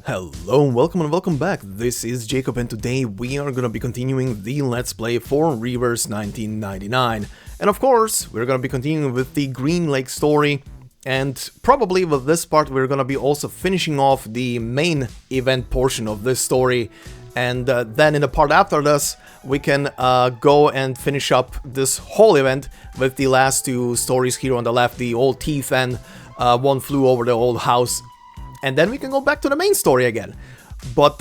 Hello and welcome back. This is Jacob and today we are gonna be continuing the Let's Play for Reverse 1999. And of course, we're gonna be continuing with the Green Lake story, and probably with this part we're gonna be also finishing off the main event portion of this story. And then in the part after this, we can go and finish up this whole event with the last two stories here on the left, the old thief and One Flew Over the Old House. And then we can go back to the main story again. But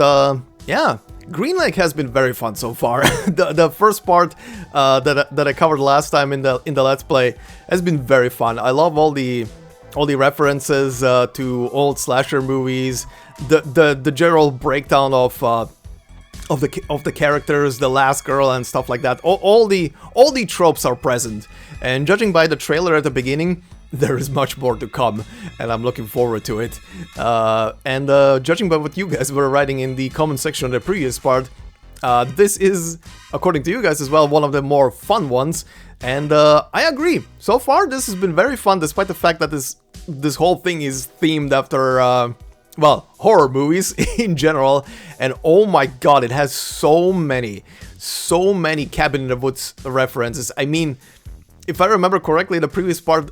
yeah, Green Lake has been very fun so far. the first part that I covered last time in the Let's Play has been very fun. I love all the references to old slasher movies, the general breakdown of the characters, the last girl and stuff like that. All the tropes are present, and judging by the trailer at the beginning, there is much more to come, and I'm looking forward to it. And judging by what you guys were writing in the comment section of the previous part, this is, according to you guys as well, one of the more fun ones. And I agree. So far, this has been very fun, despite the fact that this whole thing is themed after, well, horror movies in general. And oh my god, it has so many Cabin in the Woods references. I mean, if I remember correctly, in the previous part,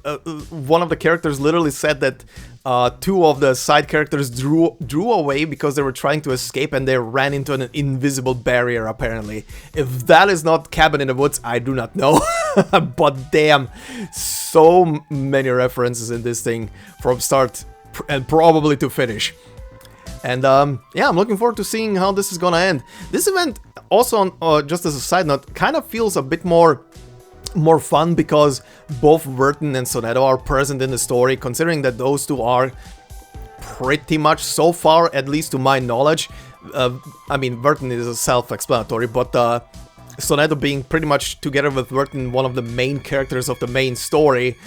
one of the characters literally said that two of the side characters drew away because they were trying to escape and they ran into an invisible barrier, apparently. If that is not Cabin in the Woods, I do not know. But damn, so many references in this thing from start and probably to finish. And yeah, I'm looking forward to seeing how this is gonna end. This event, also, just as a side note, kind of feels a bit more fun because both Vertin and Sonetto are present in the story, considering that those two are pretty much, so far, at least to my knowledge, I mean, Vertin is self-explanatory, but Sonetto being pretty much, together with Vertin, one of the main characters of the main story,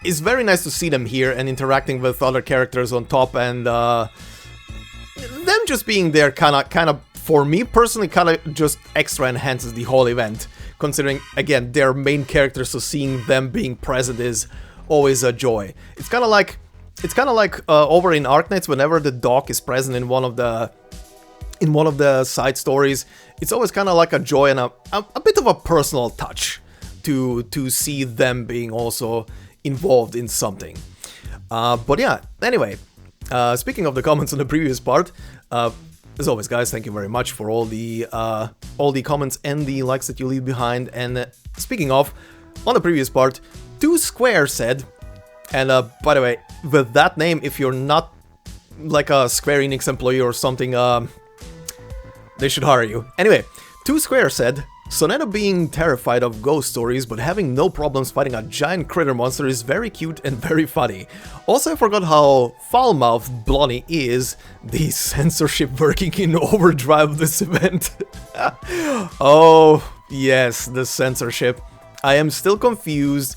it's very nice to see them here and interacting with other characters on top, and them just being there kind of, for me personally, kind of just extra enhances the whole event. Considering, again, they're main characters, so seeing them being present is always a joy. It's kind of like over in Arcanists, whenever the dog is present in one of the side stories, it's always kind of like a joy and a bit of a personal touch to see them being also involved in something. But yeah, anyway, speaking of the comments on the previous part, as always, guys, thank you very much for all the comments and the likes that you leave behind. And speaking of, on the previous part, 2 Square said, and by the way, with that name, if you're not like a Square Enix employee or something, they should hire you. Anyway, 2 Square said, Sonetto being terrified of ghost stories but having no problems fighting a giant critter monster is very cute and very funny. Also, I forgot how foul-mouthed Blonnie is. The censorship working in overdrive this event. Oh, yes, the censorship. I am still confused.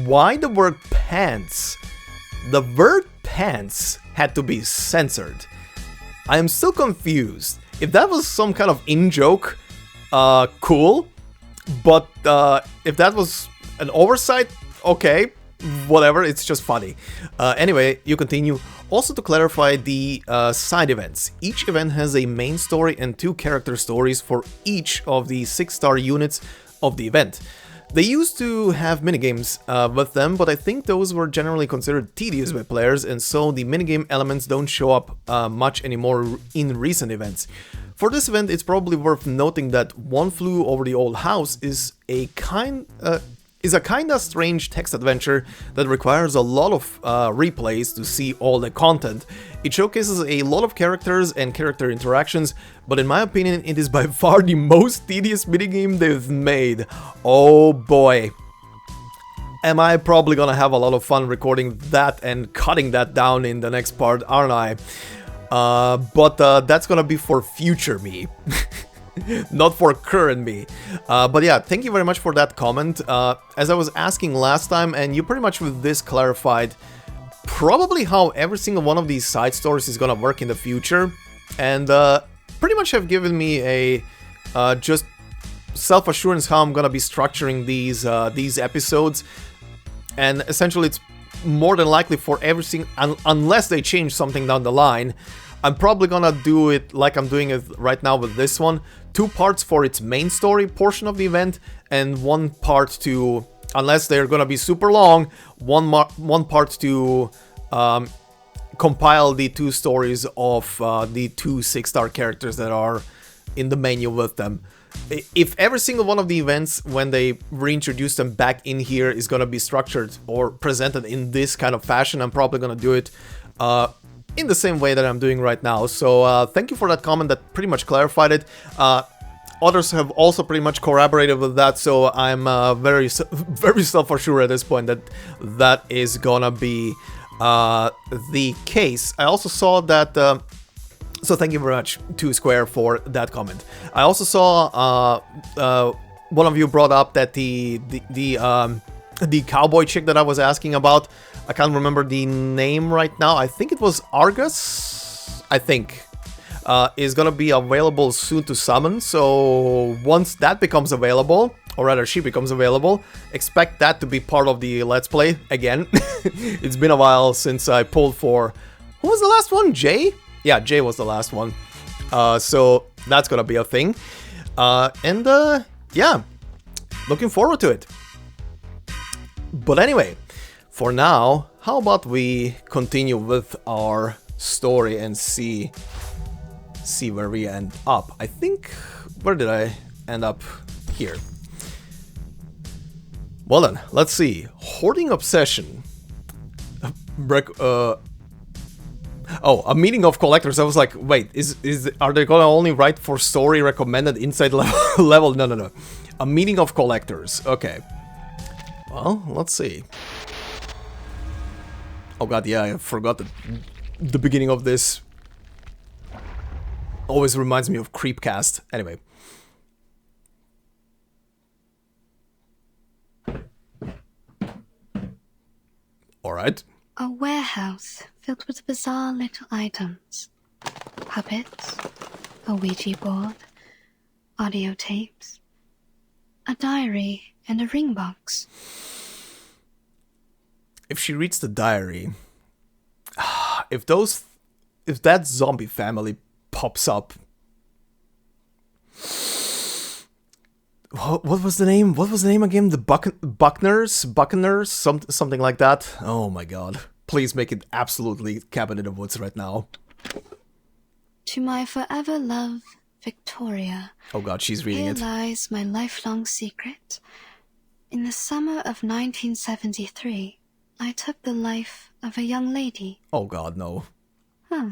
Why the word pants? The word pants had to be censored. I am still confused. If that was some kind of in-joke, cool, but if that was an oversight, okay, whatever, it's just funny. Anyway, you continue. Also, to clarify the side events, each event has a main story and 2 character stories for each of the 6-star units of the event. They used to have minigames with them, but I think those were generally considered tedious by players, and so the minigame elements don't show up much anymore in recent events. For this event, it's probably worth noting that One Flew Over the Old House is a kinda strange text adventure that requires a lot of replays to see all the content. It showcases a lot of characters and character interactions, but in my opinion, it is by far the most tedious minigame they've made. Oh boy. Am I probably gonna have a lot of fun recording that and cutting that down in the next part, aren't I? But that's gonna be for future me, not for current me. But yeah, thank you very much for that comment. As I was asking last time, and you pretty much with this clarified probably how every single one of these side stories is gonna work in the future, and pretty much have given me a just self-assurance how I'm gonna be structuring these episodes. And essentially, it's more than likely for everything, unless they change something down the line, I'm probably gonna do it like I'm doing it right now with this one. 2 parts for its main story portion of the event, and 1 part to, unless they're gonna be super long, one part to compile the 2 stories of the 2 6-star characters that are in the menu with them. If every single one of the events, when they reintroduce them back in here, is gonna be structured or presented in this kind of fashion, I'm probably gonna do it in the same way that I'm doing right now. So thank you for that comment, that pretty much clarified it. Others have also pretty much corroborated with that, so I'm very self-assured at this point that that is gonna be the case. I also saw that, so thank you very much, 2 Square, for that comment. I also saw one of you brought up that the cowboy chick that I was asking about, I can't remember the name right now, I think it was Argus, I think, is gonna be available soon to summon. So once that becomes available, or rather she becomes available, expect that to be part of the Let's Play again. It's been a while since I pulled for, who was the last one? Jay? Yeah, Jay was the last one. So that's gonna be a thing. Yeah, looking forward to it. But anyway, for now, how about we continue with our story and see where we end up. I think, where did I end up? Here. Well then, let's see. Hoarding Obsession. Oh, a meeting of collectors. I was like, wait, are they gonna only write for story recommended inside level? No. A meeting of collectors. Okay. Well, let's see. Oh god, yeah, I forgot the beginning of this. Always reminds me of Creepcast. Anyway. Alright. A warehouse filled with bizarre little items. Puppets, a Ouija board, audio tapes, a diary, and a ring box. If she reads the diary, if that zombie family pops up, what was the name? What was the name again? The Buccaneers, something like that. Oh my god! Please make it absolutely Cabin in the Woods right now. To my forever love, Victoria. Oh god, she's reading it. Here lies my lifelong secret. In the summer of 1973. I took the life of a young lady. Oh god, no. Huh.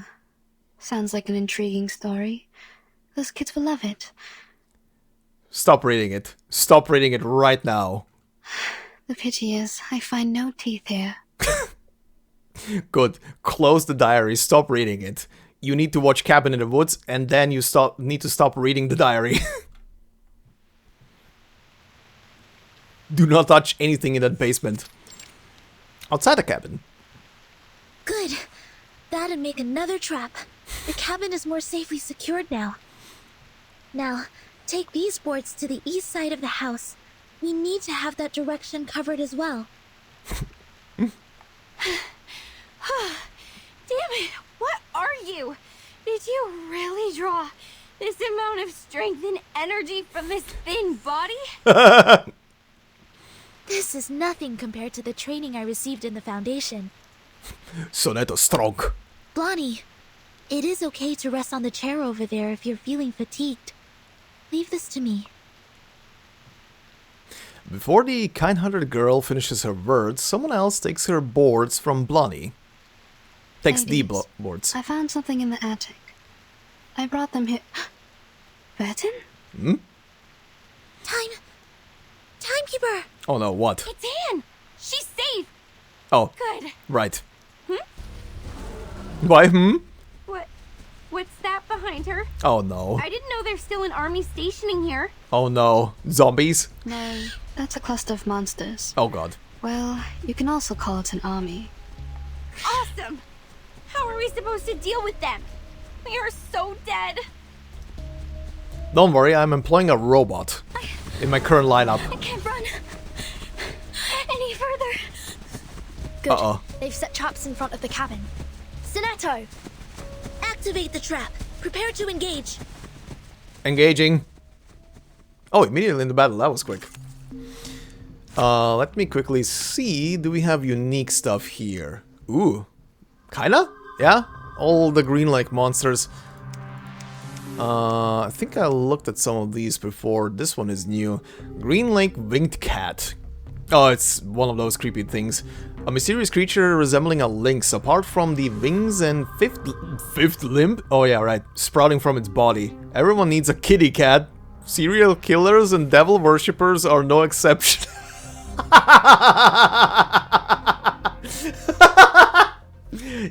Sounds like an intriguing story. Those kids will love it. Stop reading it. Stop reading it right now. The pity is, I find no teeth here. Good. Close the diary. Stop reading it. You need to watch Cabin in the Woods, and then you need to stop reading the diary. Do not touch anything in that basement. Outside the cabin. Good. That'd make another trap. The cabin is more safely secured now. Now, take these boards to the east side of the house. We need to have that direction covered as well. Damn it! What are you? Did you really draw this amount of strength and energy from this thin body? This is nothing compared to the training I received in the Foundation. Sonetto strong. Blondie, it is okay to rest on the chair over there if you're feeling fatigued. Leave this to me. Before the kind-hearted girl finishes her words, someone else takes her boards from Blondie. Takes the boards. I found something in the attic. I brought them here. Vertin? Hmm? Timekeeper! Oh no, what? It's Anne! She's safe! Oh. Good. Right. Why, What's that behind her? Oh no. I didn't know there's still an army stationing here. Oh no. Zombies? No, that's a cluster of monsters. Oh god. Well, you can also call it an army. Awesome! How are we supposed to deal with them? We are so dead. Don't worry, I'm employing a robot in my current lineup. I can't run any further. Good. Uh-oh. They've set traps in front of the cabin. Sonetto! Activate the trap. Prepare to engage. Engaging. Oh, immediately in the battle. That was quick. Let me quickly see. Do we have unique stuff here? Ooh. Kinda? Yeah? All the green like monsters. I think I looked at some of these before. This one is new. Green Lake Winged Cat. Oh, it's one of those creepy things. A mysterious creature resembling a lynx, apart from the wings and fifth limb. Oh yeah, right. Sprouting from its body. Everyone needs a kitty cat. Serial killers and devil worshippers are no exception.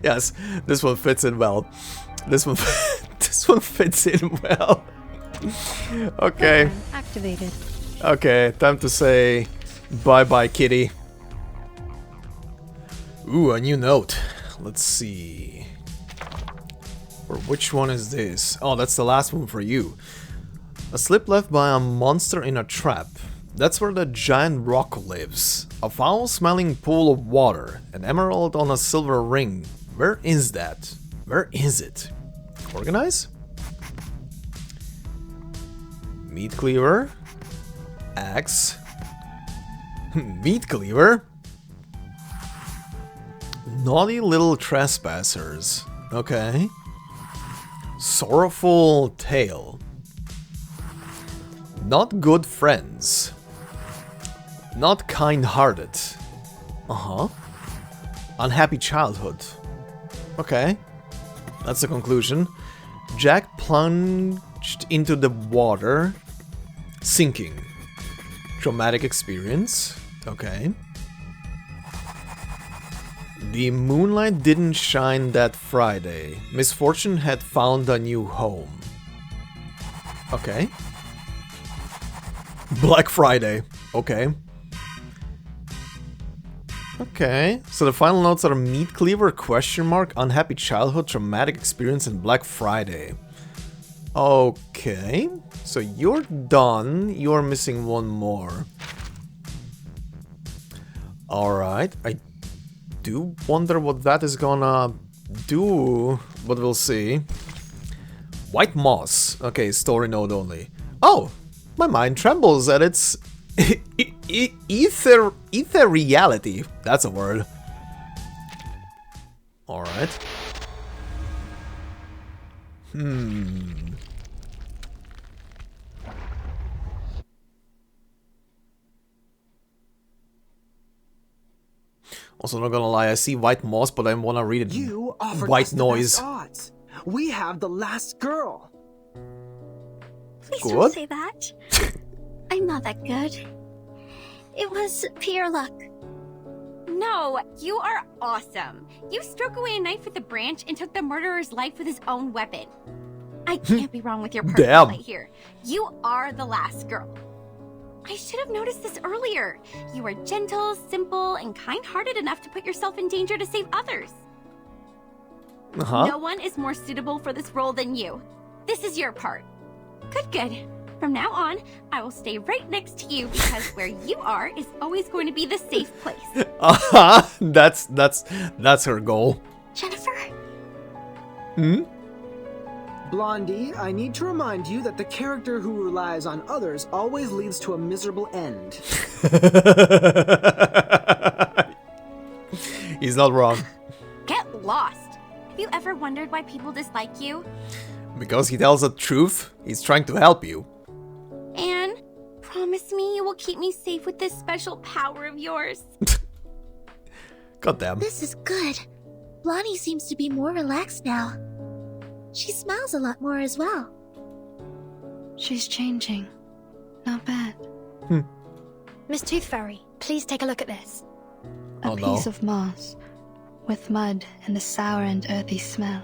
Yes, this one fits in well. This one fits in well. Okay. Activated. Okay, time to say bye-bye, kitty. Ooh, a new note. Let's see. Or which one is this? Oh, that's the last one for you. A slip left by a monster in a trap. That's where the giant rock lives. A foul-smelling pool of water. An emerald on a silver ring. Where is that? Where is it? Organize? Meat cleaver. Axe. Meat cleaver. Naughty little trespassers. Okay. Sorrowful tale. Not good friends. Not kind-hearted. Uh-huh. Unhappy childhood. Okay. That's the conclusion. Jack plunged into the water. Sinking. Traumatic experience. Okay. The moonlight didn't shine that Friday. Misfortune had found a new home. Okay. Black Friday. Okay. Okay. So the final notes are meat cleaver, question mark, unhappy childhood, traumatic experience, and Black Friday. Okay. So you're done. You're missing one more. Alright. I do wonder what that is gonna do, but we'll see. White moss. Okay, story node only. Oh! My mind trembles at its ethereality. That's a word. Alright. Also, not gonna lie, I see white moss, but I wanna read it. You offered white us the noise. best odds. We have the last girl. Please Good? don't say that. I'm not that good. It was pure luck. No, you are awesome. You struck away a knife with a branch and took the murderer's life with his own weapon. I can't be wrong with your Damn. play here. You are the last girl. I should have noticed this earlier. You are gentle, simple, and kind-hearted enough to put yourself in danger to save others. No one is more suitable for this role than you. This is your part. Good, good. From now on, I will stay right next to you because where you are is always going to be the safe place. That's her goal. Jennifer? Blondie, I need to remind you that the character who relies on others always leads to a miserable end. He's not wrong. Get lost. Have you ever wondered why people dislike you? Because he tells the truth, he's trying to help you. Anne, promise me you will keep me safe with this special power of yours. Goddamn. This is good. Blondie seems to be more relaxed now. She smiles a lot more as well. She's changing. Not bad. Miss Tooth Fairy, please take a look at this. A Oh, no. piece of moss with mud and a sour and earthy smell.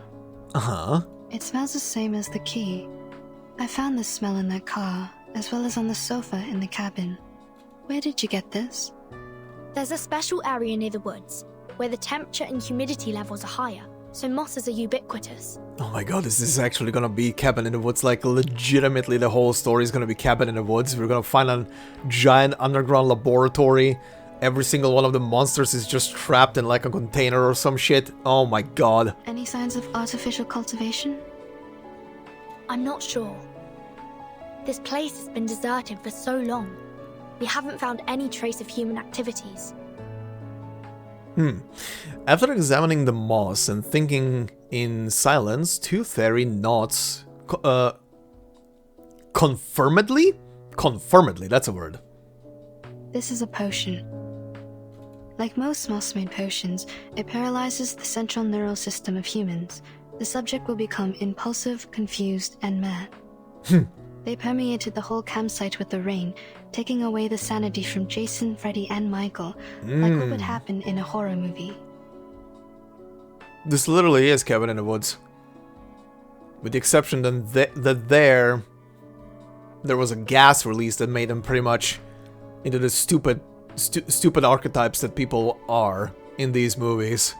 Uh-huh. It smells the same as the key. I found this smell in their car, as well as on the sofa in the cabin. Where did you get this? There's a special area near the woods, where the temperature and humidity levels are higher, so mosses are ubiquitous. Oh my god, this is actually gonna be Cabin in the Woods. Like, legitimately, the whole story is gonna be Cabin in the Woods. We're gonna find a giant underground laboratory every single one of the monsters is just trapped in like a container or some shit. Oh my god. Any signs of artificial cultivation? I'm not sure. This place has been deserted for so long. We haven't found any trace of human activities. After examining the moss and thinking in silence, Tooth Fairy nods. Confirmedly? Confirmedly, that's a word. This is a potion. Like most moss-made potions, it paralyzes the central neural system of humans. The subject will become impulsive, confused, and mad. They permeated the whole campsite with the rain, taking away the sanity from Jason, Freddy, and Michael, like what would happen in a horror movie. This literally is Cabin in the Woods. With the exception that there was a gas release that made them pretty much into the stupid archetypes that people are in these movies.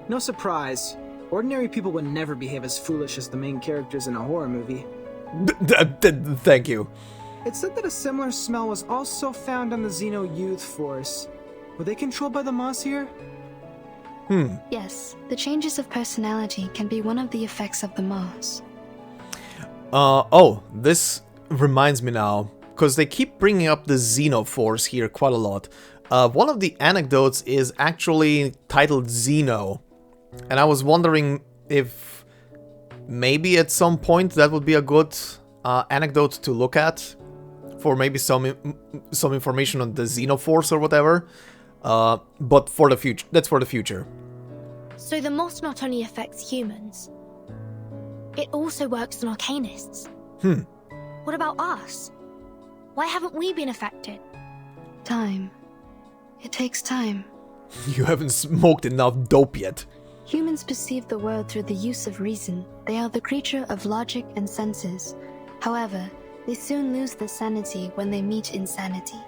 No surprise. Ordinary people would never behave as foolish as the main characters in a horror movie. Thank you. It's said that a similar smell was also found on the Xeno Youth Force. Were they controlled by the moss here? Yes, the changes of personality can be one of the effects of the moss. Oh, this reminds me now, because they keep bringing up the Xenoforce here quite a lot. One of the anecdotes is actually titled Xeno, and I was wondering if maybe at some point that would be a good anecdote to look at, for maybe some information on the Xenoforce or whatever. But for the future, that's for the future. So the moss not only affects humans, it also works on Arcanists. What about us? Why haven't we been affected? Time. It takes time. You haven't smoked enough dope yet. Humans perceive the world through the use of reason. They are the creature of logic and senses. However, they soon lose their sanity when they meet insanity.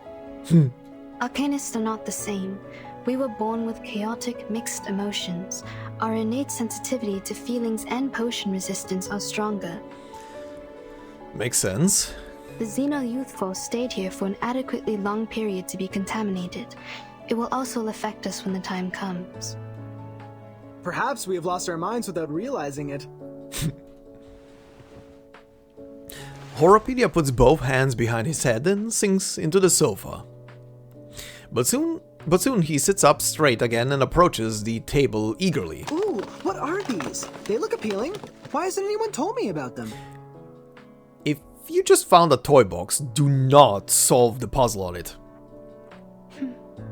Arcanists are not the same. We were born with chaotic, mixed emotions. Our innate sensitivity to feelings and potion resistance are stronger. Makes sense. The Xeno Youth Force stayed here for an adequately long period to be contaminated. It will also affect us when the time comes. Perhaps we have lost our minds without realizing it. Horrorpedia puts both hands behind his head and sinks into the sofa. But soon he sits up straight again and approaches the table eagerly. Ooh, what are these? They look appealing. Why hasn't anyone told me about them? If you just found a toy box, do not solve the puzzle on it.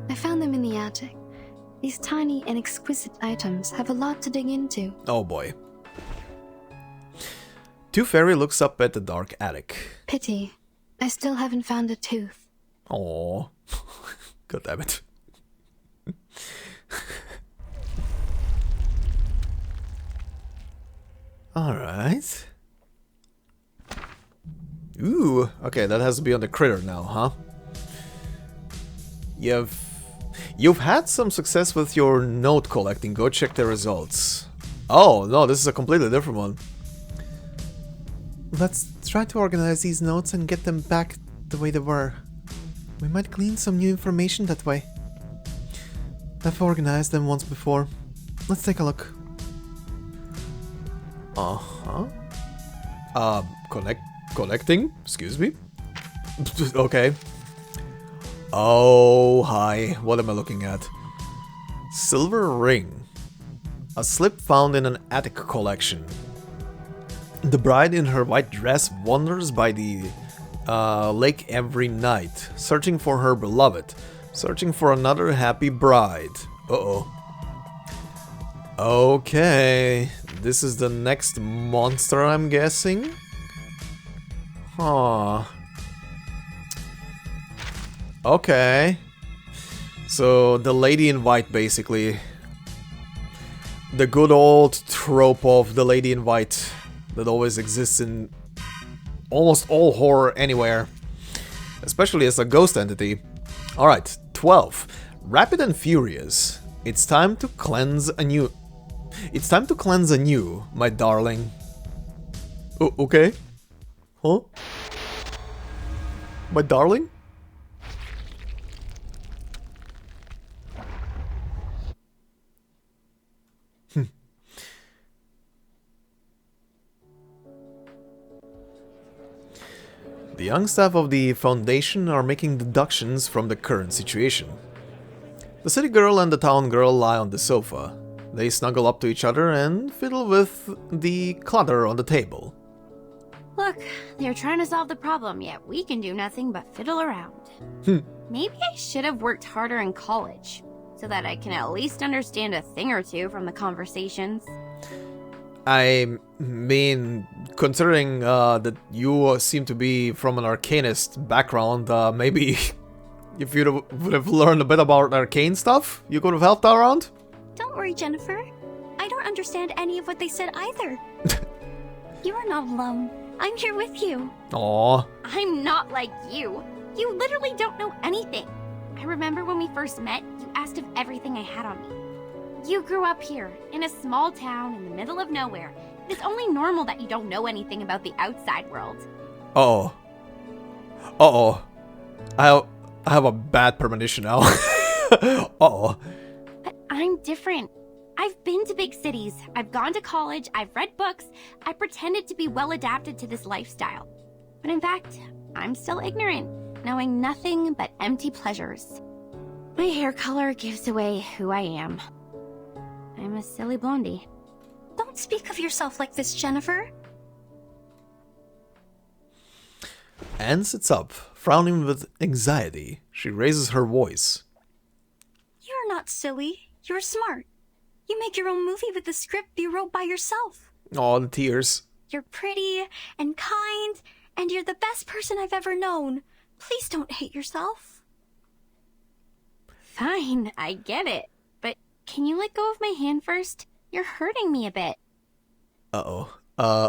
I found them in the attic. These tiny and exquisite items have a lot to dig into. Oh boy. Tooth Fairy looks up at the dark attic. Pity. I still haven't found a tooth. Aww. God damn it. Alright. Ooh, okay, that has to be on the critter now, huh? You've had some success with your note collecting. Go check the results. Oh, no, this is a completely different one. Let's try to organize these notes and get them back the way they were. We might glean some new information that way. I've organized them once before. Let's take a look. Uh-huh. Connecting? Excuse me? Okay. Oh, hi. What am I looking at? Silver ring. A slip found in an attic collection. The bride in her white dress wanders by the lake every night, searching for her beloved, searching for another happy bride. Uh-oh. Okay, this is the next monster, I'm guessing? Huh. Okay. So, the lady in white, basically. The good old trope of the lady in white that always exists in almost all horror anywhere. Especially as a ghost entity. Alright, 12. Rapid and furious. It's time to cleanse anew. It's time to cleanse anew, my darling. Oh, okay. Huh? My darling? The young staff of the Foundation are making deductions from the current situation. The city girl and the town girl lie on the sofa. They snuggle up to each other and fiddle with the clutter on the table. Look, they're trying to solve the problem, yet we can do nothing but fiddle around. Maybe I should have worked harder in college, so that I can at least understand a thing or two from the conversations. I mean, considering that you seem to be from an Arcanist background, maybe if you would have learned a bit about arcane stuff, you could have helped out around? Don't worry, Jennifer. I don't understand any of what they said either. You are not alone. I'm here with you. Aww. I'm not like you. You literally don't know anything. I remember when we first met, you asked if everything I had on me. You grew up here, in a small town in the middle of nowhere. It's only normal that you don't know anything about the outside world. Uh-oh. Uh-oh. I have a bad premonition now. Uh-oh. But I'm different. I've been to big cities, I've gone to college, I've read books, I pretended to be well adapted to this lifestyle. But in fact, I'm still ignorant, knowing nothing but empty pleasures. My hair color gives away who I am. I'm a silly blondie. Don't speak of yourself like this, Jennifer. Anne sits up, frowning with anxiety. She raises her voice. You're not silly. You're smart. You make your own movie with the script you wrote by yourself. Oh, the tears. You're pretty and kind, and you're the best person I've ever known. Please don't hate yourself. Fine, I get it. But can you let go of my hand first? You're hurting me a bit. Uh-oh.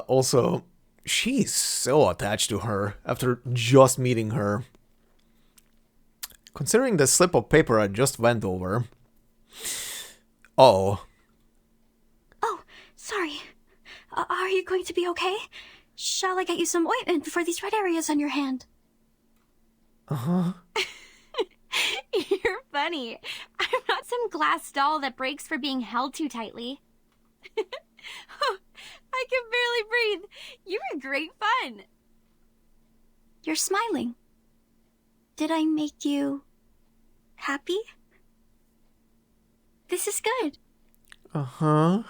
Also, she's so attached to her after just meeting her. Considering the slip of paper I just went over. Uh-oh. Oh, sorry. Are you going to be okay? Shall I get you some ointment for these red areas on your hand? Uh-huh. You're funny. I'm not some glass doll that breaks for being held too tightly. Oh, I can barely breathe. You were great fun. You're smiling. Did I make you happy? This is good. Uh-huh.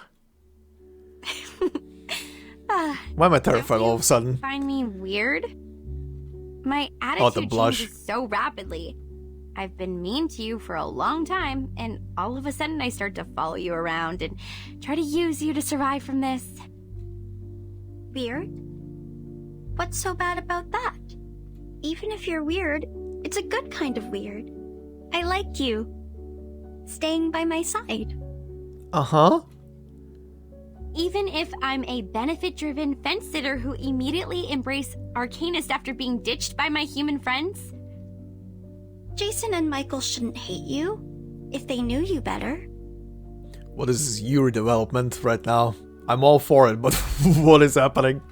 Why am I terrified all of a sudden? Find me weird? My the attitude blush. changes so rapidly. I've been mean to you for a long time, and all of a sudden I start to follow you around and try to use you to survive from this. Weird? What's so bad about that? Even if you're weird, it's a good kind of weird. I like you. Staying by my side. Uh-huh. Even if I'm a benefit-driven fence-sitter who immediately embraced Arcanist after being ditched by my human friends? Jason and Michael shouldn't hate you if they knew you better. What is your development right now? I'm all for it, but what is happening?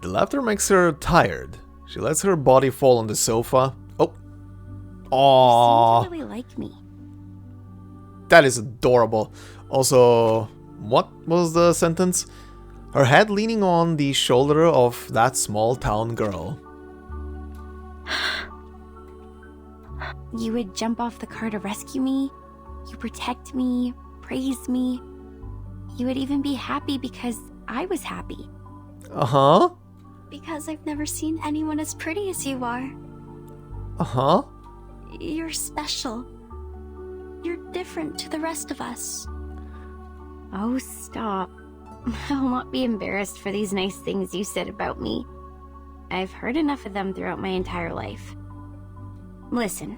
The laughter makes her tired. She lets her body fall on the sofa. Oh. Aww. You seem to really like me. That is adorable. Also, what was the sentence? Her head leaning on the shoulder of that small town girl. You would jump off the car to rescue me. You protect me, praise me. You would even be happy because I was happy. Uh-huh. Because I've never seen anyone as pretty as you are. Uh-huh. You're special. You're different to the rest of us. Oh, stop. I will not be embarrassed for these nice things you said about me. I've heard enough of them throughout my entire life. Listen,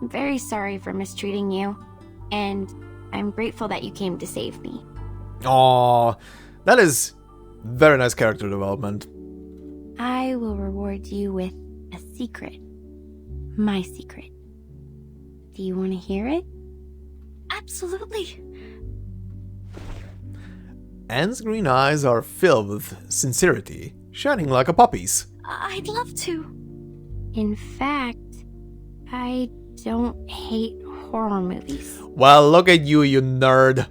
I'm very sorry for mistreating you, and I'm grateful that you came to save me. Aww. That is very nice character development. I will reward you with a secret. My secret. Do you want to hear it? Absolutely. Anne's green eyes are filled with sincerity, shining like a puppy's. I'd love to. In fact, I don't hate horror movies. Well, look at you, you nerd.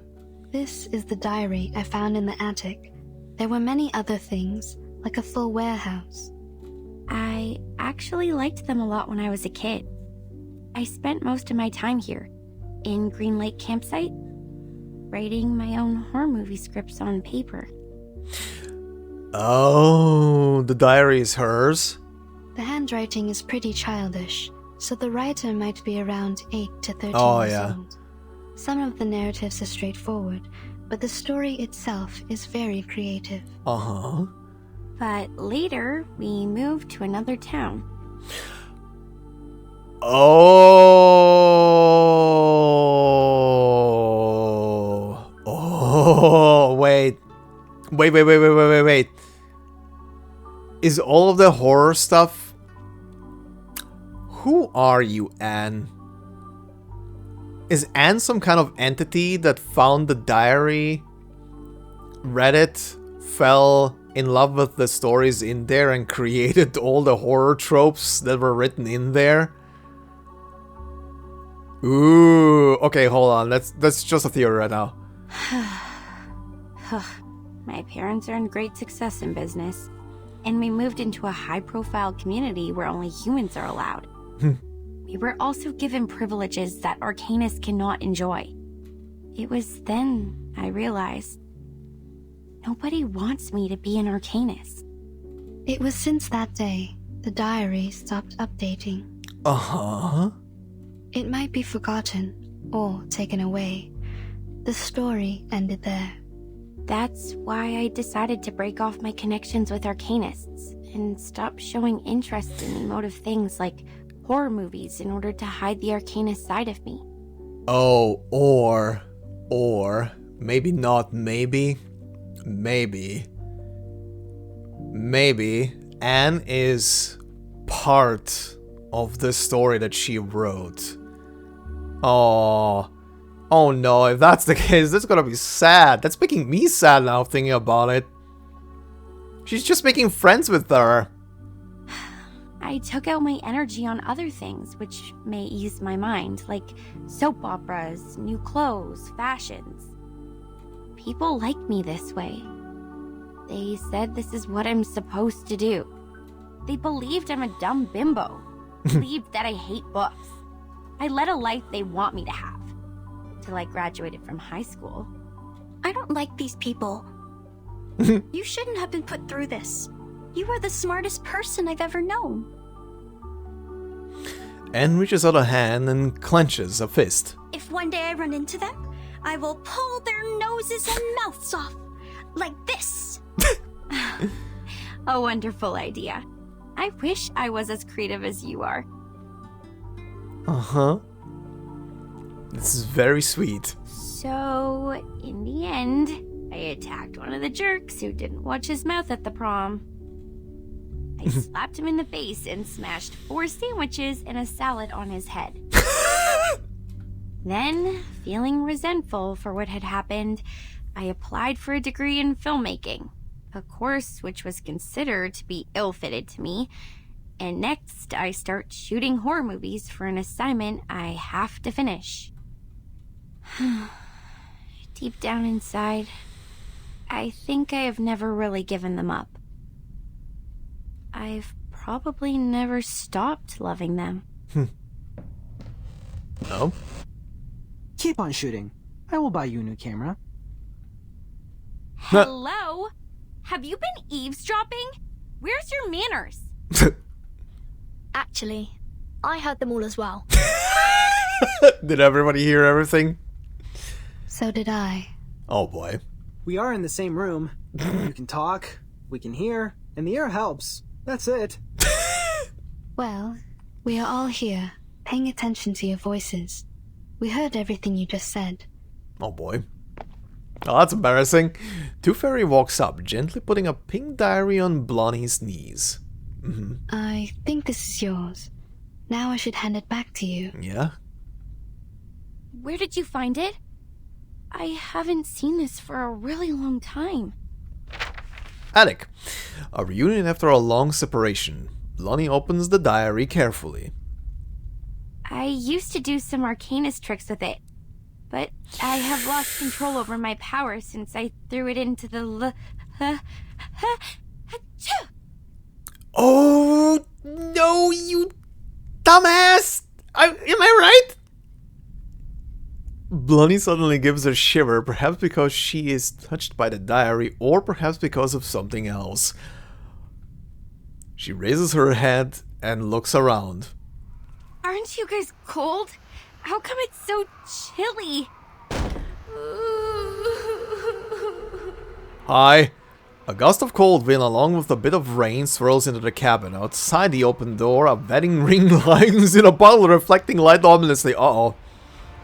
This is the diary I found in the attic. There were many other things, like a full warehouse. I actually liked them a lot when I was a kid. I spent most of my time here, in Green Lake Campsite, writing my own horror movie scripts on paper. Oh, the diary is hers? The handwriting is pretty childish, so the writer might be around 8 to 13 years old. Some of the narratives are straightforward, but the story itself is very creative. Uh-huh. But later, we moved to another town. Oh, wait. Wait. Is all of the horror stuff... Who are you, Anne? Is Anne some kind of entity that found the diary, read it, fell in love with the stories in there, and created all the horror tropes that were written in there? Ooh, okay, hold on. That's just a theory right now. My parents earned great success in business, and we moved into a high-profile community where only humans are allowed. We were also given privileges that Arcanists cannot enjoy. It was then I realized nobody wants me to be an Arcanist. It was since that day the diary stopped updating. Uh-huh. It might be forgotten or taken away. The story ended there. That's why I decided to break off my connections with Arcanists and stop showing interest in emotive things like horror movies in order to hide the Arcanist side of me. Oh, or maybe not maybe, maybe Anne is part of the story that she wrote. Oh no, if that's the case, that's gonna be sad. That's making me sad now thinking about it. She's just making friends with her. I took out my energy on other things which may ease my mind, like soap operas, new clothes, fashions. People like me this way. They said this is what I'm supposed to do. They believed I'm a dumb bimbo. Believed that I hate books. I led a life they want me to have. Till I graduated from high school. I don't like these people. You shouldn't have been put through this. You are the smartest person I've ever known. Anne reaches out a hand and clenches a fist. If one day I run into them, I will pull their noses and mouths off. Like this. A wonderful idea. I wish I was as creative as you are. Uh-huh. This is very sweet. So, in the end, I attacked one of the jerks who didn't watch his mouth at the prom. I slapped him in the face and smashed 4 sandwiches and a salad on his head. Then, feeling resentful for what had happened, I applied for a degree in filmmaking, a course which was considered to be ill-fitted to me, and next I start shooting horror movies for an assignment I have to finish. Deep down inside, I think I have never really given them up. I've probably never stopped loving them. No? Keep on shooting. I will buy you a new camera. Hello? Have you been eavesdropping? Where's your manners? Actually, I heard them all as well. Did everybody hear everything? So did I. Oh boy. We are in the same room. You can talk, we can hear, and the air helps. That's it. Well, we are all here, paying attention to your voices. We heard everything you just said. Oh boy. Oh, that's embarrassing. Tooth Fairy walks up, gently putting a pink diary on Blondie's knees. I think this is yours. Now I should hand it back to you. Yeah? Where did you find it? I haven't seen this for a really long time. Attic. A reunion after a long separation. Blondie opens the diary carefully. I used to do some Arcanist tricks with it, but I have lost control over my power since I threw it into the Oh no, you dumbass! Am I right? Blondie suddenly gives a shiver, perhaps because she is touched by the diary, or perhaps because of something else. She raises her head and looks around. Aren't you guys cold? How come it's so chilly? Hi. A gust of cold wind along with a bit of rain swirls into the cabin. Outside the open door, a wedding ring hangs in a bottle, reflecting light ominously. Uh-oh.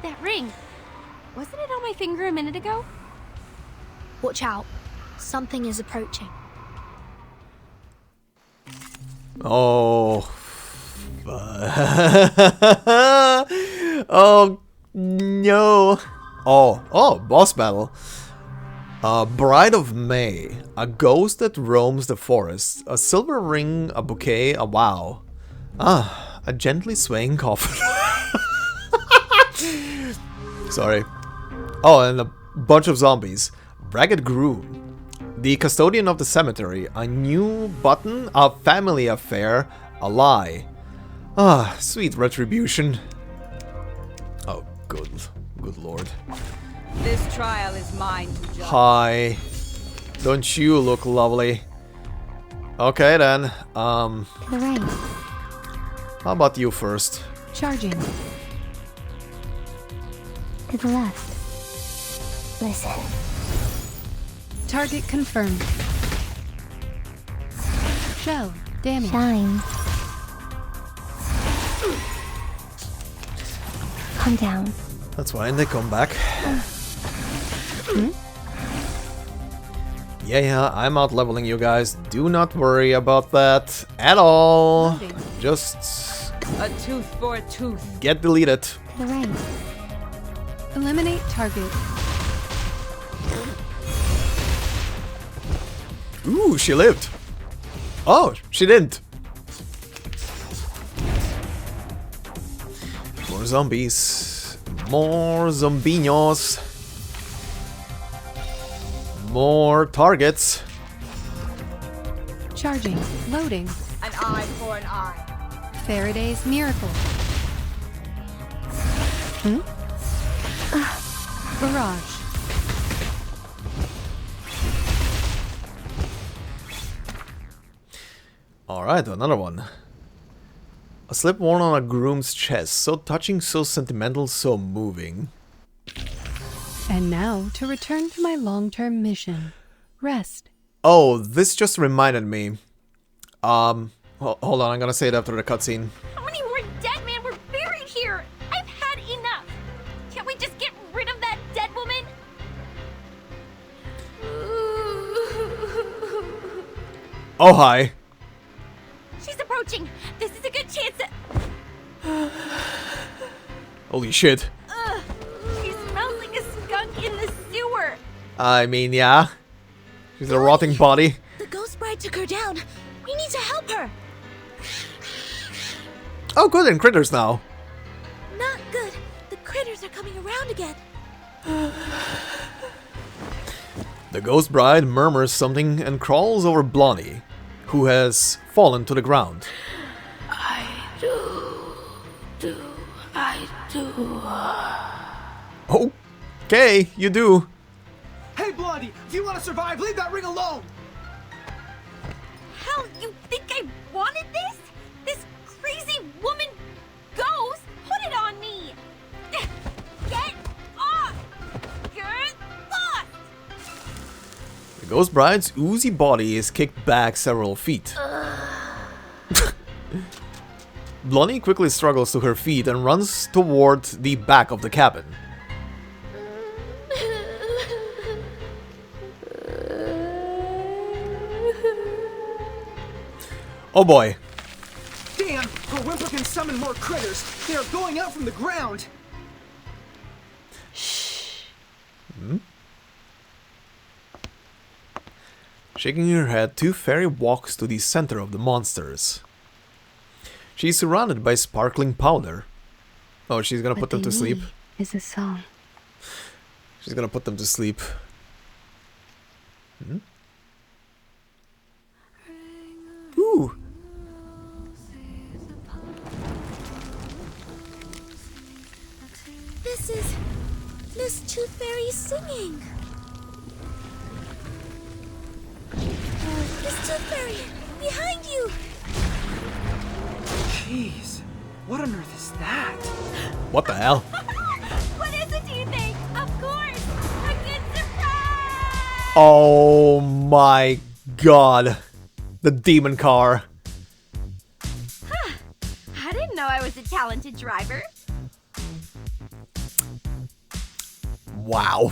That ring. Wasn't it on my finger a minute ago? Watch out. Something is approaching. Oh. Oh, no. Oh, boss battle. Bride of May, a ghost that roams the forest, a silver ring, a bouquet, a wow. Ah, a gently swaying coffin. Sorry. Oh, and a bunch of zombies. Ragged Groom, the custodian of the cemetery, a new button, a family affair, a lie. Ah, sweet retribution. Oh, good lord. This trial is mine to judge. Hi. Don't you look lovely? Okay then, To the right. how about you first? Charging. To the left. Listen. Target confirmed. Shell. Damage. Shine. Calm down. That's fine, they come back. Yeah, I'm out leveling you guys. Do not worry about that at all. Loading. Just A tooth for a tooth. get deleted. To the right. Eliminate target. Ooh, she lived. Oh, she didn't. More zombies. More zombinos. More targets. Charging. Loading. An eye for an eye. Faraday's miracle. Barrage. Alright, another one. A slip worn on a groom's chest. So touching, so sentimental, so moving. And now to return to my long-term mission. Rest. Oh, this just reminded me. Hold on, I'm gonna say it after the cutscene. How many more dead men were buried here? I've had enough. Can't we just get rid of that dead woman? Oh, hi. She's approaching. This is a good chance to... Holy shit. Ugh. She smells like a skunk in the sewer. I mean, yeah. She's a rotting body. The ghost bride took her down. We need to help her. Oh, good, and critters now. Not good. The critters are coming around again. The ghost bride murmurs something and crawls over Blondie, who has fallen to the ground. I do. Okay, you do. Hey, Blondie, if you want to survive, leave that ring alone! Hell, you think I wanted this? This crazy woman ghost put it on me. Get off! Get lost! The ghost bride's oozy body is kicked back several feet. Blondie quickly struggles to her feet and runs toward the back of the cabin. Oh boy. Damn, her whimper can summon more critters. They are going out from the ground. Shaking her head, Tooth Fairy walks to the center of the monsters. She's surrounded by sparkling powder. Oh, she's gonna put them to sleep. Is a song. She's gonna put them to sleep. This Tooth Fairy singing. Miss Tooth Fairy, behind you! Jeez, what on earth is that? What the hell? What is it, do you think? Of course! A good surprise! Oh my god. The demon car. I didn't know I was a talented driver. Wow.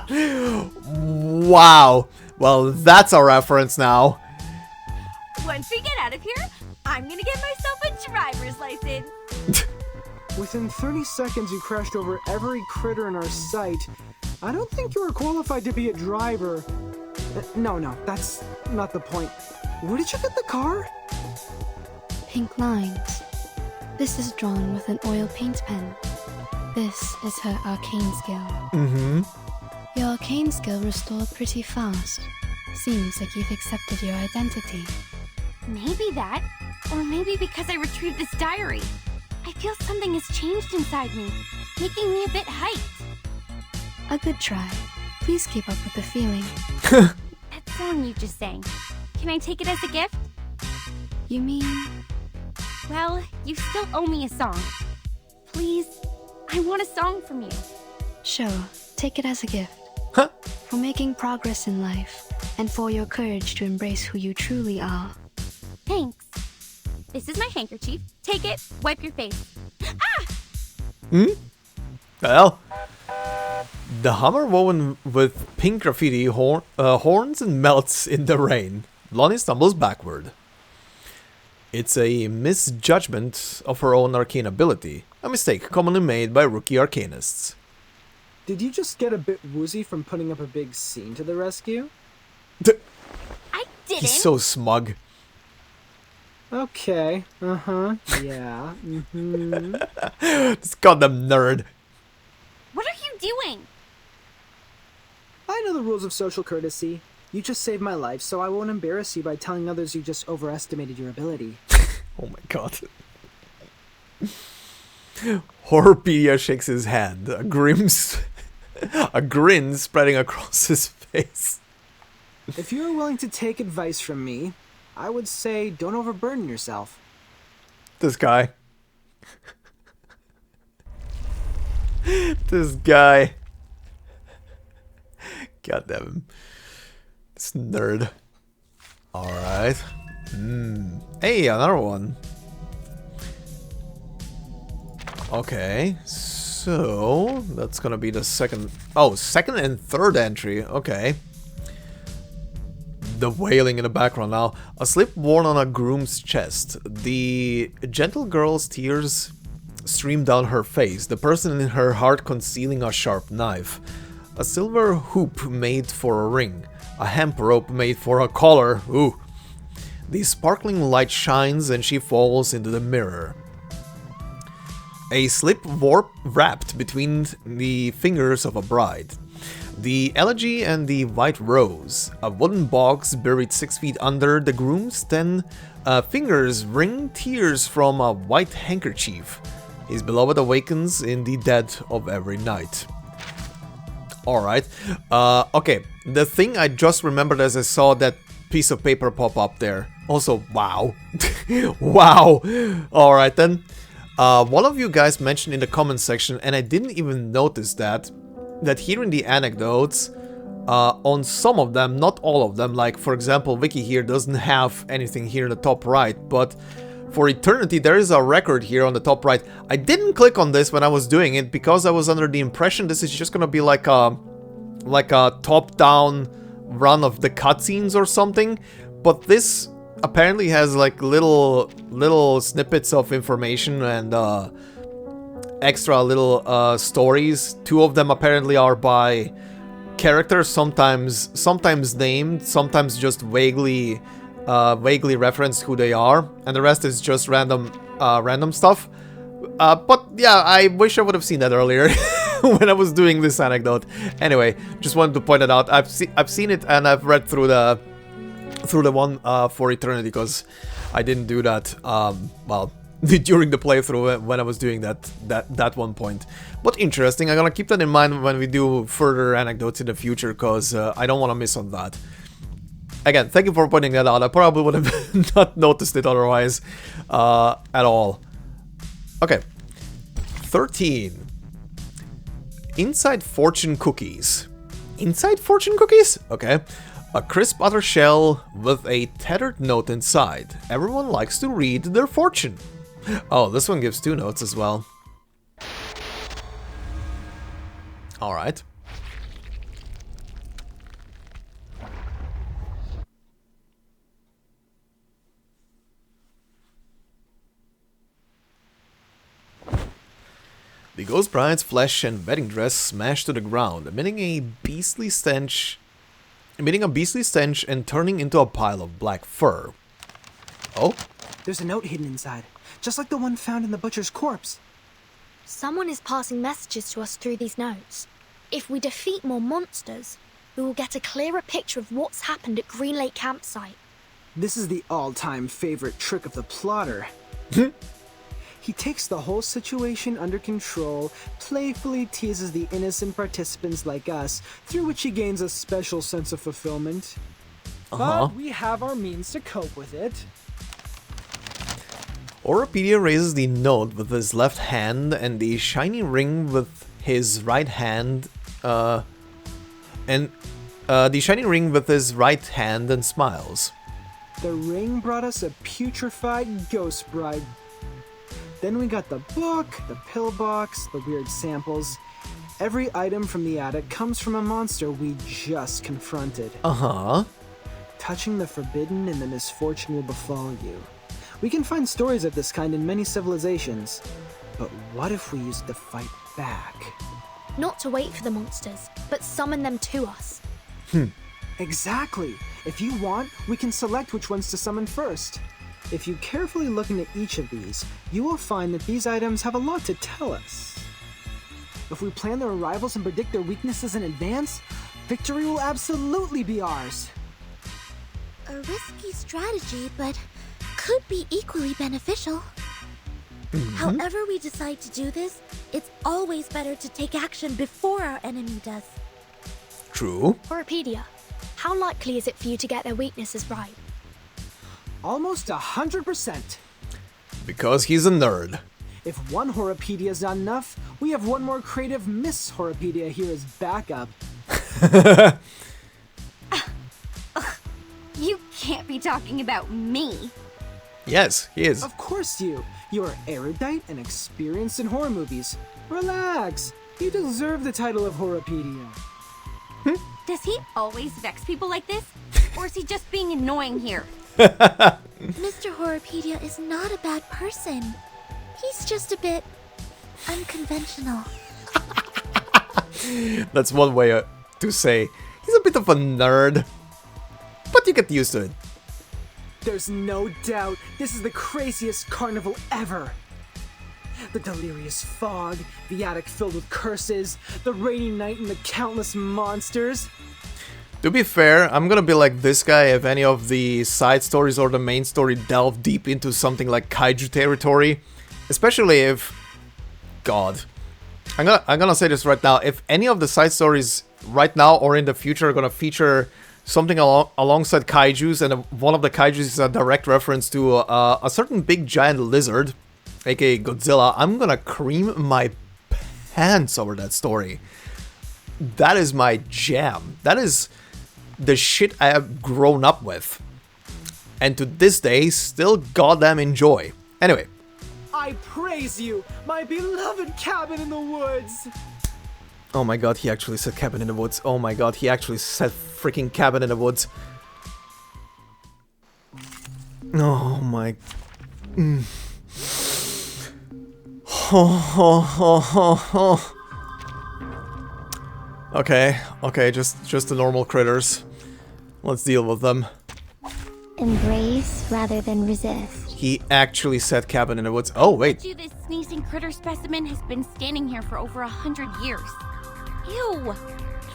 Wow. Well, that's a reference now. Once we get out of here, I'm gonna get myself a driver's license. Within 30 seconds, you crashed over every critter in our sight. I don't think you are qualified to be a driver. No, that's not the point. Where did you get the car? Pink lines. This is drawn with an oil paint pen. This is her arcane skill. Mm-hmm. Your arcane skill restored pretty fast. Seems like you've accepted your identity. Maybe that, or maybe because I retrieved this diary. I feel something has changed inside me, making me a bit hyped. A good try. Please keep up with the feeling. That song you just sang, can I take it as a gift? You mean... Well, you still owe me a song. Please, I want a song from you. Sure, take it as a gift. Huh? For making progress in life, and for your courage to embrace who you truly are. Thanks. This is my handkerchief. Take it, wipe your face. Ah! Well, the hammer woven with pink graffiti horns and melts in the rain. Lonnie stumbles backward. It's a misjudgment of her own arcane ability, a mistake commonly made by rookie arcanists. Did you just get a bit woozy from putting up a big scene to the rescue? I didn't. He's so smug. Okay, yeah, This goddamn nerd. What are you doing? I know the rules of social courtesy. You just saved my life, so I won't embarrass you by telling others you just overestimated your ability. Oh my god. Horrorpedia shakes his hand, a grin spreading across his face. If you are willing to take advice from me, I would say don't overburden yourself. This guy. This guy. God damn him. This nerd. Alright. Hey, another one. Okay, so that's gonna be the second... Oh, second and third entry. Okay. The wailing in the background now. A slip worn on a groom's chest. The gentle girl's tears stream down her face, the person in her heart concealing a sharp knife. A silver hoop made for a ring. A hemp rope made for a collar. Ooh. The sparkling light shines and she falls into the mirror. A slip wrapped between the fingers of a bride. The elegy and the white rose. A wooden box buried 6 feet under the groom's fingers wring tears from a white handkerchief. His beloved awakens in the dead of every night. Alright. Okay. The thing I just remembered as I saw that piece of paper pop up there. Also, wow. Wow. Alright then. One of you guys mentioned in the comment section, and I didn't even notice that hearing the anecdotes, on some of them, not all of them, like for example, Vicky here doesn't have anything here in the top right, but for Eternity there is a record here on the top right. I didn't click on this when I was doing it because I was under the impression this is just gonna be like a top-down run of the cutscenes or something, but this apparently has like little snippets of information and extra little stories. 2 of them apparently are by characters, sometimes named, sometimes just vaguely reference who they are, and the rest is just random stuff. But yeah, I wish I would have seen that earlier when I was doing this anecdote. Anyway, just wanted to point it out. I've seen it and I've read through the one for Eternity because I didn't do that. Well, during the playthrough when I was doing that one point. But interesting, I'm gonna keep that in mind when we do further anecdotes in the future, because I don't want to miss on that. Again, thank you for pointing that out. I probably would have not noticed it otherwise at all. Okay. 13. Inside fortune cookies. Inside fortune cookies? Okay. A crisp outer shell with a tethered note inside. Everyone likes to read their fortune. Oh, this one gives 2 notes as well. Alright. The ghost bride's flesh and wedding dress smashed to the ground, emitting a beastly stench and turning into a pile of black fur. Oh? There's a note hidden inside, just like the one found in the butcher's corpse. Someone is passing messages to us through these notes. If we defeat more monsters, we will get a clearer picture of what's happened at Green Lake Campsite. This is the all-time favorite trick of the plotter. He takes the whole situation under control, playfully teases the innocent participants like us, through which he gains a special sense of fulfillment. But we have our means to cope with it. Oropedia raises the note with his left hand and the shiny ring with his right hand, and smiles. The ring brought us a putrefied ghost bride. Then we got the book, the pill box, the weird samples. Every item from the attic comes from a monster we just confronted. Touching the forbidden and the misfortune will befall you. We can find stories of this kind in many civilizations. But what if we used to fight back? Not to wait for the monsters, but summon them to us. Exactly. If you want, we can select which ones to summon first. If you carefully look into each of these, you will find that these items have a lot to tell us. If we plan their arrivals and predict their weaknesses in advance, victory will absolutely be ours. A risky strategy, but could be equally beneficial. However we decide to do this, it's always better to take action before our enemy does. True. Oropedia, how likely is it for you to get their weaknesses right? Almost 100%. Because he's a nerd. If one Horopedia is not enough, we have one more creative Miss Horopedia here as backup. You can't be talking about me. Yes, he is. Of course you. You're erudite and experienced in horror movies. Relax. You deserve the title of Horopedia. Does he always vex people like this? Or is he just being annoying here? Mr. Horopedia is not a bad person. He's just a bit unconventional. That's one way to say he's a bit of a nerd. But you get used to it. There's no doubt this is the craziest carnival ever. The delirious fog, the attic filled with curses, the rainy night and the countless monsters. To be fair, I'm gonna be like this guy if any of the side stories or the main story delve deep into something like kaiju territory. Especially if... God. I'm gonna say this right now. If any of the side stories right now or in the future are gonna feature something alongside kaijus, and one of the kaijus is a direct reference to a certain big giant lizard, aka Godzilla, I'm gonna cream my pants over that story. That is my jam. That is the shit I have grown up with. And to this day, still goddamn enjoy. Anyway. I praise you, my beloved cabin in the woods. Oh my god, he actually said cabin in the woods. Oh my god, he actually said freaking cabin in the woods. Oh my... Okay, just the normal critters. Let's deal with them. Embrace rather than resist. He actually said cabin in the woods. Oh, wait. This sneezing critter specimen has been standing here for over 100 years. Ew!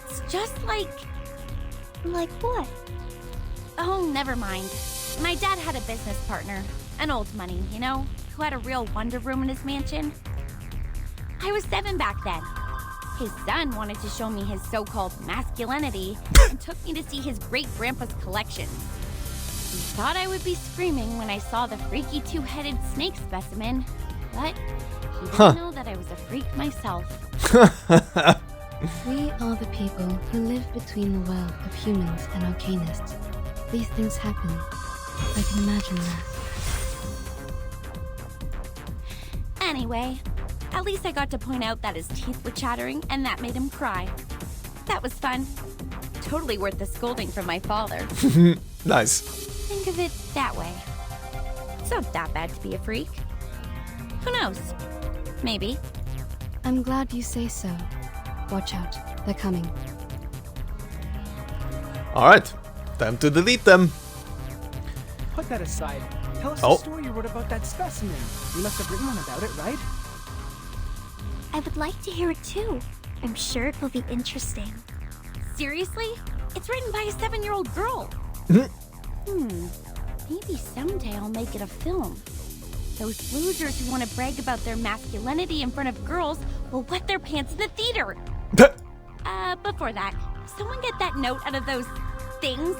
It's just like... Like what? Oh, never mind. My dad had a business partner. An old money, you know? who had a real wonder room in his mansion? I was 7 back then. His son wanted to show me his so-called masculinity and took me to see his great-grandpa's collection. He thought I would be screaming when I saw the freaky two-headed snake specimen, but he didn't know that I was a freak myself. We are the people who live between the world of humans and Arcanists. These things happen. I can imagine that. Anyway, at least I got to point out that his teeth were chattering and that made him cry. That was fun. Totally worth the scolding from my father. Nice. Think of it that way. It's not that bad to be a freak. Who knows? Maybe. I'm glad you say so. Watch out. They're coming. Alright. Time to delete them. Put that aside. Tell us Oh. the story you wrote about that specimen. You must have written one about it, right? I would like to hear it too. I'm sure it will be interesting. Seriously? It's written by a 7-year-old girl. Maybe someday I'll make it a film. Those losers who want to brag about their masculinity in front of girls will wet their pants in the theater. Before that, someone get that note out of those things.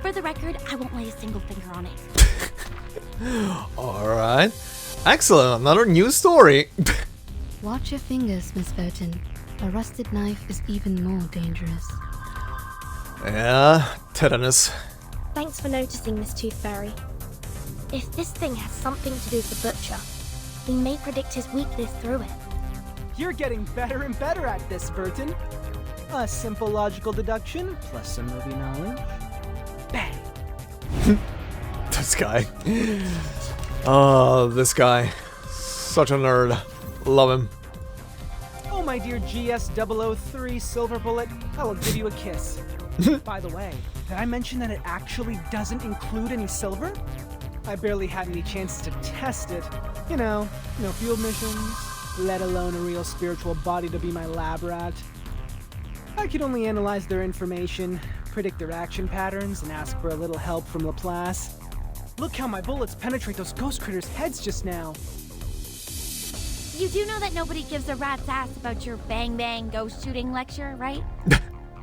For the record, I won't lay a single finger on it. Alright. Excellent. Another new story. Watch your fingers, Miss Vertin. A rusted knife is even more dangerous. Yeah, tetanus. Thanks for noticing, Miss Tooth Fairy. If this thing has something to do with the Butcher, we may predict his weakness through it. You're getting better and better at this, Vertin. A simple logical deduction plus some movie knowledge. Bang! This guy. Oh, this guy. Such a nerd. Love him. Oh, my dear GS003 Silver Bullet, I will give you a kiss. By the way, did I mention that it actually doesn't include any silver? I barely had any chances to test it. You know, field missions, let alone a real spiritual body to be my lab rat. I could only analyze their information, predict their action patterns, and ask for a little help from Laplace. Look how my bullets penetrate those ghost critters' heads just now. You do know that nobody gives a rat's ass about your bang bang ghost shooting lecture, right?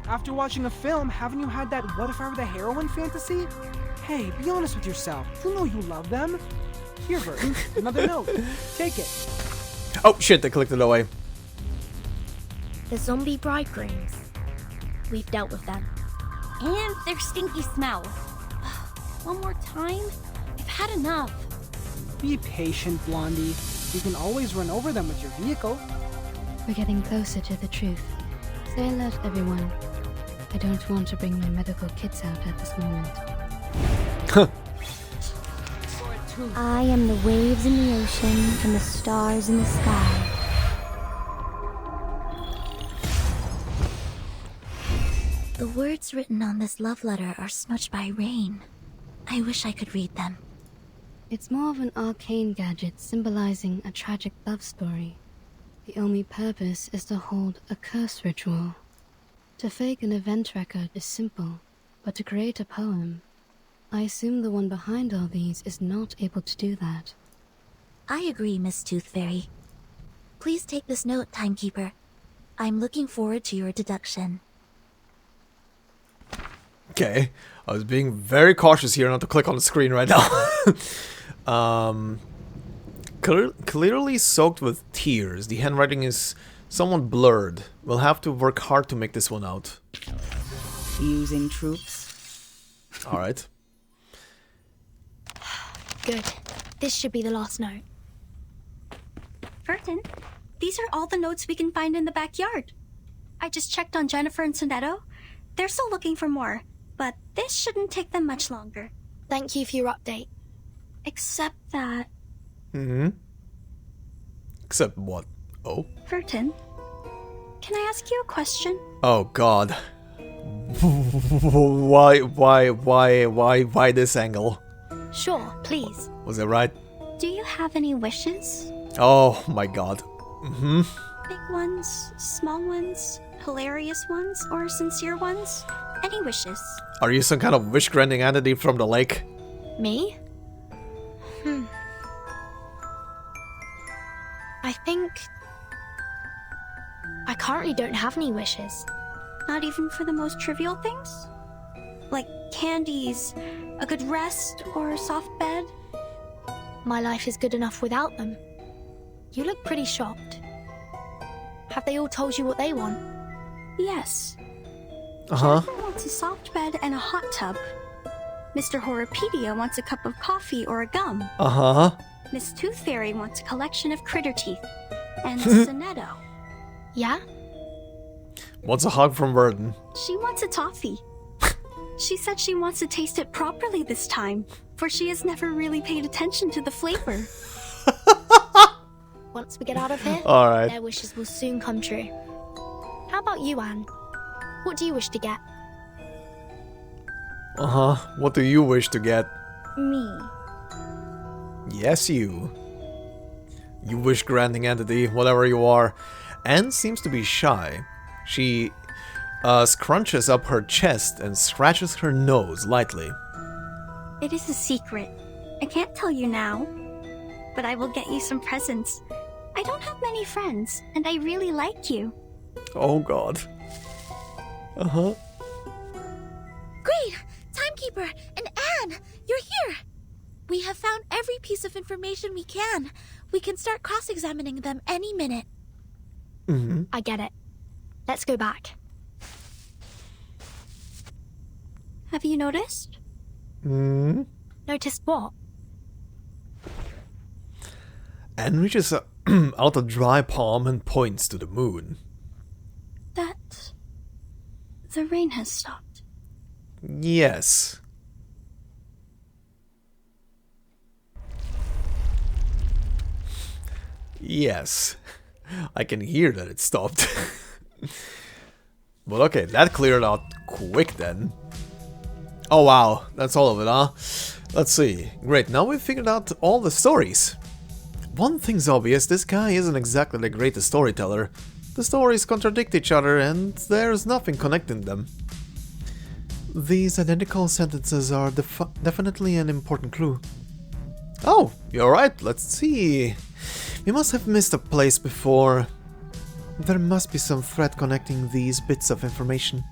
After watching a film, haven't you had that what if I were the heroine fantasy? Hey, be honest with yourself. You know you love them. Here, Vertin, another note. Take it. Oh shit, they clicked it away. The zombie bridegrooms. We've dealt with them. And their stinky smell. One more time? I've had enough. Be patient, Blondie. You can always run over them with your vehicle. We're getting closer to the truth. Stay alert, everyone. I don't want to bring my medical kits out at this moment. I am the waves in the ocean and the stars in the sky. The words written on this love letter are smudged by rain. I wish I could read them. It's more of an arcane gadget symbolizing a tragic love story. The only purpose is to hold a curse ritual. To fake an event record is simple, but to create a poem, I assume the one behind all these is not able to do that. I agree, Miss Tooth Fairy. Please take this note, Timekeeper. I'm looking forward to your deduction. Okay, I was being very cautious here not to click on the screen right now. Clearly soaked with tears. The handwriting is somewhat blurred. We'll have to work hard to make this one out. Using troops. Alright. Good. This should be the last note. Vertin, these are all the notes we can find in the backyard. I just checked on Jennifer and Sonetto. They're still looking for more, but this shouldn't take them much longer. Thank you for your update. Except that... Except what? Oh? Vertin, can I ask you a question? Oh god. Why this angle? Sure, please. Was it right? Do you have any wishes? Oh my god. Big ones, small ones, hilarious ones, or sincere ones? Any wishes? Are you some kind of wish-granting entity from the lake? Me? I currently don't have any wishes. Not even for the most trivial things? Like candies, a good rest, or a soft bed? My life is good enough without them. You look pretty shocked. Have they all told you what they want? Yes. Uh-huh. Jennifer wants a soft bed and a hot tub. Mr. Horripedia wants a cup of coffee or a gum. Uh-huh. Miss Tooth Fairy wants a collection of critter teeth. And Sonetto. Yeah? What's a hug from Vertin? She wants a toffee. She said she wants to taste it properly this time, for she has never really paid attention to the flavor. Once we get out of here, Alright. their wishes will soon come true. How about you, Anne? What do you wish to get? Uh-huh. What do you wish to get? Me. Yes, you. You wish granting entity, whatever you are. Anne seems to be shy. She scrunches up her chest and scratches her nose lightly. It is a secret. I can't tell you now. But I will get you some presents. I don't have many friends, and I really like you. Oh god. Uh-huh. Great! Timekeeper and Anne, you're here! We have found every piece of information we can. We can start cross-examining them any minute. Mm-hmm. I get it. Let's go back. Have you noticed? Hmm? Noticed what? Anne reaches out a dry palm and points to the moon. That... the rain has stopped. Yes. Yes. I can hear that it stopped. But okay, that cleared out quick then. Oh wow, that's all of it, huh? Let's see. Great, now we've figured out all the stories. One thing's obvious, this guy isn't exactly the greatest storyteller. The stories contradict each other and there's nothing connecting them. These identical sentences are definitely an important clue. Oh, you're right, let's see. We must have missed a place before. There must be some thread connecting these bits of information.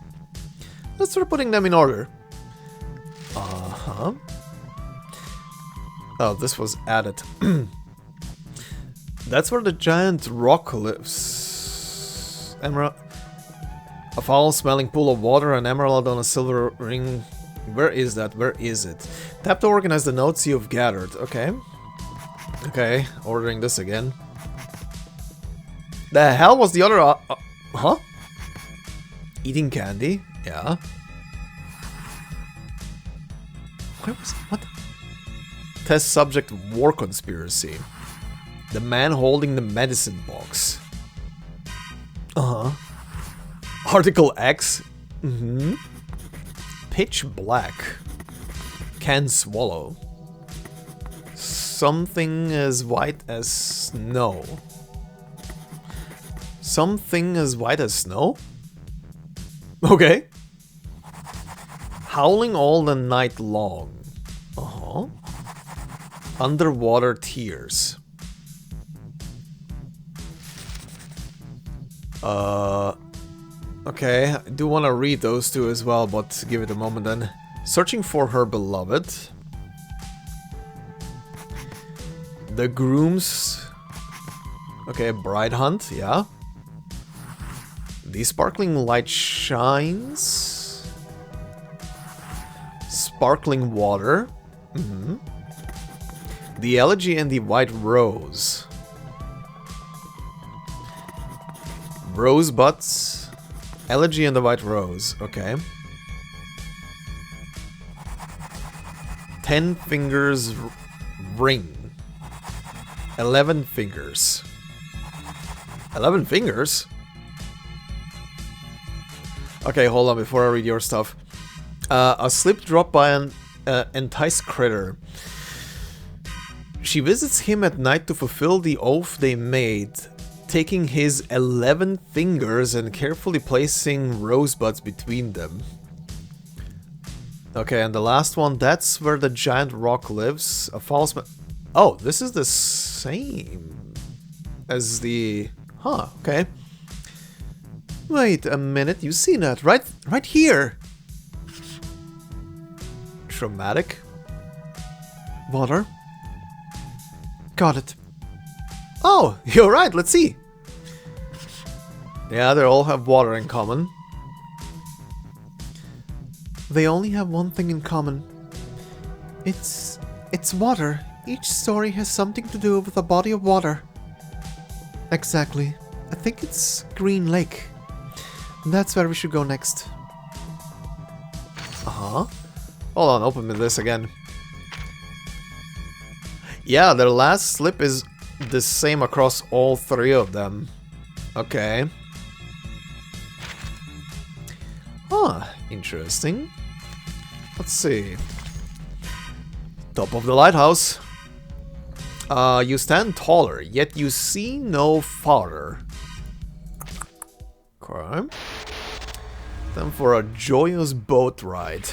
Let's start putting them in order. Uh-huh. Oh, this was added. That's where the giant rock lives. Emerald. A foul-smelling pool of water, an emerald on a silver ring. Where is that? Where is it? Tap to organize the notes you've gathered. Okay. Okay, ordering this again. The hell was the other... huh? Eating candy? Yeah. Where was... what? Test subject war conspiracy. The man holding the medicine box. Uh-huh. Article X. Mm-hmm. Pitch black. Can swallow. Something as white as snow. Something as white as snow? Okay. Howling all the night long. Uh-huh. Underwater tears. Okay, I do want to read those two as well, but give it a moment then. Searching for her beloved. The grooms. Okay, bride hunt, yeah. The sparkling light shines. Sparkling water. Mm-hmm. The elegy and the white rose. Rosebuds. Elegy and the white rose. Okay. 10 fingers ring. 11 fingers. 11 fingers? Okay, hold on before I read your stuff. A slip dropped by an enticed critter. She visits him at night to fulfill the oath they made, taking his 11 fingers and carefully placing rosebuds between them. Okay, and the last one, that's where the giant rock lives. A false... oh, this is the same as the... huh, okay. Wait a minute, you see that? Right here! Traumatic. Water. Got it. Oh, you're right, let's see. Yeah, they all have water in common. They only have one thing in common. It's water. Each story has something to do with a body of water. Exactly. I think it's Green Lake. That's where we should go next. Uh-huh. Hold on, open me this again. Yeah, their last slip is the same across all three of them. Okay. Huh, interesting. Let's see. Top of the lighthouse. You stand taller, yet you see no farther. Okay. Time for a joyous boat ride.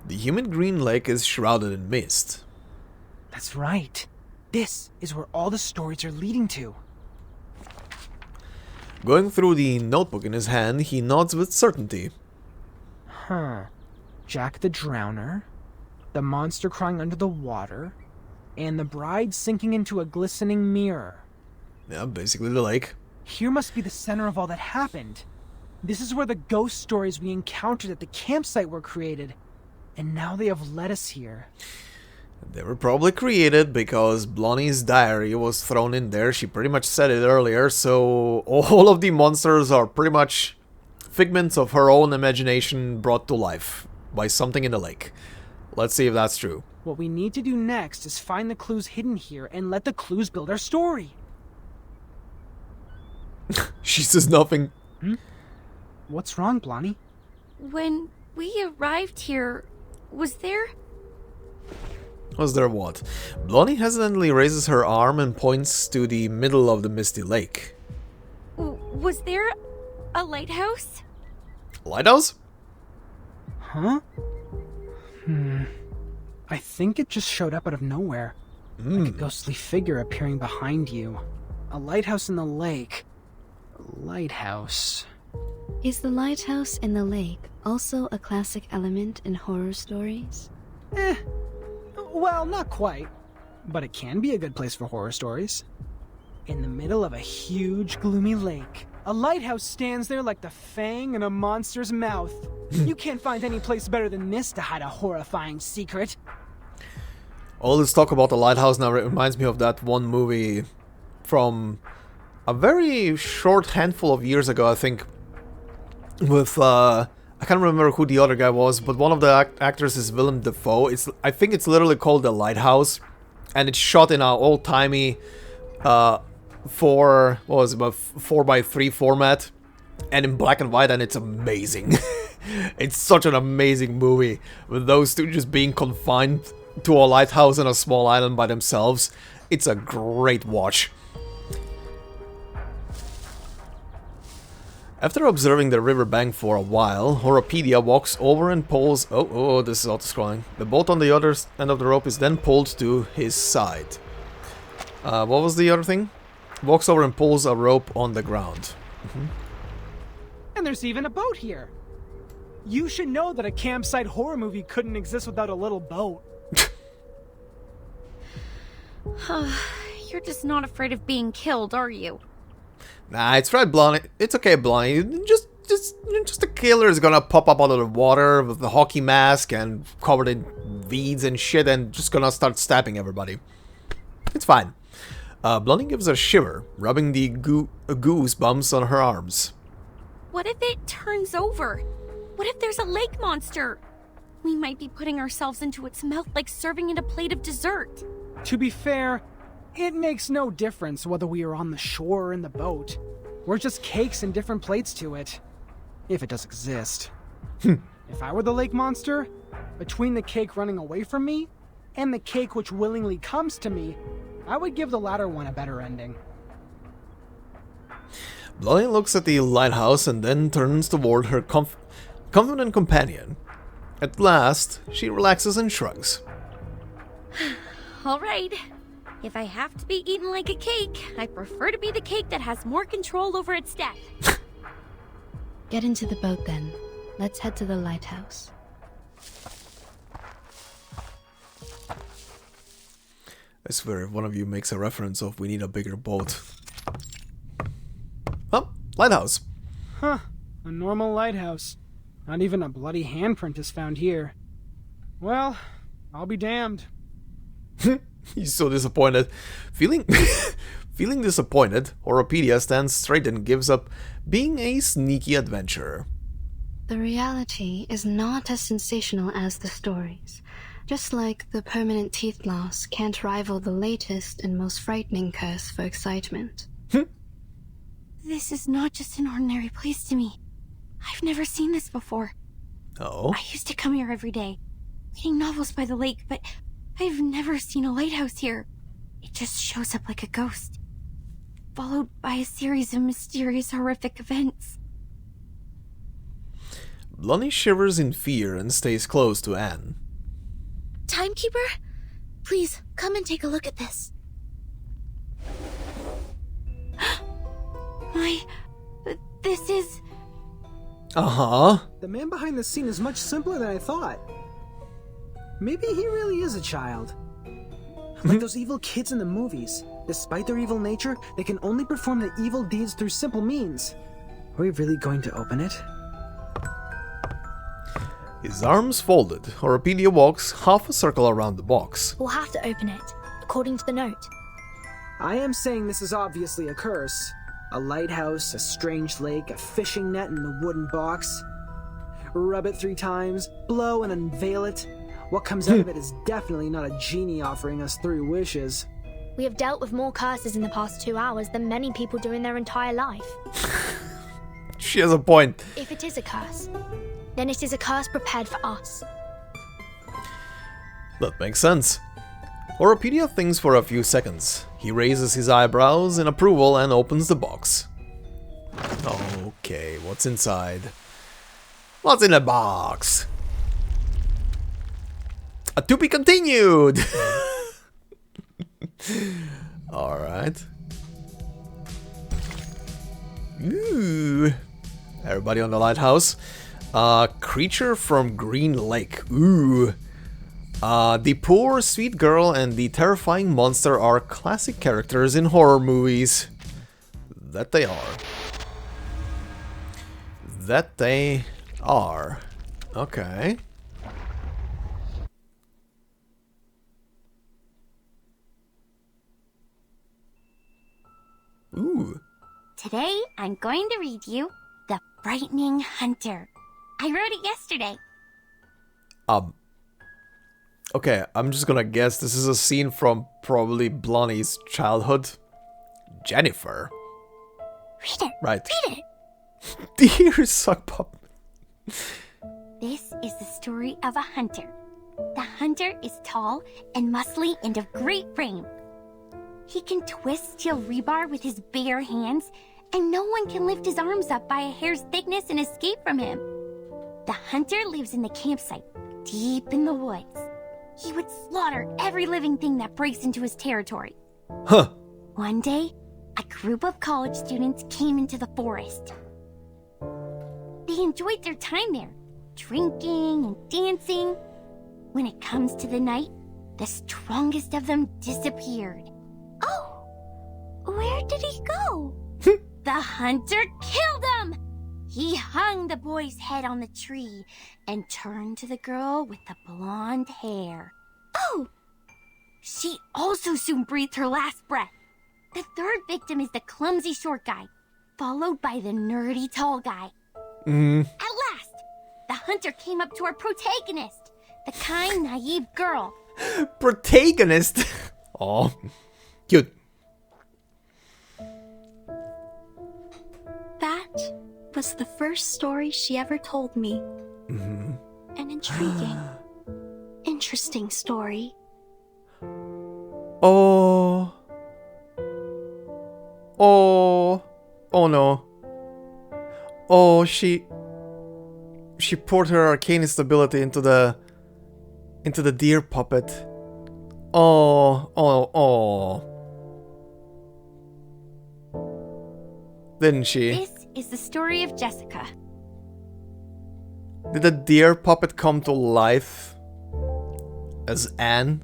The humid green lake is shrouded in mist. That's right. This is where all the stories are leading to. Going through the notebook in his hand, he nods with certainty. Huh. Jack the Drowner, the monster crying under the water, and the bride sinking into a glistening mirror. Yeah, basically the lake. Here must be the center of all that happened. This is where the ghost stories we encountered at the campsite were created. And now they have led us here. They were probably created because Blonnie's diary was thrown in there. She pretty much said it earlier, so all of the monsters are pretty much figments of her own imagination brought to life by something in the lake. Let's see if that's true. What we need to do next is find the clues hidden here and let the clues build our story. She says nothing. What's wrong, Blondie? When we arrived here, was there what? Blondie hesitantly raises her arm and points to the middle of the misty lake. Was there a lighthouse? Lighthouse? Huh? I think it just showed up out of nowhere. Like a ghostly figure appearing behind you. A lighthouse in the lake. A lighthouse. Is the lighthouse in the lake also a classic element in horror stories? Well, not quite. But it can be a good place for horror stories. In the middle of a huge, gloomy lake, a lighthouse stands there like the fang in a monster's mouth. You can't find any place better than this to hide a horrifying secret. All this talk about the lighthouse now reminds me of that one movie from a very short handful of years ago, I think, with, I can't remember who the other guy was, but one of the actors is Willem Dafoe. I think it's literally called The Lighthouse, and it's shot in an old-timey, 4x3 format, and in black and white, and it's amazing. It's such an amazing movie, with those two just being confined to a lighthouse in a small island by themselves. It's a great watch. After observing the riverbank for a while, Horopedia walks over and pulls... Oh, this is auto-scrolling. The boat on the other end of the rope is then pulled to his side. What was the other thing? Walks over and pulls a rope on the ground. And there's even a boat here. You should know that a campsite horror movie couldn't exist without a little boat. You're just not afraid of being killed, are you? Nah, it's right, Blondie. It's okay, Blondie. Just a killer is gonna pop up out of the water with the hockey mask and covered in weeds and shit and just gonna start stabbing everybody. It's fine. Blondie gives a shiver, rubbing the goosebumps on her arms. What if it turns over? What if there's a lake monster? We might be putting ourselves into its mouth like serving it a plate of dessert. To be fair, it makes no difference whether we are on the shore or in the boat. We're just cakes and different plates to it. If it does exist. If I were the lake monster, between the cake running away from me and the cake which willingly comes to me, I would give the latter one a better ending. Blondie looks at the lighthouse and then turns toward her confident companion. At last, she relaxes and shrugs. All right. If I have to be eaten like a cake, I prefer to be the cake that has more control over its death. Get into the boat then. Let's head to the lighthouse. I swear, if one of you makes a reference of we need a bigger boat. Oh, lighthouse. Huh, a normal lighthouse. Not even a bloody handprint is found here. Well, I'll be damned. He's so disappointed. Feeling disappointed, Oropedia stands straight and gives up being a sneaky adventurer. The reality is not as sensational as the stories. Just like the permanent teeth loss can't rival the latest and most frightening curse for excitement. This is not just an ordinary place to me. I've never seen this before. Oh? I used to come here every day, reading novels by the lake, but I've never seen a lighthouse here. It just shows up like a ghost, followed by a series of mysterious, horrific events. Blondie shivers in fear and stays close to Anne. Timekeeper? Please, come and take a look at this. This is... Uh-huh. The man behind the scene is much simpler than I thought. Maybe he really is a child. Like those evil kids in the movies. Despite their evil nature, they can only perform their evil deeds through simple means. Are we really going to open it? His arms folded, Oropedia walks half a circle around the box. We'll have to open it, according to the note. I am saying this is obviously a curse. A lighthouse, a strange lake, a fishing net, and a wooden box. Rub it 3 times, blow and unveil it. What comes out of it is definitely not a genie offering us 3 wishes. We have dealt with more curses in the past 2 hours than many people do in their entire life. She has a point. If it is a curse, then it is a curse prepared for us. That makes sense. Oropedia thinks for a few seconds. He raises his eyebrows in approval and opens the box. Okay, what's inside? What's in the box? To be continued! Alright. Ooh. Everybody on the lighthouse. Creature from Green Lake. Ooh. The poor, sweet girl and the terrifying monster are classic characters in horror movies. That they are. That they are. Okay. Ooh. Today, I'm going to read you The Frightening Hunter. I wrote it yesterday. Okay, I'm just gonna guess this is a scene from probably Blondie's childhood. Jennifer. Read it. Right. Read it. Dear Suck Pup. This is the story of a hunter. The hunter is tall and muscly and of great frame. He can twist steel rebar with his bare hands, and no one can lift his arms up by a hair's thickness and escape from him. The hunter lives in the campsite, deep in the woods. He would slaughter every living thing that breaks into his territory. Huh. One day, a group of college students came into the forest. They enjoyed their time there, drinking and dancing. When it comes to the night, the strongest of them disappeared. Oh, where did he go? The hunter killed him! He hung the boy's head on the tree and turned to the girl with the blonde hair. Oh! She also soon breathed her last breath. The third victim is the clumsy short guy, followed by the nerdy tall guy. At last, the hunter came up to our protagonist, the kind, naive girl. Protagonist? Oh, cute. That was the first story she ever told me. An intriguing, interesting story. Oh. Oh. Oh no. Oh, she she poured her Arcanist ability into the deer puppet. Oh. Didn't she? This is the story of Jessica. Did the deer puppet come to life as Anne?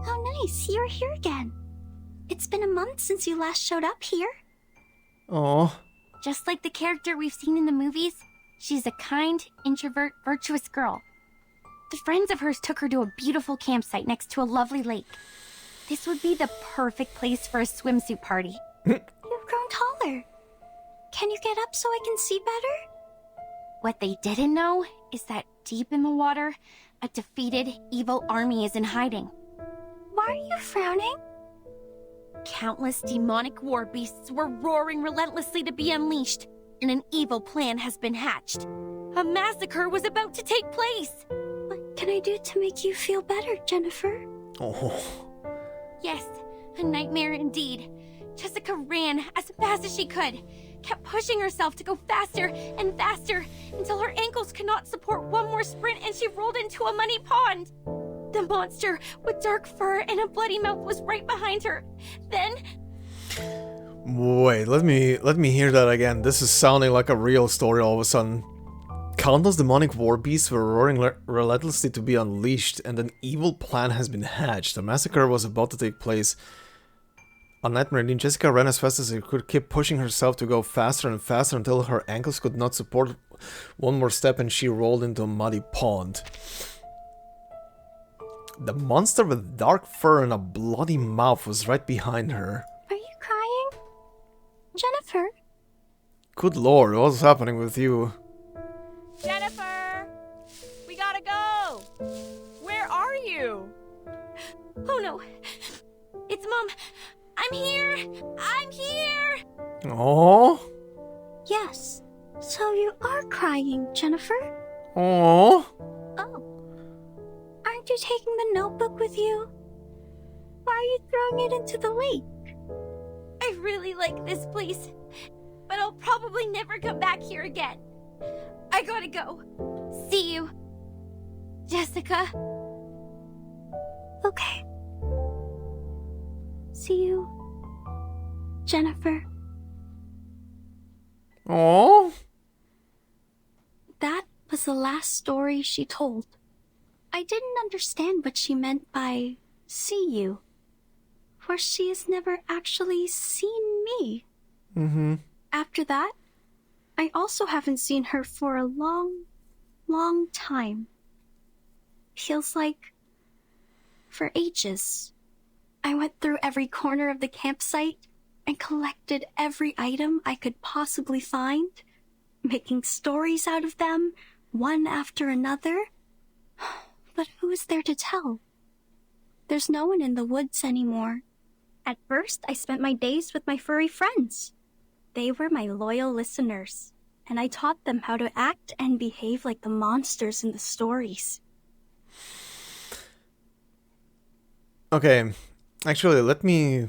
How nice, you're here again. It's been a month since you last showed up here. Oh. Just like the character we've seen in the movies, she's a kind, introvert, virtuous girl. The friends of hers took her to a beautiful campsite next to a lovely lake. This would be the perfect place for a swimsuit party. You've grown taller. Can you get up so I can see better? What they didn't know is that deep in the water, a defeated, evil army is in hiding. Why are you frowning? Countless demonic war beasts were roaring relentlessly to be unleashed, and an evil plan has been hatched. A massacre was about to take place. What can I do to make you feel better, Jennifer? Oh. Yes, a nightmare indeed. Jessica ran as fast as she could, kept pushing herself to go faster and faster until her ankles could not support one more sprint and she rolled into a muddy pond. The monster with dark fur and a bloody mouth was right behind her. Then... Wait, let me hear that again. This is sounding like a real story all of a sudden. Countless demonic war beasts were roaring relentlessly to be unleashed, and an evil plan has been hatched. A massacre was about to take place. On Nightmare Lane, Jessica ran as fast as she could, kept pushing herself to go faster and faster until her ankles could not support one more step and she rolled into a muddy pond. The monster with dark fur and a bloody mouth was right behind her. Are you crying? Jennifer? Good lord, what's happening with you? Jennifer! We gotta go! Where are you? Oh no! It's Mom! I'm here! I'm here! Oh? Yes. So you are crying, Jennifer? Oh? Oh. Aren't you taking the notebook with you? Why are you throwing it into the lake? I really like this place, but I'll probably never come back here again. I gotta go. See you, Jessica. Okay. See you, Jennifer. Oh? That was the last story she told. I didn't understand what she meant by see you, for she has never actually seen me. Mm-hmm. After that, I also haven't seen her for a long, long time. Feels like for ages. I went through every corner of the campsite and collected every item I could possibly find, making stories out of them, one after another. But who is there to tell? There's no one in the woods anymore. At first, I spent my days with my furry friends. They were my loyal listeners, and I taught them how to act and behave like the monsters in the stories. Okay, actually, let me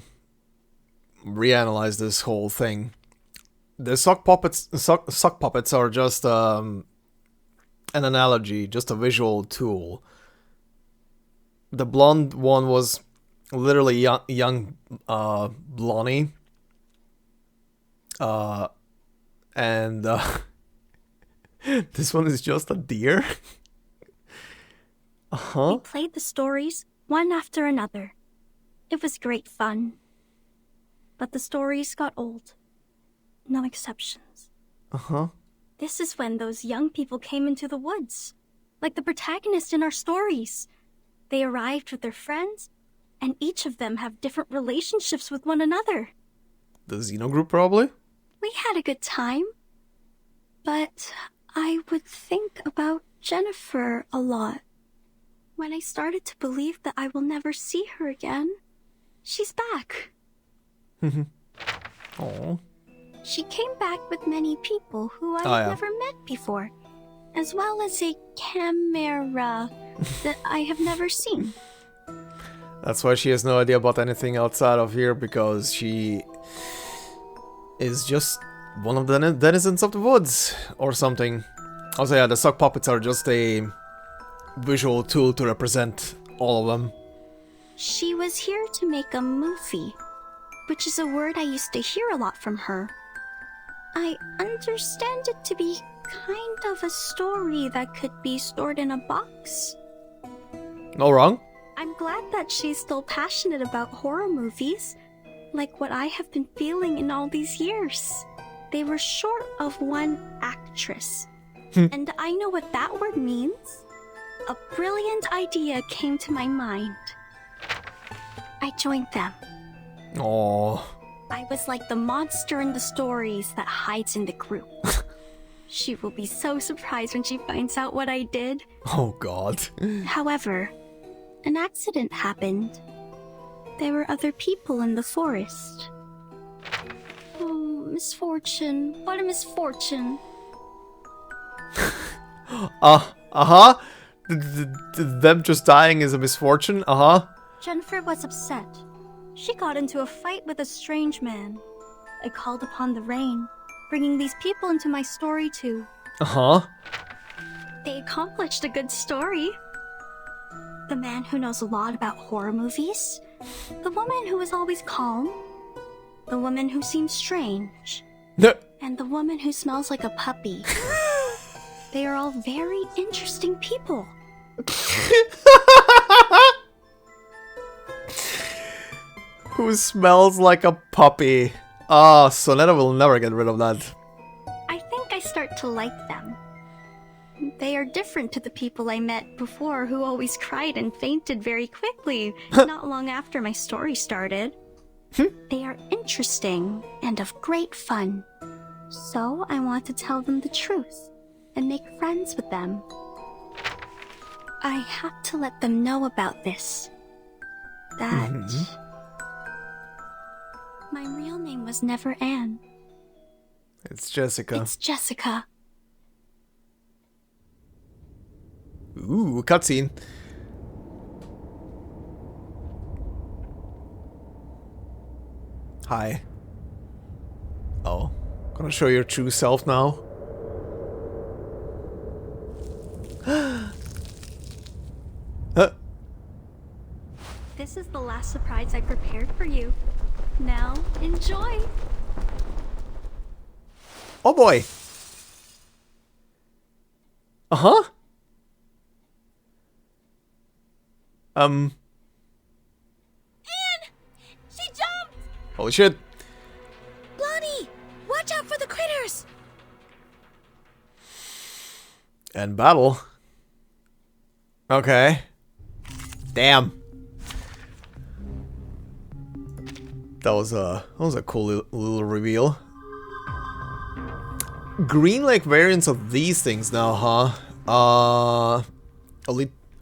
reanalyze this whole thing. The sock puppets are just an analogy, just a visual tool. The blonde one was literally young Blondie. And this one is just a deer. We played the stories one after another. It was great fun. But the stories got old. No exceptions. This is when those young people came into the woods, like the protagonist in our stories. They arrived with their friends, and each of them have different relationships with one another. The Xeno group, probably? We had a good time. But I would think about Jennifer a lot. When I started to believe that I will never see her again, she's back. Oh. She came back with many people who I've never met before, as well as a camera that I have never seen. That's why she has no idea about anything outside of here, because she is just one of the denizens of the woods, or something. Also, yeah, the sock puppets are just a visual tool to represent all of them. She was here to make a movie, which is a word I used to hear a lot from her. I understand it to be kind of a story that could be stored in a box. No wrong? I'm glad that she's still passionate about horror movies, like what I have been feeling in all these years. They were short of one actress. And I know what that word means. A brilliant idea came to my mind. I joined them. Oh. I was like the monster in the stories that hides in the group. She will be so surprised when she finds out what I did. Oh god. However, an accident happened. There were other people in the forest. Oh, misfortune. What a misfortune. Uh-huh. Them just dying is a misfortune? Uh-huh. Jennifer was upset. She got into a fight with a strange man. I called upon the rain, bringing these people into my story too. Uh-huh. They accomplished a good story. The man who knows a lot about horror movies. The woman who is always calm. The woman who seems strange. And the woman who smells like a puppy. They are all very interesting people. Who smells like a puppy? Ah, Sonetto will never get rid of that. I think I start to like them. They are different to the people I met before who always cried and fainted very quickly, not long after my story started. They are interesting and of great fun. So I want to tell them the truth and make friends with them. I have to let them know about this. That my real name was never Anne. It's Jessica. It's Jessica. Ooh, cutscene. Hi. Oh, gonna show your true self now? This is the last surprise I prepared for you. Now, enjoy! Oh boy! Uh-huh? Anne! She jumped! Holy shit. Blondie! Watch out for the critters! And battle. Okay. Damn. That was a cool little reveal. Green Lake variants of these things now, huh?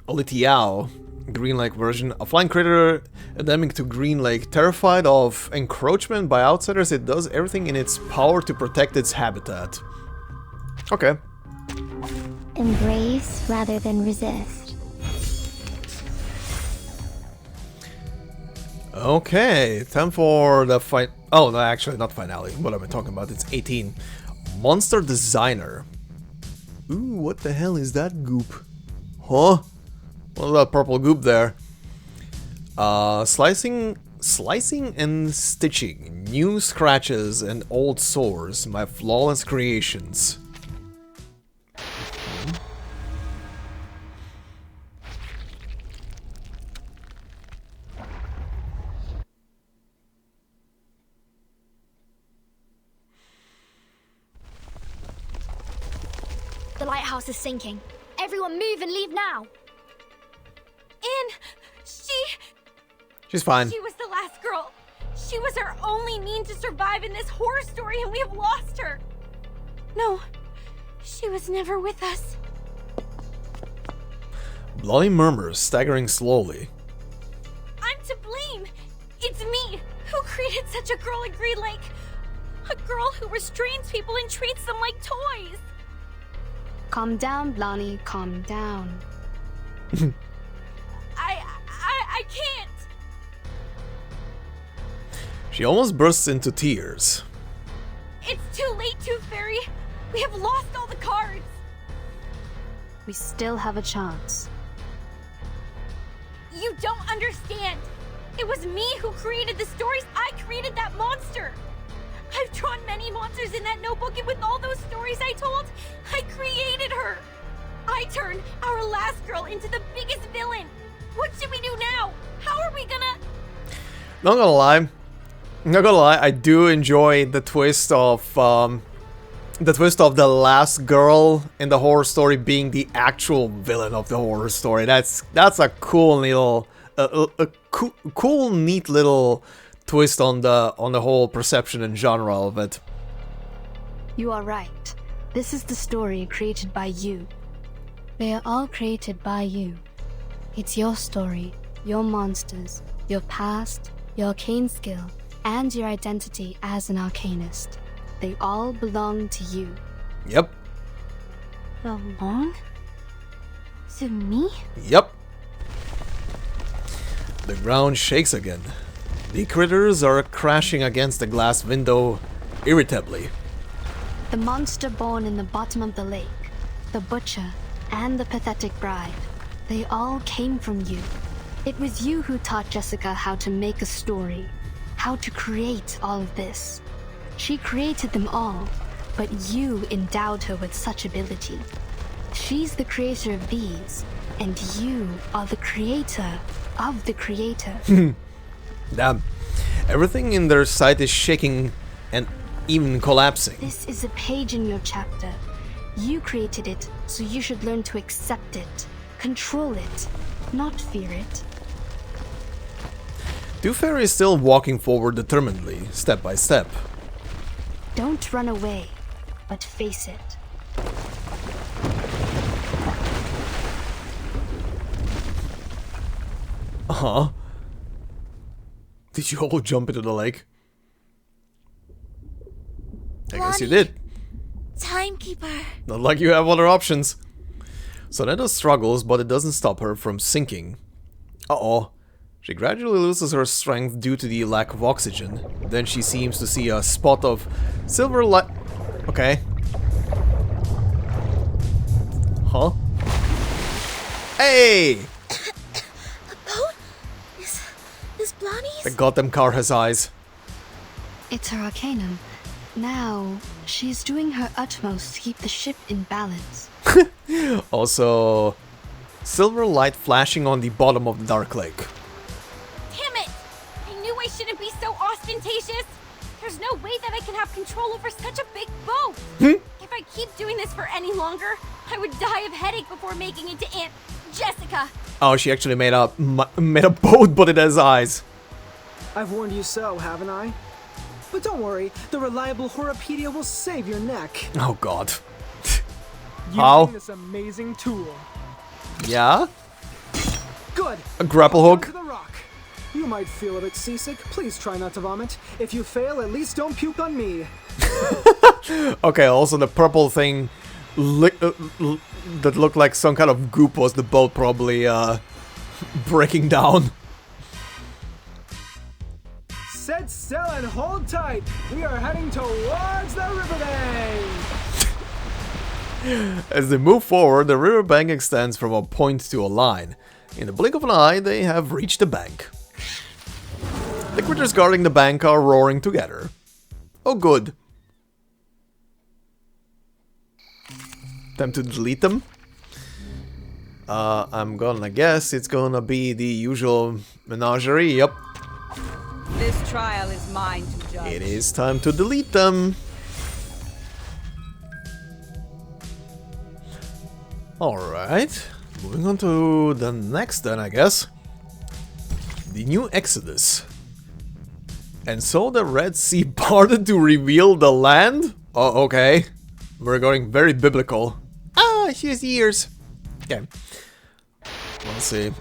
Olitiao. Green Lake version. A flying critter endemic to Green Lake. Terrified of encroachment by outsiders, it does everything in its power to protect its habitat. Okay. Embrace rather than resist. Okay, time for the fight. Oh, no, actually, not finale. What am I talking about? It's 18. Monster Designer. Ooh, what the hell is that goop? Huh? What's that purple goop there? Slicing and stitching. New scratches and old sores. My flawless creations. The lighthouse is sinking. Everyone move and leave now. Anne! She's fine. She was the last girl. She was our only means to survive in this horror story, and we have lost her. No, she was never with us. Bloody murmurs, staggering slowly. I'm to blame. It's me who created such a girl in Green Lake. A girl who restrains people and treats them like toys. Calm down, Blondie, calm down. I can't. She almost bursts into tears. It's too late, Tooth Fairy. We have lost all the cards. We still have a chance. You don't understand. It was me who created the stories. I created that monster. I've drawn many monsters in that notebook, and with all those stories I told, I created her. I turned our last girl into the biggest villain. What should we do now? How are we gonna... Not gonna lie, I do enjoy the twist of the last girl in the horror story being the actual villain of the horror story. That's a cool little, cool, neat little twist on the whole perception and genre of it. You are right. This is the story created by you. They are all created by you. It's your story, your monsters, your past, your arcane skill, and your identity as an Arcanist. They all belong to you. Yep. Belong? To me? Yep. The ground shakes again. The critters are crashing against the glass window irritably. The monster born in the bottom of the lake, the butcher, and the pathetic bride. They all came from you. It was you who taught Jessica how to make a story, how to create all of this. She created them all, but you endowed her with such ability. She's the creator of these, and you are the creator of the creator. Damn. Everything in their sight is shaking and even collapsing. This is a page in your chapter. You created it, so you should learn to accept it, control it, not fear it. Defying is still walking forward determinedly, step by step. Don't run away, but face it. Uh-huh. Did you all jump into the lake? I guess you did. Timekeeper. Not like you have other options. Sonetto struggles, but it doesn't stop her from sinking. Uh-oh. She gradually loses her strength due to the lack of oxygen. Then she seems to see a spot of silver light. Okay. Huh? Hey! A boat? Is Blondie's? The goddamn car has eyes. It's her Arcanum. Now, she's doing her utmost to keep the ship in balance. Also, silver light flashing on the bottom of the dark lake. Damn it! I knew I shouldn't be so ostentatious. There's no way that I can have control over such a big boat. If I keep doing this for any longer, I would die of headache before making it to Aunt Jessica. Oh, she actually made a boat, but it has eyes. I've warned you so, haven't I? But don't worry, the reliable Horropedia will save your neck. Oh god. Using this amazing tool. Yeah? Good. A grapple Hold on hook? to the rock. You might feel a bit seasick. Please try not to vomit. If you fail, at least don't puke on me. Okay, also the purple thing that looked like some kind of goop was the boat probably breaking down. Set sail and hold tight. We are heading towards the riverbank. As they move forward, the riverbank extends from a point to a line. In the blink of an eye, they have reached the bank. The critters guarding the bank are roaring together. Oh good. Time to delete them? I'm gonna guess it's gonna be the usual menagerie, yep. This trial is mine to judge. It is time to delete them. Alright, moving on to the next then, I guess. The new Exodus. And so the Red Sea parted to reveal the land? Oh, okay. We're going very biblical. Ah, she has ears. Okay. Let's see.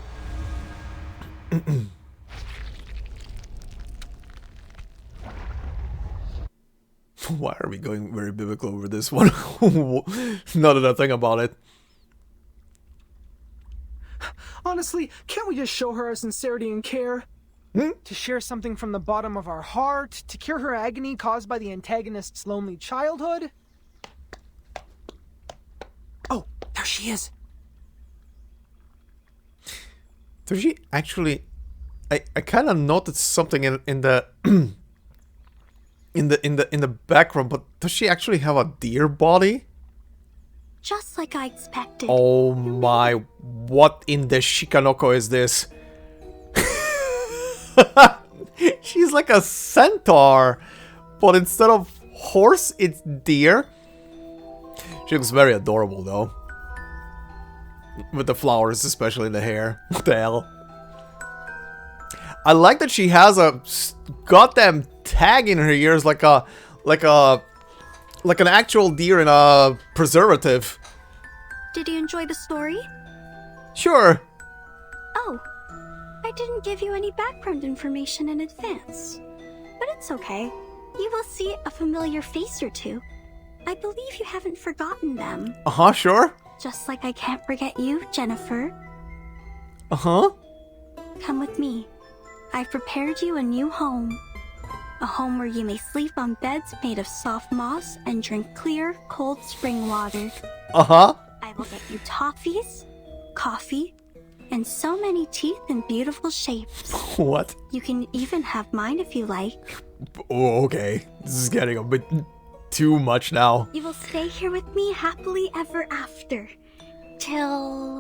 Why are we going very biblical over this one? Now that I think about it. Honestly, can't we just show her our sincerity and care? To share something from the bottom of our heart, to cure her agony caused by the antagonist's lonely childhood. Oh, there she is. Does she actually... I kind of noticed something in the in the background, but does she actually have a deer body? Just like I expected. Oh my, what in the Shikanoko is this? She's like a centaur, but instead of horse, it's deer. She looks very adorable though. With the flowers, especially the hair. What the hell? I like that she has a goddamn tag in her ears, like an actual deer in a preservative. Did you enjoy the story? Sure. Oh, I didn't give you any background information in advance. But it's okay. You will see a familiar face or two. I believe you haven't forgotten them. Uh-huh, sure. Just like I can't forget you, Jennifer. Uh-huh. Come with me. I've prepared you a new home. A home where you may sleep on beds made of soft moss and drink clear, cold spring water. Uh-huh. I will get you toffees, coffee, and so many teeth in beautiful shapes. What? You can even have mine if you like. Oh, okay. This is getting a bit too much now. You will stay here with me happily ever after. Till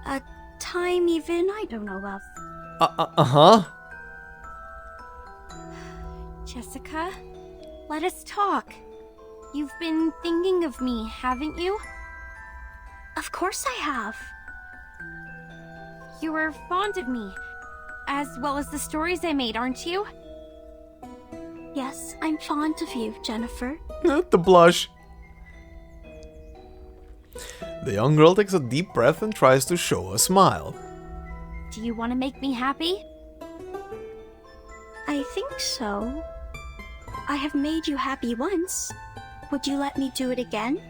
a time even I don't know of. Uh-huh. Jessica, let us talk. You've been thinking of me, haven't you? Of course I have. You are fond of me, as well as the stories I made, aren't you? Yes, I'm fond of you, Jennifer. The blush. The young girl takes a deep breath and tries to show a smile. Do you want to make me happy? I think so. I have made you happy once. Would you let me do it again?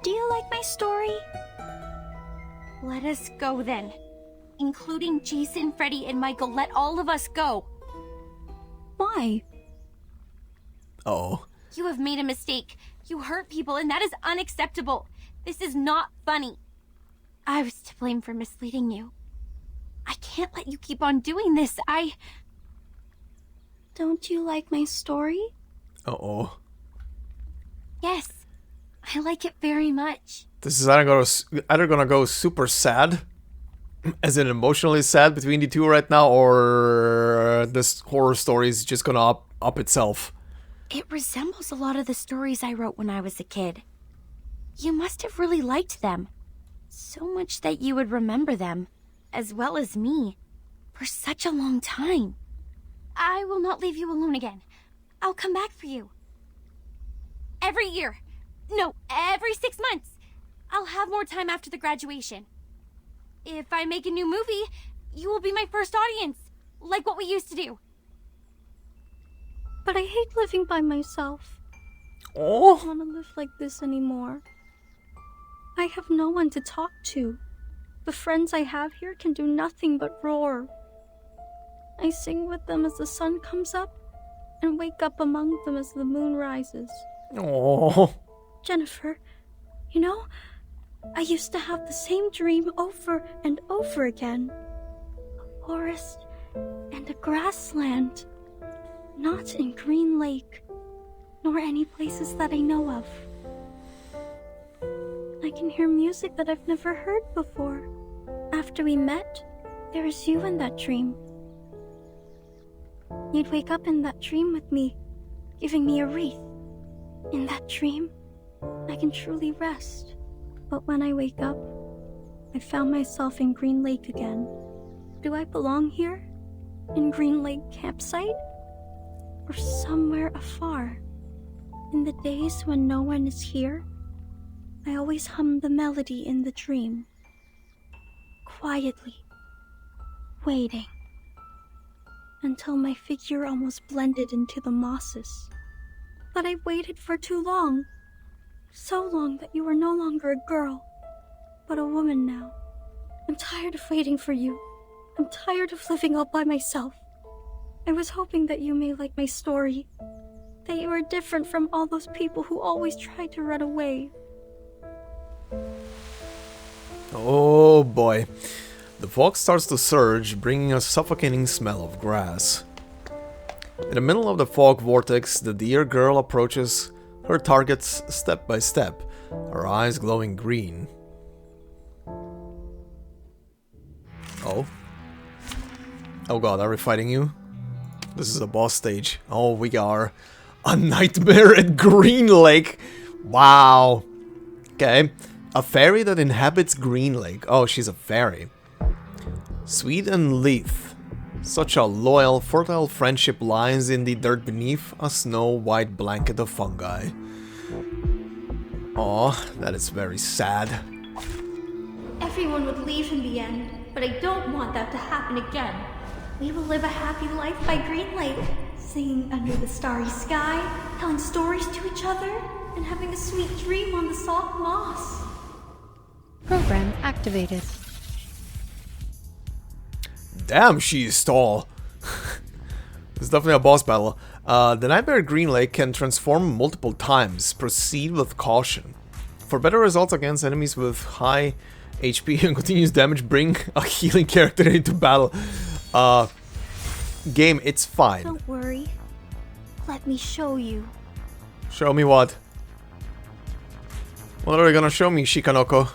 Do you like my story? Let us go then. Including Jason, Freddy, and Michael. Let all of us go. Why? Oh. You have made a mistake. You hurt people, and that is unacceptable. This is not funny. I was to blame for misleading you. I can't let you keep on doing this. Don't you like my story? Uh-oh. Yes, I like it very much. This is either gonna go super sad, as in emotionally sad between the two right now, or this horror story is just gonna up itself. It resembles a lot of the stories I wrote when I was a kid. You must have really liked them. So much that you would remember them, as well as me, for such a long time. I will not leave you alone again. I'll come back for you. Every year. No, every 6 months. I'll have more time after the graduation. If I make a new movie, you will be my first audience, like what we used to do. But I hate living by myself. Oh. I don't want to live like this anymore. I have no one to talk to. The friends I have here can do nothing but roar. I sing with them as the sun comes up, and wake up among them as the moon rises. Oh. Jennifer, you know, I used to have the same dream over and over again. A forest and a grassland. Not in Green Lake, nor any places that I know of. I can hear music that I've never heard before. After we met, there was you in that dream. You'd wake up in that dream with me, giving me a wreath. In that dream, I can truly rest. But when I wake up, I found myself in Green Lake again. Do I belong here? In Green Lake campsite? Or somewhere afar? In the days when no one is here, I always hum the melody in the dream. Quietly, waiting. Until my figure almost blended into the mosses. But I waited for too long. So long that you are no longer a girl, but a woman now. I'm tired of waiting for you. I'm tired of living all by myself. I was hoping that you may like my story. That you are different from all those people who always try to run away. Oh boy. The fog starts to surge, bringing a suffocating smell of grass. In the middle of the fog vortex, the dear girl approaches her targets step by step, her eyes glowing green. Oh. Oh god, are we fighting you? This is a boss stage. Oh, we are. A nightmare at Green Lake. Wow. Okay. A fairy that inhabits Green Lake. Oh, she's a fairy. Sweet and lithe. Such a loyal, fertile friendship lies in the dirt beneath a snow-white blanket of fungi. Aw, that is very sad. Everyone would leave in the end, but I don't want that to happen again. We will live a happy life by Green Lake, singing under the starry sky, telling stories to each other, and having a sweet dream on the soft moss. Program activated. Damn, she is tall. It's definitely a boss battle. The Nightmare at Green Lake can transform multiple times. Proceed with caution. For better results against enemies with high HP and continuous damage, bring a healing character into battle. Game, it's fine. Don't worry. Let me show you. Show me what? What are you gonna show me, Shikanoko?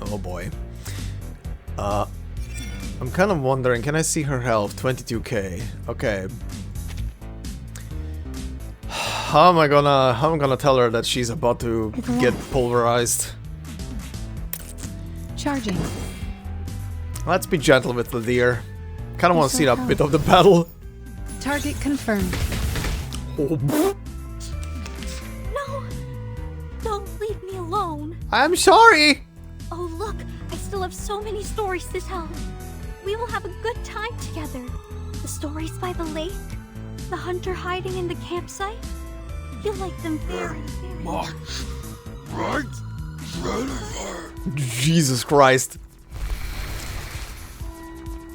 Oh boy. I'm kind of wondering, can I see her health? 22k. Okay. How am I gonna tell her that she's about to get pulverized? Charging. Let's be gentle with the deer. Kinda wanna see that bit of the battle. Target confirmed. Oh. No! Don't leave me alone. I'm sorry! Oh look, I still have so many stories to tell. We will have a good time together. The stories by the lake, the hunter hiding in the campsite. You'll like them very, very much. Right? Jesus Christ.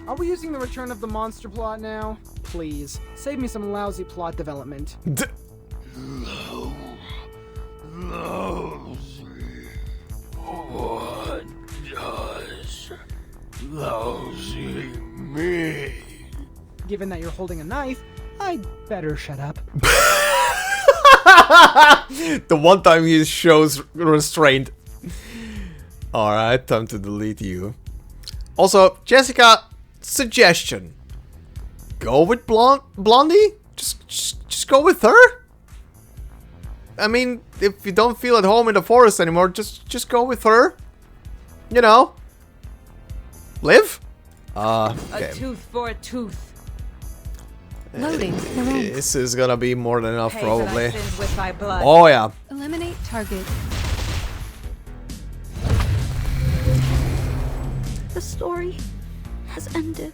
Are we using the Return of the Monster plot now? Please, save me some lousy plot development. Lousy. What does lousy mean? Given that you're holding a knife, I'd better shut up. The one time he shows restraint. Alright, time to delete you. Also, Jessica, suggestion. Go with Blondie? Just go with her? I mean, if you don't feel at home in the forest anymore, just go with her. You know. Live? Okay. A tooth for a tooth. Loading the ranks. This is gonna be more than enough, Pay probably. for thy sins with thy blood. Oh yeah. Eliminate target. The story has ended.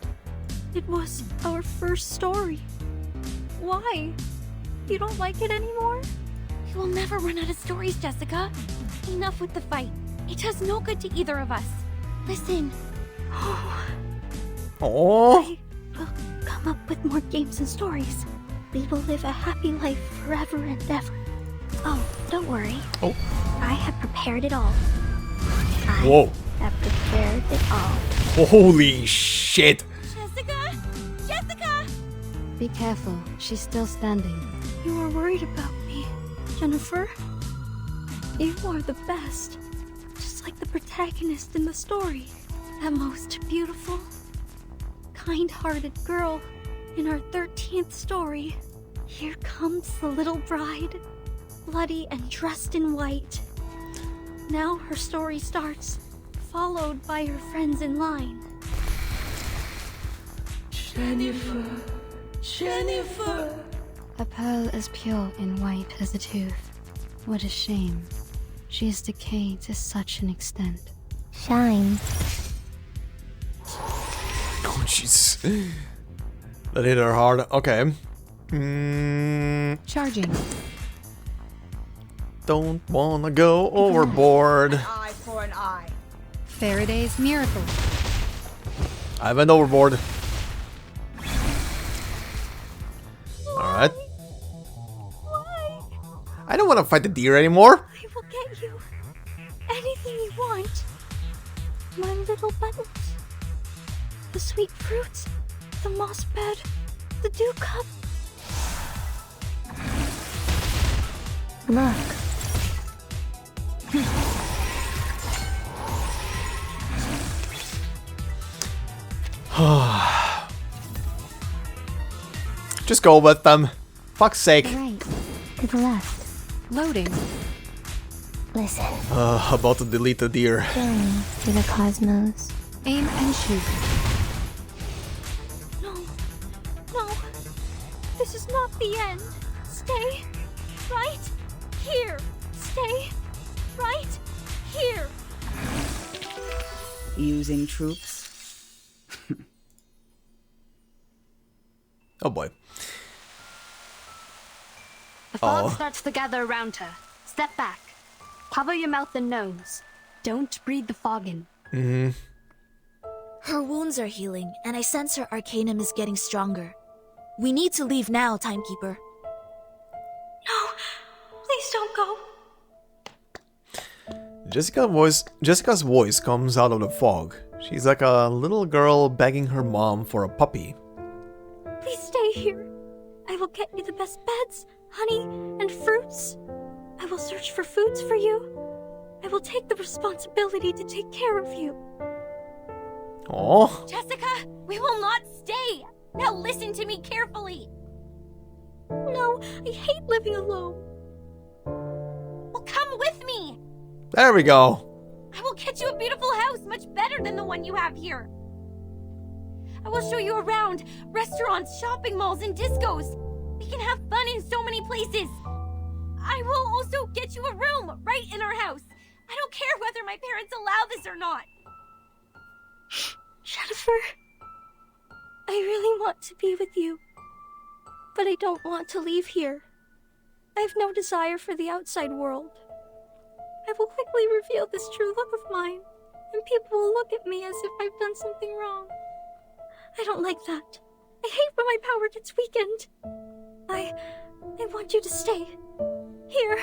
It was our first story. Why? You don't like it anymore? You will never run out of stories, Jessica. Enough with the fight. It does no good to either of us. Listen. Oh. I will come up with more games and stories. We will live a happy life forever and ever. Oh, don't worry. Oh. I have prepared it all. Whoa. I have prepared it all. Holy shit. Jessica! Jessica! Be careful. She's still standing. You are worried about me, Jennifer. You are the best. Just like the protagonist in the story. That most beautiful, kind-hearted girl in our 13th story. Here comes the little bride, bloody and dressed in white. Now her story starts, followed by her friends in line. Jennifer. Jennifer. A pearl as pure and white as a tooth. What a shame. She is decayed to such an extent. Shine. Oh, Jesus. That hit her hard. Okay. Charging. Don't wanna go overboard. An eye for an eye. Faraday's miracle. I went overboard. Alright. Why? I don't want to fight the deer anymore. I will get you anything you want. My little buttons. The sweet fruits. The moss bed. The dew cup. Look. Just go with them. Fuck's sake. Right. To the left. Loading. Listen. About to delete the deer. Journey through the cosmos. Aim and shoot. No. No. This is not the end. Stay right here. Stay right here. Using troops? Oh boy. The fog starts to gather around her. Step back. Cover your mouth and nose. Don't breathe the fog in. Her wounds are healing, and I sense her Arcanum is getting stronger. We need to leave now, Timekeeper. No. Please don't go. Jessica's voice comes out of the fog. She's like a little girl begging her mom for a puppy. Please stay here. I will get you the best beds, honey, and fruits. I will search for foods for you. I will take the responsibility to take care of you. Oh. Jessica, we will not stay. Now listen to me carefully. No, I hate living alone. Well, come with me. There we go. I will get you a beautiful house, much better than the one you have here. I will show you around. Restaurants, shopping malls, and discos. We can have fun in so many places. I will also get you a room right in our house. I don't care whether my parents allow this or not. Jennifer, I really want to be with you. But I don't want to leave here. I have no desire for the outside world. I will quickly reveal this true love of mine, and people will look at me as if I've done something wrong. I don't like that. I hate when my power gets weakened. I want you to stay. Here,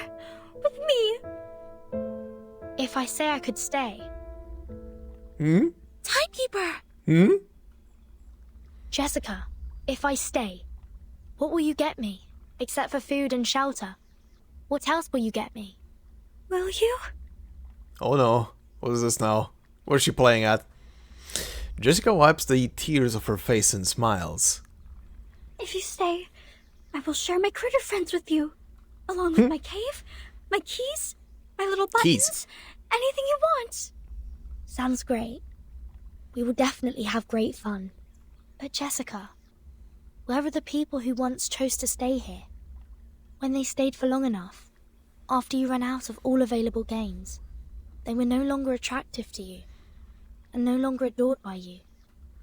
with me. If I say I could stay. Timekeeper! Jessica, if I stay, what will you get me? Except for food and shelter. What else will you get me? Will you? Oh no. What is this now? Where's she playing at? Jessica wipes the tears off her face and smiles. If you stay, I will share my critter friends with you. Along with my cave, my keys, my little buttons, anything you want. Sounds great. We will definitely have great fun. But Jessica, where are the people who once chose to stay here? When they stayed for long enough, after you ran out of all available games, they were no longer attractive to you, and no longer adored by you.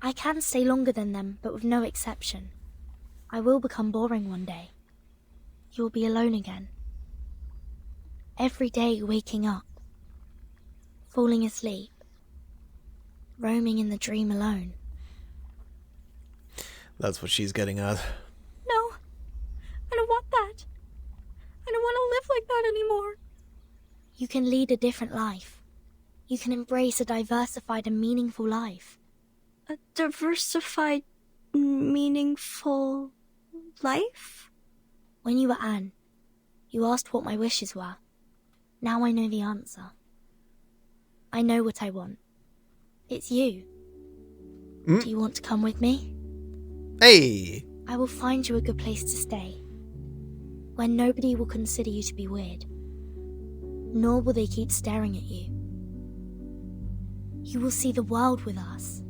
I can stay longer than them, but with no exception. I will become boring one day. You will be alone again. Every day waking up, falling asleep, roaming in the dream alone. That's what she's getting at. No, I don't want that. I don't want to live like that anymore. You can lead a different life. You can embrace a diversified and meaningful life. A diversified, meaningful life? When you were Anne, you asked what my wishes were. Now I know the answer. I know what I want. It's you. Do you want to come with me? Hey! I will find you a good place to stay, where nobody will consider you to be weird, nor will they keep staring at you. You will see the world with us,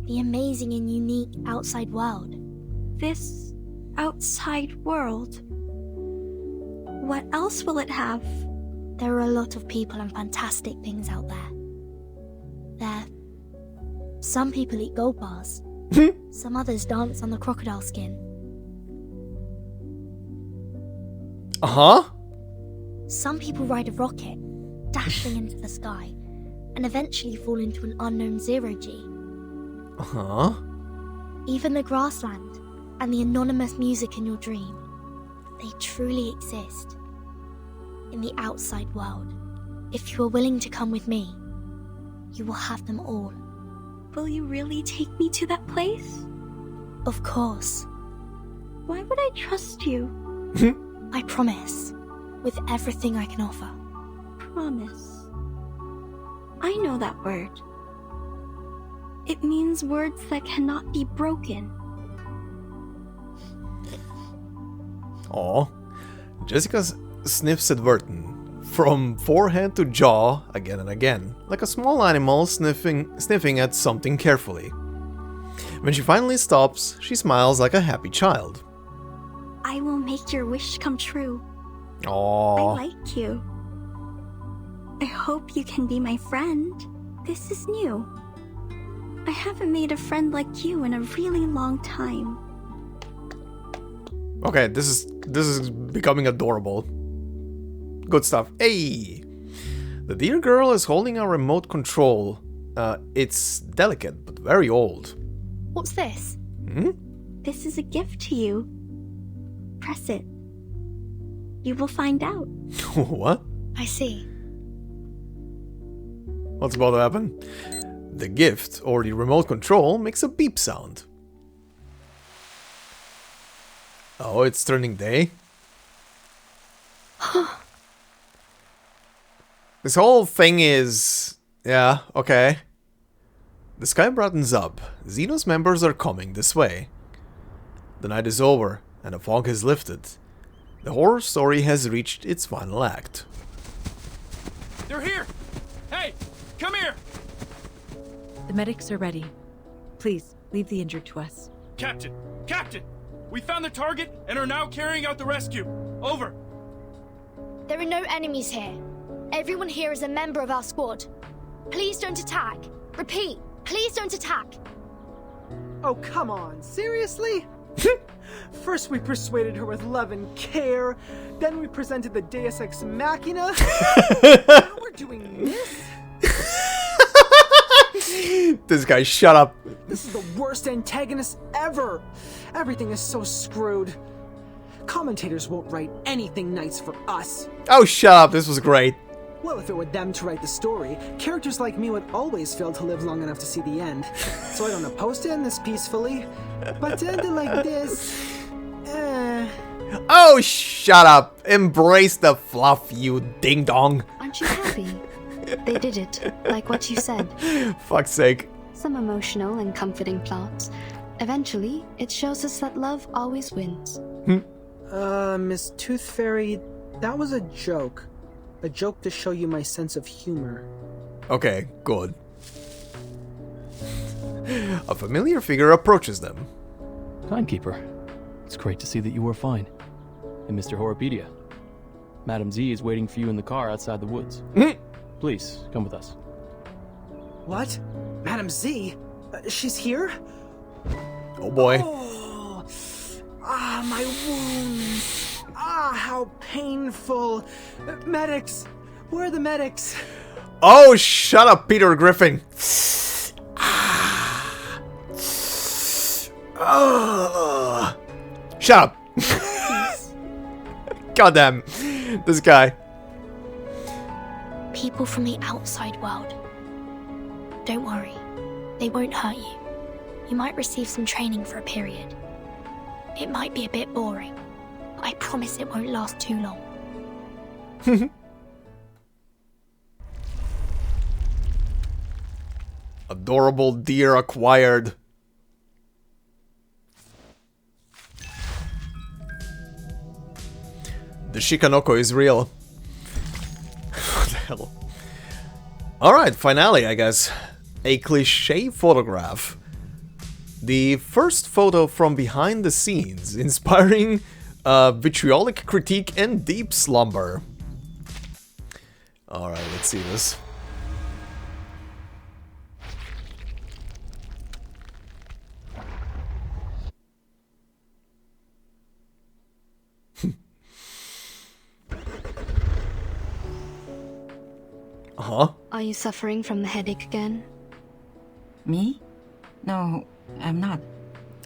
the amazing and unique outside world. This outside world? What else will it have? There are a lot of people and fantastic things out there. Some people eat gold bars. Some others dance on the crocodile skin. Uh-huh. Some people ride a rocket, dashing into the sky, and eventually fall into an unknown zero-G. Uh-huh. Even the grassland and the anonymous music in your dream, they truly exist in the outside world. If you are willing to come with me, You will have them all. Will you really take me to that place? Of course. Why would I trust you? I promise. With everything I can offer. Promise. I know that word. It means words that cannot be broken. Aw. Jessica sniffs at Vertin, from forehead to jaw, again and again, like a small animal sniffing at something carefully. When she finally stops, she smiles like a happy child. I will make your wish come true. Aww. I like you. I hope you can be my friend. This is new. I haven't made a friend like you in a really long time. Okay, this is becoming adorable. Good stuff. Hey! The dear girl is holding a remote control. It's delicate, but very old. What's this? This is a gift to you. Press it. You will find out. What? I see. What's about to happen? The gift, or the remote control, makes a beep sound. Oh, it's turning day? This whole thing is... yeah, okay. The sky brightens up. Xenos members are coming this way. The night is over, and the fog has lifted. The horror story has reached its final act. They're here! Hey, come here! The medics are ready. Please, leave the injured to us. Captain! Captain! We found the target and are now carrying out the rescue. Over. There are no enemies here. Everyone here is a member of our squad. Please don't attack. Repeat, please don't attack. Oh, come on. Seriously? First we persuaded her with love and care, then we presented the Deus Ex Machina. Now we're doing this? This guy, shut up. This is the worst antagonist ever. Everything is so screwed. Commentators won't write anything nice for us. Oh, shut up. This was great. Well, if it were them to write the story, characters like me would always fail to live long enough to see the end. So I don't oppose to end this peacefully. But to end it like this... Oh, shut up. Embrace the fluff, you ding-dong. Aren't you happy? They did it, like what you said. Fuck's sake. Some emotional and comforting plots. Eventually, it shows us that love always wins. Miss Tooth Fairy, that was a joke. A joke to show you my sense of humor. Okay, good. A familiar figure approaches them. Timekeeper, it's great to see that you are fine. And Mr. Horopedia, Madam Z is waiting for you in the car outside the woods. Please, come with us. What? Madam Z? She's here? Oh boy. Oh. Ah, my wounds. Ah, how painful. Medics! Where are the medics? Oh, shut up, Peter Griffin. Shut up. Goddamn. This guy. People from the outside world. Don't worry. They won't hurt you. You might receive some training for a period. It might be a bit boring. But I promise it won't last too long. Adorable deer acquired. The Shikanoko is real. What the hell? Alright, finale, I guess. A cliché photograph. The first photo from behind the scenes, inspiring vitriolic critique and deep slumber. Alright, let's see this. Huh? Are you suffering from the headache again? Me? No, I'm not.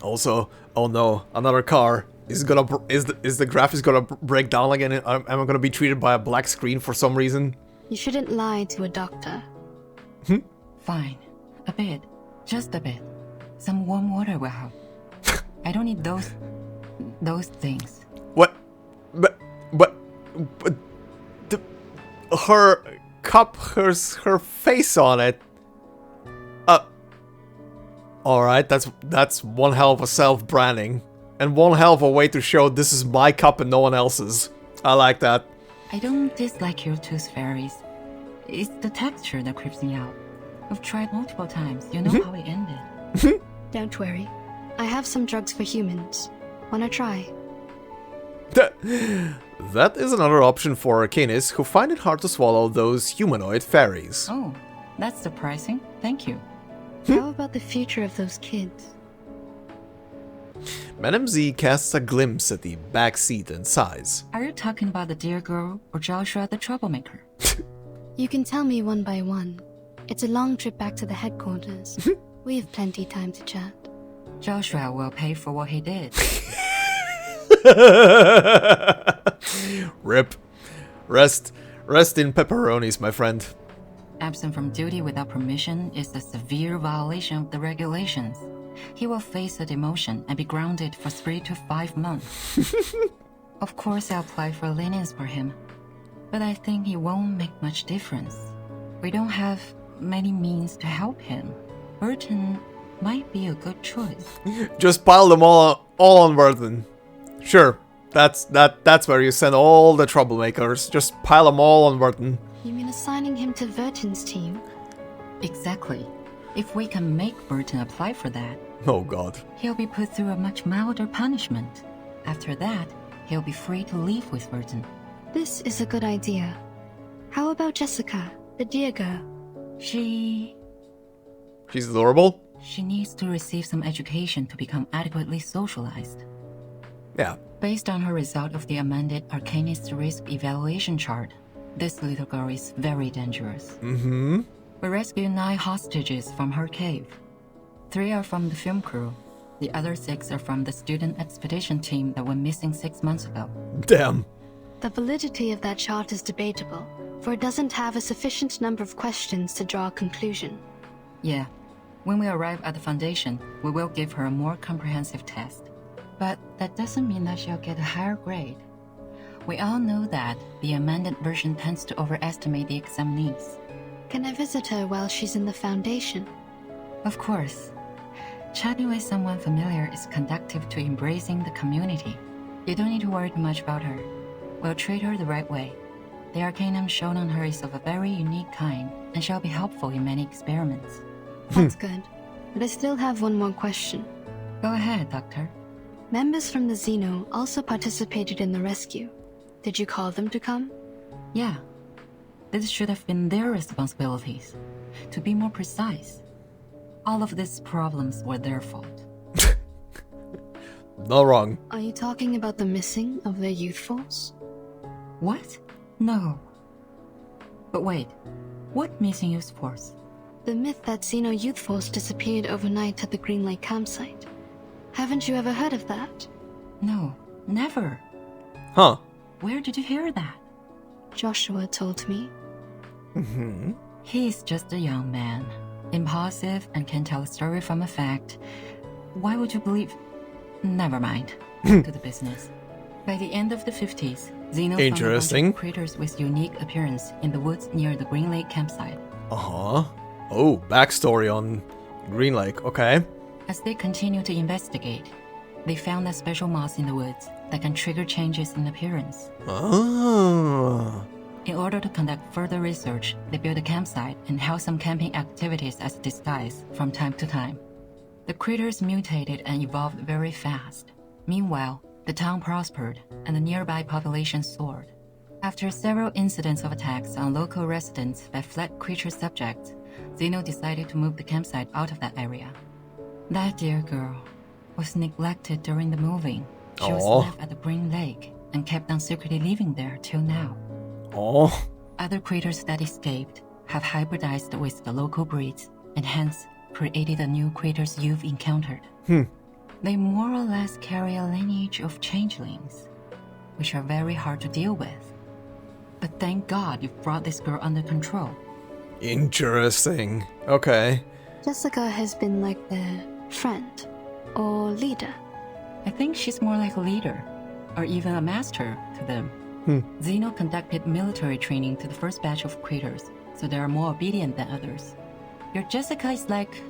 Also, oh no, another car. Is the graphics gonna break down again? Am I gonna be treated by a black screen for some reason? You shouldn't lie to a doctor. Fine. A bit. Just a bit. Some warm water will help. I don't need those things. What? But her cup has her face on it. Alright, that's one hell of a self-branding. And one hell of a way to show this is my cup and no one else's. I like that. I don't dislike your tooth fairies. It's the texture that creeps me out. I've tried multiple times. You know how it ended. Don't worry. I have some drugs for humans. Wanna try? That is another option for Arcanists who find it hard to swallow those humanoid fairies. Oh, that's surprising. Thank you. How about the future of those kids? Madam Z casts a glimpse at the back seat and sighs. Are you talking about the dear girl or Joshua the troublemaker? You can tell me one by one. It's a long trip back to the headquarters. We have plenty time to chat. Joshua will pay for what he did. Rip. Rest in pepperonis, my friend. Absent from duty without permission is a severe violation of the regulations. He will face a demotion and be grounded for 3 to 5 months. Of course, I'll apply for lenience for him, but I think he won't make much difference. We don't have many means to help him. Vertin might be a good choice. Just pile them all on Vertin. Sure, that's where you send all the troublemakers. Just pile them all on Vertin. You mean assigning him to Vertin's team? Exactly. If we can make Vertin apply for that, oh god, he'll be put through a much milder punishment. After that, he'll be free to leave with Vertin. This is a good idea. How about Jessica, the dear girl? She's adorable? She needs to receive some education to become adequately socialized. Yeah. Based on her result of the amended Arcanist risk evaluation chart, this little girl is very dangerous. Mm-hmm. We rescued 9 hostages from her cave. 3 are from the film crew. The other 6 are from the student expedition team that went missing 6 months ago. Damn. The validity of that chart is debatable, for it doesn't have a sufficient number of questions to draw a conclusion. Yeah. When we arrive at the Foundation, we will give her a more comprehensive test. But that doesn't mean that she'll get a higher grade. We all know that the amended version tends to overestimate the exam needs. Can I visit her while she's in the Foundation? Of course. Chatting with someone familiar is conducive to embracing the community. You don't need to worry too much about her. We'll treat her the right way. The arcanum shown on her is of a very unique kind, and shall be helpful in many experiments. That's good. But I still have one more question. Go ahead, Doctor. Members from the Xeno also participated in the rescue. Did you call them to come? Yeah. This should have been their responsibilities. To be more precise, all of these problems were their fault. Not wrong. Are you talking about the missing of their youth force? What? No. But wait, what missing youth force? The myth that Xeno youth force disappeared overnight at the Green Lake campsite. Haven't you ever heard of that? No, never. Huh. Where did you hear that? Joshua told me. Mm-hmm. He's just a young man, impulsive and can tell a story from a fact. Why would you believe? Never mind. Back to the business. By the end of the 50s, Xeno found a bunch of critters with unique appearance in the woods near the Green Lake campsite. Uh-huh. Oh, backstory on Green Lake, okay. As they continued to investigate, they found a special moss in the woods that can trigger changes in appearance. Oh. In order to conduct further research, they built a campsite and held some camping activities as a disguise from time to time. The critters mutated and evolved very fast. Meanwhile, the town prospered and the nearby population soared. After several incidents of attacks on local residents by fled creature subjects, Xeno decided to move the campsite out of that area. That dear girl was neglected during the moving. She was left at the Green Lake and kept on secretly living there till now. Oh. Other critters that escaped have hybridized with the local breeds and hence created the new critters you've encountered. They more or less carry a lineage of changelings, which are very hard to deal with. But thank God you've brought this girl under control. Interesting. Okay. Jessica has been like their friend or leader. I think she's more like a leader, or even a master to them. Zeno conducted military training to the first batch of critters, so they are more obedient than others. Your Jessica is like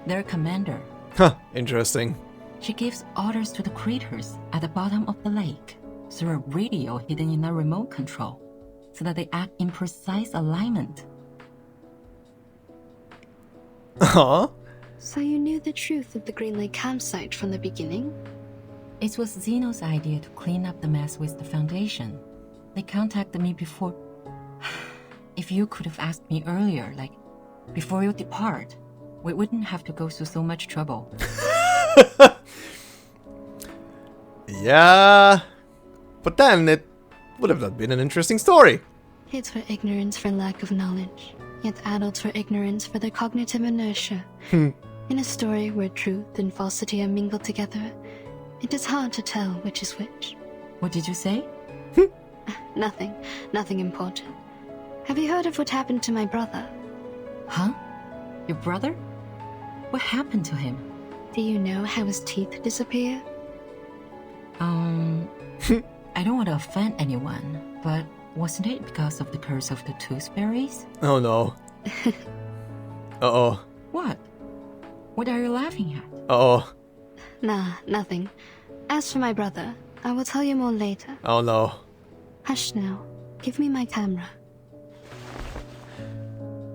their commander. Huh, interesting. She gives orders to the critters at the bottom of the lake through a radio hidden in a remote control, so that they act in precise alignment. Huh? So you knew the truth of the Green Lake campsite from the beginning? It was Zeno's idea to clean up the mess with the Foundation. They contacted me before... If you could have asked me earlier, like, before you depart, we wouldn't have to go through so much trouble. Yeah... But then it would have not been an interesting story. Kids were ignorance for lack of knowledge, yet adults were ignorance for their cognitive inertia. In a story where truth and falsity are mingled together, it is hard to tell which is which. What did you say? Nothing important. Have you heard of what happened to my brother? Huh? Your brother? What happened to him? Do you know how his teeth disappeared? I don't want to offend anyone, but wasn't it because of the curse of the tooth fairies? Oh no. Uh-oh. What? What are you laughing at? Uh-oh. Nah, nothing. As for my brother, I will tell you more later. Oh no. Hush now. Give me my camera.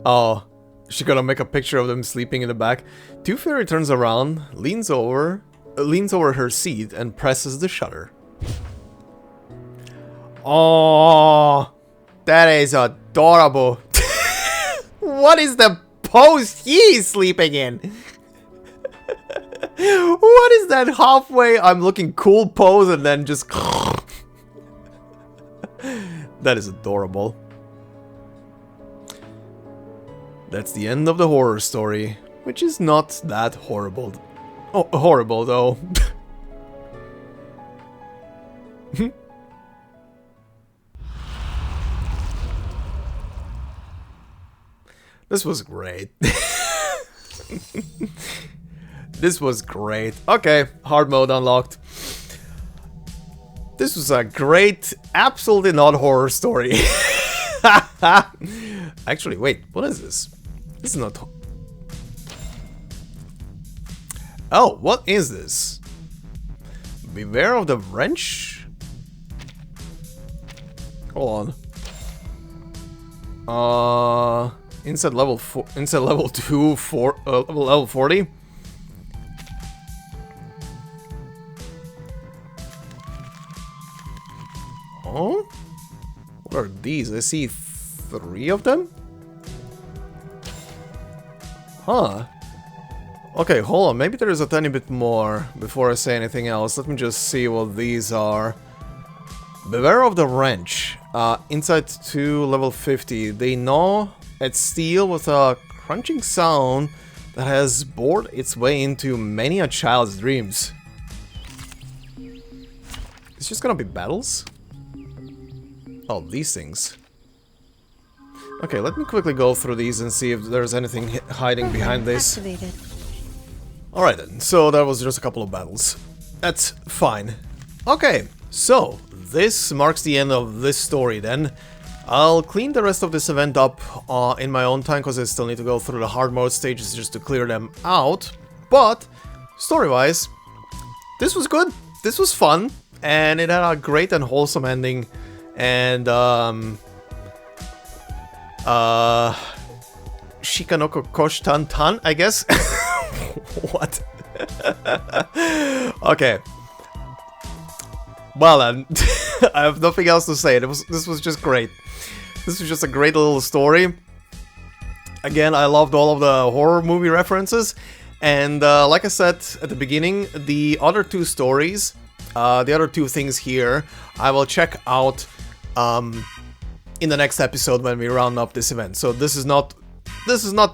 Oh. She gonna make a picture of them sleeping in the back. Tooth Fairy turns around, leans over her seat and presses the shutter. Oh, that is adorable. What is the pose he is sleeping in? What is that halfway I'm looking cool pose and then just... That is adorable. That's the end of the horror story, which is not that horrible. Oh, horrible though. This was great. This was great. Okay, hard mode unlocked. This was a great, absolutely not horror story. Actually, wait, what is this? This is not... Oh, what is this? Beware of the wrench? Hold on. Inside level 4, inside level 2, level 40. Oh? What are these? I see 3 of them? Huh. Okay, hold on. Maybe there is a tiny bit more before I say anything else. Let me just see what these are. Beware of the wrench. Inside 2, level 50. They gnaw at steel with a crunching sound that has bored its way into many a child's dreams. It's just gonna be battles? Oh, these things. Okay, let me quickly go through these and see if there's anything hiding behind this. Alright then, so that was just a couple of battles. That's fine. Okay, so this marks the end of this story then. I'll clean the rest of this event up in my own time, because I still need to go through the hard mode stages just to clear them out. But, story-wise, this was good, this was fun, and it had a great and wholesome ending. And, Shikanoko Koshtan Tan, I guess? What? Okay. Well then, I have nothing else to say. This was just great. This was just a great little story. Again, I loved all of the horror movie references. And like I said at the beginning, the other 2 stories, the other 2 things here, I will check out in the next episode when we round up this event. So this is not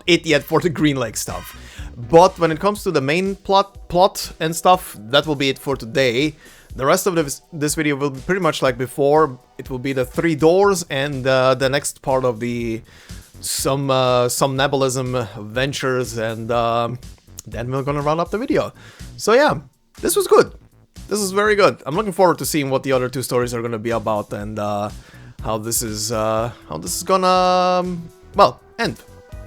it yet for the Green Lake stuff. But when it comes to the main plot and stuff, that will be it for today. The rest of this video will be pretty much like before. It will be the 3 doors and the next part of the some nebulism ventures, and then we're gonna round up the video. So yeah, this was good. This is very good. I'm looking forward to seeing what the other two stories are gonna be about, and how this is gonna well end.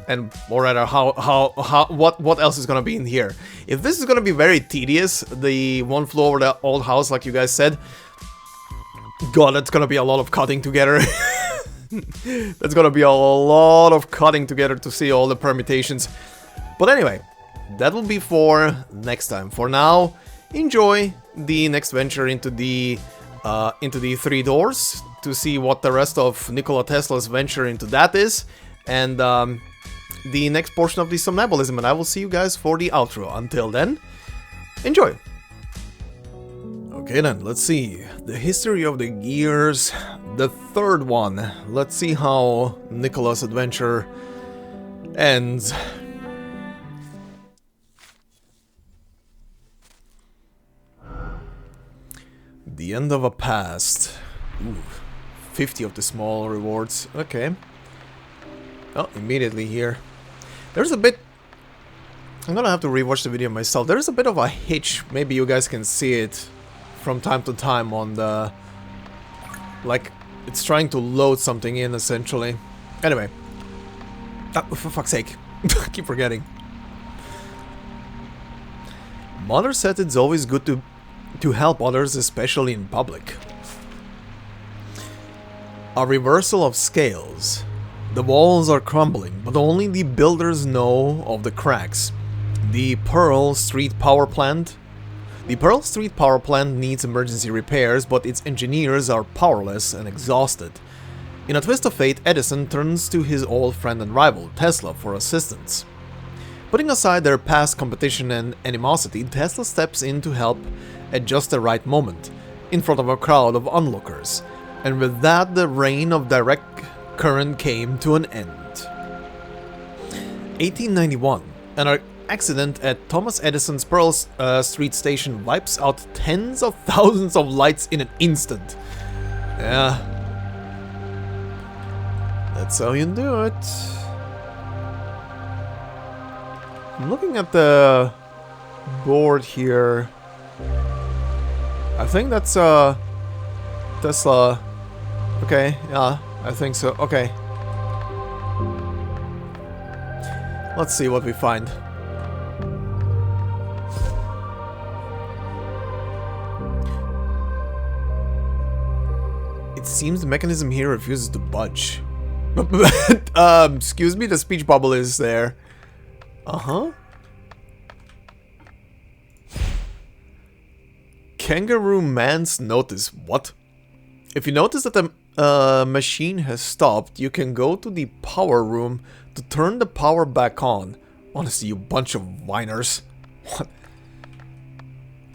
And or rather, what else is gonna be in here? If this is gonna be very tedious, the one flew over the old house, like you guys said, God, that's gonna be a lot of cutting together. That's gonna be a lot of cutting together to see all the permutations. But anyway, that will be for next time. For now, enjoy the next venture into the three doors to see what the rest of Nikola Tesla's venture into that is, and the next portion of the somnambulism, and I will see you guys for the outro. Until then, enjoy! Okay then, let's see. The history of the gears, the third one. Let's see how Nikola's adventure ends. The end of a past. Ooh, 50 of the small rewards. Okay. Oh, immediately here. There's a bit... I'm gonna have to rewatch the video myself. There's a bit of a hitch. Maybe you guys can see it from time to time on the... Like, it's trying to load something in, essentially. Anyway. For fuck's sake. I keep forgetting. Mother said it's always good to help others, especially in public. A reversal of scales. The walls are crumbling, but only the builders know of the cracks. The Pearl Street power plant needs emergency repairs, but its engineers are powerless and exhausted. In a twist of fate, Edison turns to his old friend and rival, Tesla, for assistance. Putting aside their past competition and animosity, Tesla steps in to help at just the right moment, in front of a crowd of onlookers, and with that the reign of direct current came to an end. 1891. An accident at Thomas Edison's Pearl Street station wipes out tens of thousands of lights in an instant. Yeah. That's how you do it. I'm looking at the board here. I think that's Tesla. Okay, yeah. I think so. Okay. Let's see what we find. It seems the mechanism here refuses to budge. Excuse me, the speech bubble is there. Uh-huh. Kangaroo Man's notice. What? If you notice that the machine has stopped, you can go to the power room to turn the power back on. Honestly, you bunch of whiners. What?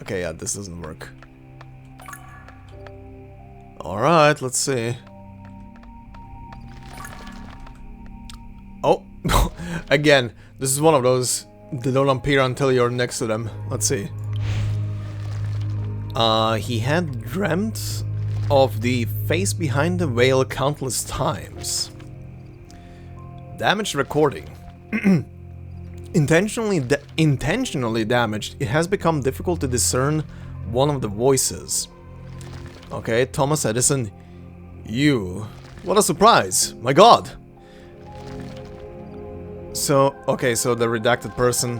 Okay, yeah, this doesn't work. Alright, let's see. Oh, again, this is one of those, they don't appear until you're next to them. Let's see. He had dreamt of the face behind the veil countless times. Damaged recording. Intentionally damaged. It has become difficult to discern one of the voices. Okay, Thomas Edison. You. What a surprise. My God. So, okay, so the redacted person.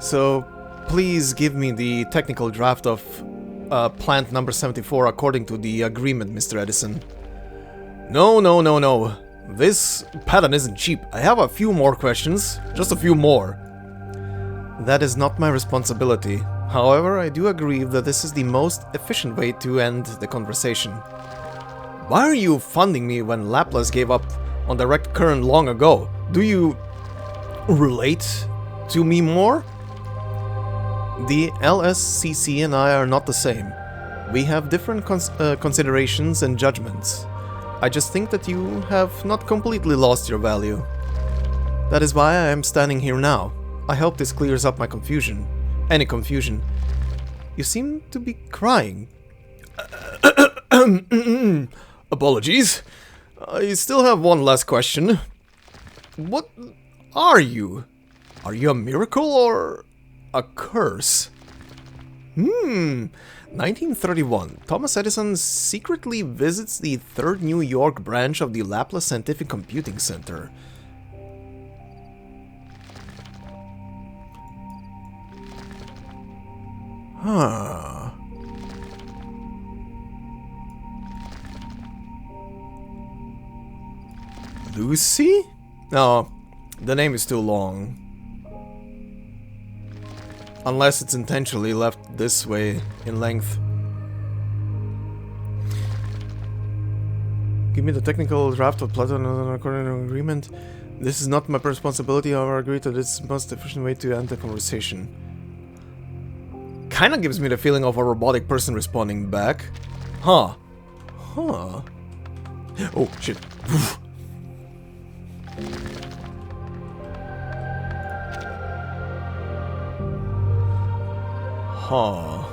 So, please give me the technical draft of plant number 74 according to the agreement, Mr. Edison. No. This pattern isn't cheap. I have a few more questions. Just a few more. That is not my responsibility. However, I do agree that this is the most efficient way to end the conversation. Why are you funding me when Laplace gave up on direct current long ago? Do you relate to me more? The LSCC and I are not the same. We have different considerations and judgments. I just think that you have not completely lost your value. That is why I am standing here now. I hope this clears up my confusion. Any confusion. You seem to be crying. Apologies. I still have one last question. What are you? Are you a miracle or a curse? 1931. Thomas Edison secretly visits the 3rd New York branch of the Laplace Scientific Computing Center. Huh. Lucy? No, the name is too long. Unless it's intentionally left this way in length. Give me the technical draft of Platon according to agreement. This is not my responsibility, however, I agree that it's the most efficient way to end the conversation. Kinda gives me the feeling of a robotic person responding back. Huh. Huh. Oh, shit. Huh.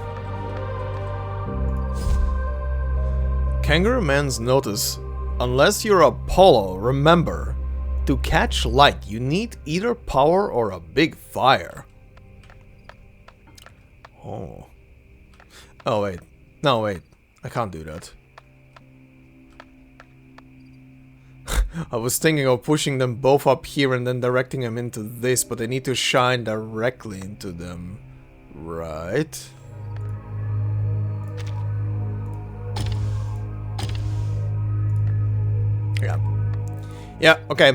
Kangaroo Man's notice. Unless you're Apollo, remember, to catch light you need either power or a big fire. Oh. Oh wait. No wait. I can't do that. I was thinking of pushing them both up here and then directing them into this, but I need to shine directly into them. Right. Yeah. Yeah, okay.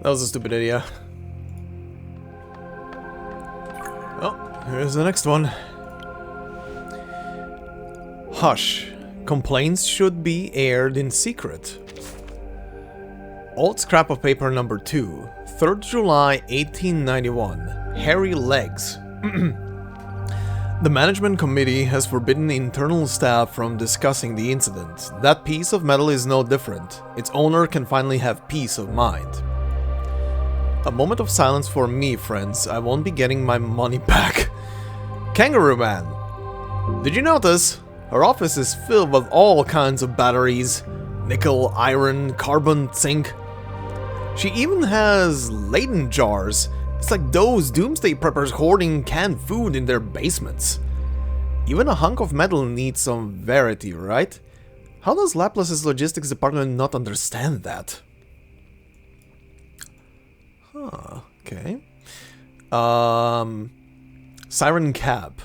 That was a stupid idea. Oh, here's the next one. Hush. Complaints should be aired in secret. Old scrap of paper number 2. 3rd July 1891. Hairy legs. The management committee has forbidden internal staff from discussing the incident. That piece of metal is no different. Its owner can finally have peace of mind. A moment of silence for me, friends. I won't be getting my money back. Kangaroo Man. Did you notice? Her office is filled with all kinds of batteries. Nickel, iron, carbon, zinc. She even has Leyden jars. It's like those doomsday preppers hoarding canned food in their basements. Even a hunk of metal needs some variety, right? How does Laplace's logistics department not understand that? Huh, okay. Siren Cab.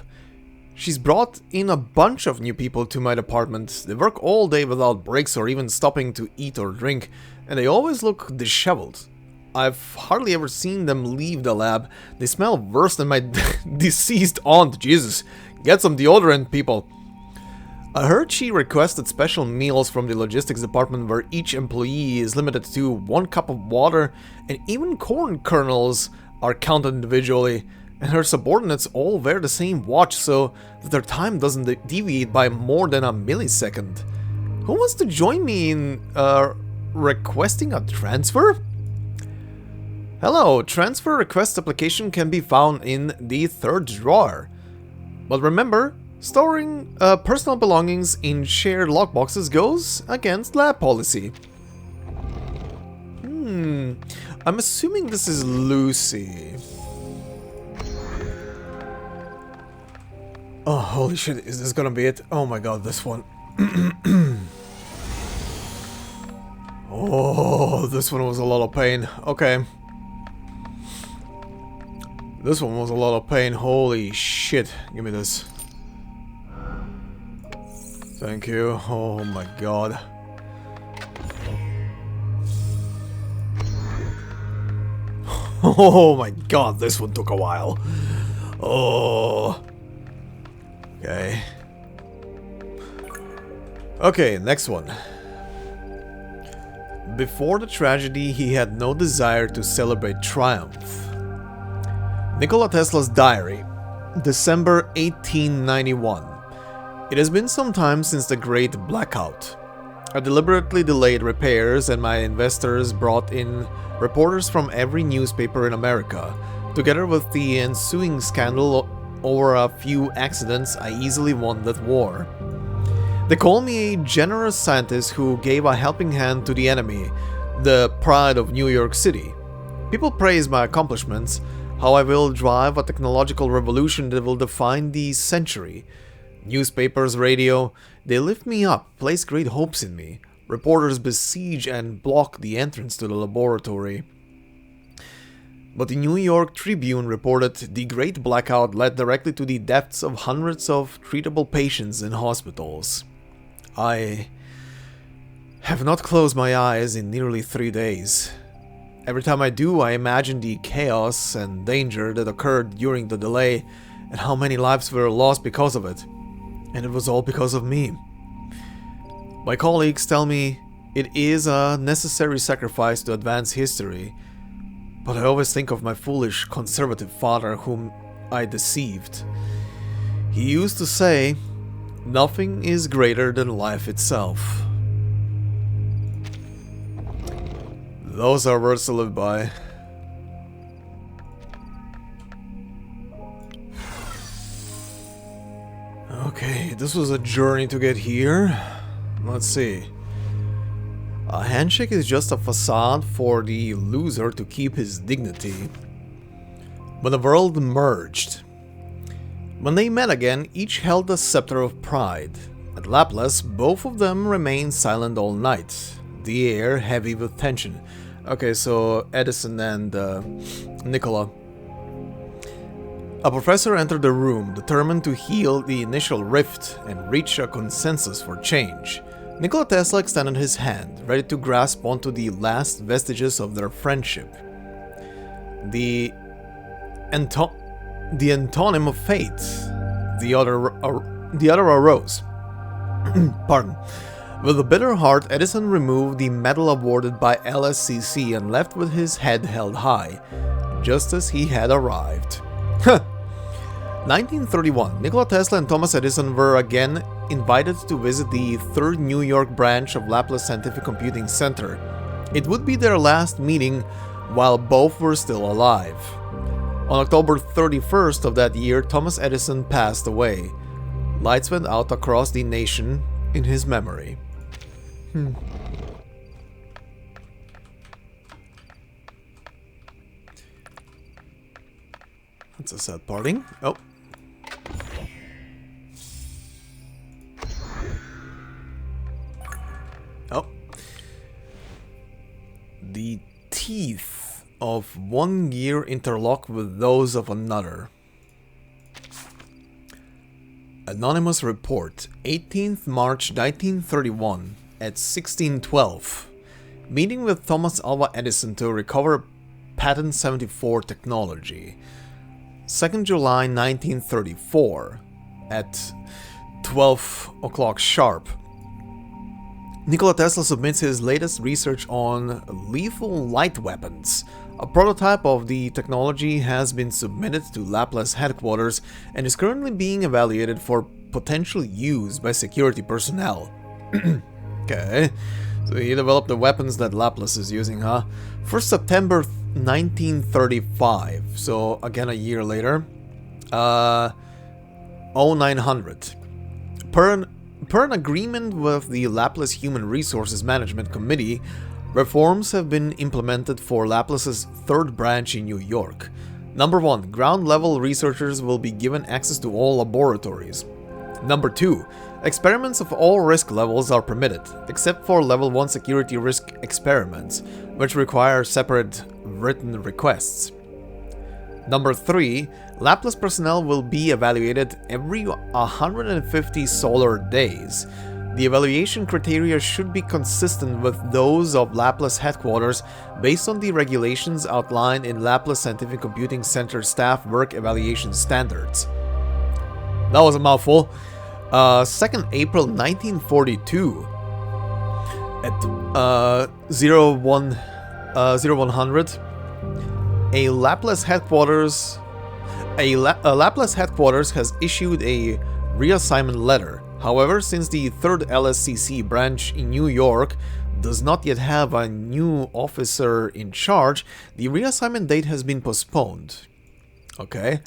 She's brought in a bunch of new people to my department. They work all day without breaks or even stopping to eat or drink, and they always look disheveled. I've hardly ever seen them leave the lab. They smell worse than my deceased aunt. Jesus, get some deodorant, people. I heard she requested special meals from the logistics department where each employee is limited to 1 cup of water, and even corn kernels are counted individually, and her subordinates all wear the same watch so that their time doesn't deviate by more than a millisecond. Who wants to join me in requesting a transfer? Hello, transfer request application can be found in the 3rd drawer. But remember, storing personal belongings in shared lockboxes goes against lab policy. I'm assuming this is Lucy. Oh, holy shit, is this gonna be it? Oh my god, this one. Oh, this one was a lot of pain. Okay. This one was a lot of pain. Holy shit. Give me this. Thank you. Oh my god. Oh my god, this one took a while. Oh. Okay. Okay, next one. Before the tragedy, he had no desire to celebrate triumph. Nikola Tesla's diary, December 1891. It has been some time since the Great Blackout. I deliberately delayed repairs and my investors brought in reporters from every newspaper in America. Together with the ensuing scandal over a few accidents, I easily won that war. They call me a generous scientist who gave a helping hand to the enemy. the pride of New York City. People praise my accomplishments, how I will drive a technological revolution that will define the century. Newspapers, radio, they lift me up, place great hopes in me. Reporters besiege and block the entrance to the laboratory. But the New York Tribune reported the Great Blackout led directly to the deaths of hundreds of treatable patients in hospitals. I have not closed my eyes in nearly 3 days. Every time I do, I imagine the chaos and danger that occurred during the delay and how many lives were lost because of it. And it was all because of me. My colleagues tell me it is a necessary sacrifice to advance history, but I always think of my foolish conservative father whom I deceived. He used to say, "Nothing is greater than life itself." Those are words to live by. Okay, this was a journey to get here. Let's see. A handshake is just a facade for the loser to keep his dignity. When the world merged. When they met again, each held a scepter of pride. At Laplace, both of them remained silent all night, the air heavy with tension. Okay, so Edison and Nikola. A professor entered the room, determined to heal the initial rift and reach a consensus for change. Nikola Tesla extended his hand, ready to grasp onto the last vestiges of their friendship. The antonym of fate. The other arose. Pardon. With a bitter heart, Edison removed the medal awarded by LSCC and left with his head held high, just as he had arrived. 1931, Nikola Tesla and Thomas Edison were again invited to visit the third New York branch of Laplace Scientific Computing Center. It would be their last meeting while both were still alive. On October 31st of that year, Thomas Edison passed away. Lights went out across the nation in his memory. That's a sad parting. Oh. Oh. The teeth of one gear interlock with those of another. Anonymous report, 18th March 1931 at 1612. Meeting with Thomas Alva Edison to recover Patent 74 technology. 2nd July 1934 at 12 o'clock sharp. Nikola Tesla submits his latest research on lethal light weapons. A prototype of the technology has been submitted to Laplace headquarters and is currently being evaluated for potential use by security personnel. Okay, so he developed the weapons that Laplace is using, huh? 1st September 1935, so again a year later. 0900. Per an agreement with the Laplace Human Resources Management Committee, reforms have been implemented for Laplace's third branch in New York. Number 1. Ground-level researchers will be given access to all laboratories. Number 2. Experiments of all risk levels are permitted, except for level 1 security risk experiments, which require separate written requests. Number 3. Laplace personnel will be evaluated every 150 solar days. The evaluation criteria should be consistent with those of Laplace headquarters based on the regulations outlined in Laplace Scientific Computing Center Staff Work Evaluation Standards. That was a mouthful. 2nd April 1942 at 0100, a Laplace headquarters has issued a reassignment letter. However, since the 3rd LSCC branch in New York does not yet have a new officer in charge, the reassignment date has been postponed. Okay.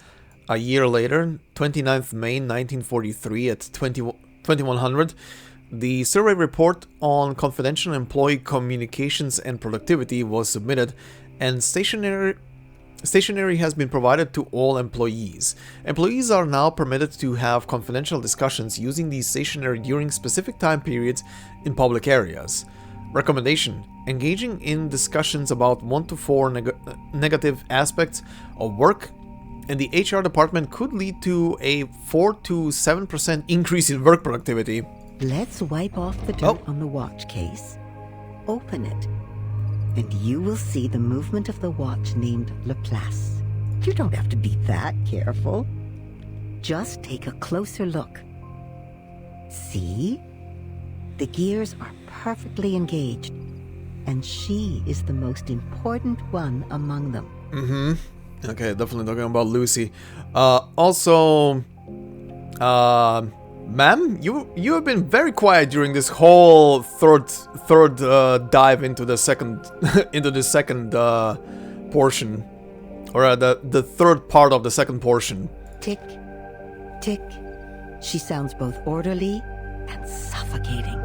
A year later, 29th May 1943 at 2100, The survey report on confidential employee communications and productivity was submitted, and stationery has been provided to all employees. Employees are now permitted to have confidential discussions using the stationery during specific time periods in public areas. Recommendation: engaging in discussions about 1 to 4 negative aspects of work in the HR department could lead to a 4 to 7% increase in work productivity. Let's wipe off the dirt on the watch case. Open it, and you will see the movement of the watch named Laplace. You don't have to be that careful. Just take a closer look. See? The gears are perfectly engaged, and she is the most important one among them. Okay, definitely talking about Lucy. Also, ma'am, you have been very quiet during this whole third dive into the second portion, or the third part of the second portion. Tick, tick. She sounds both orderly and suffocating,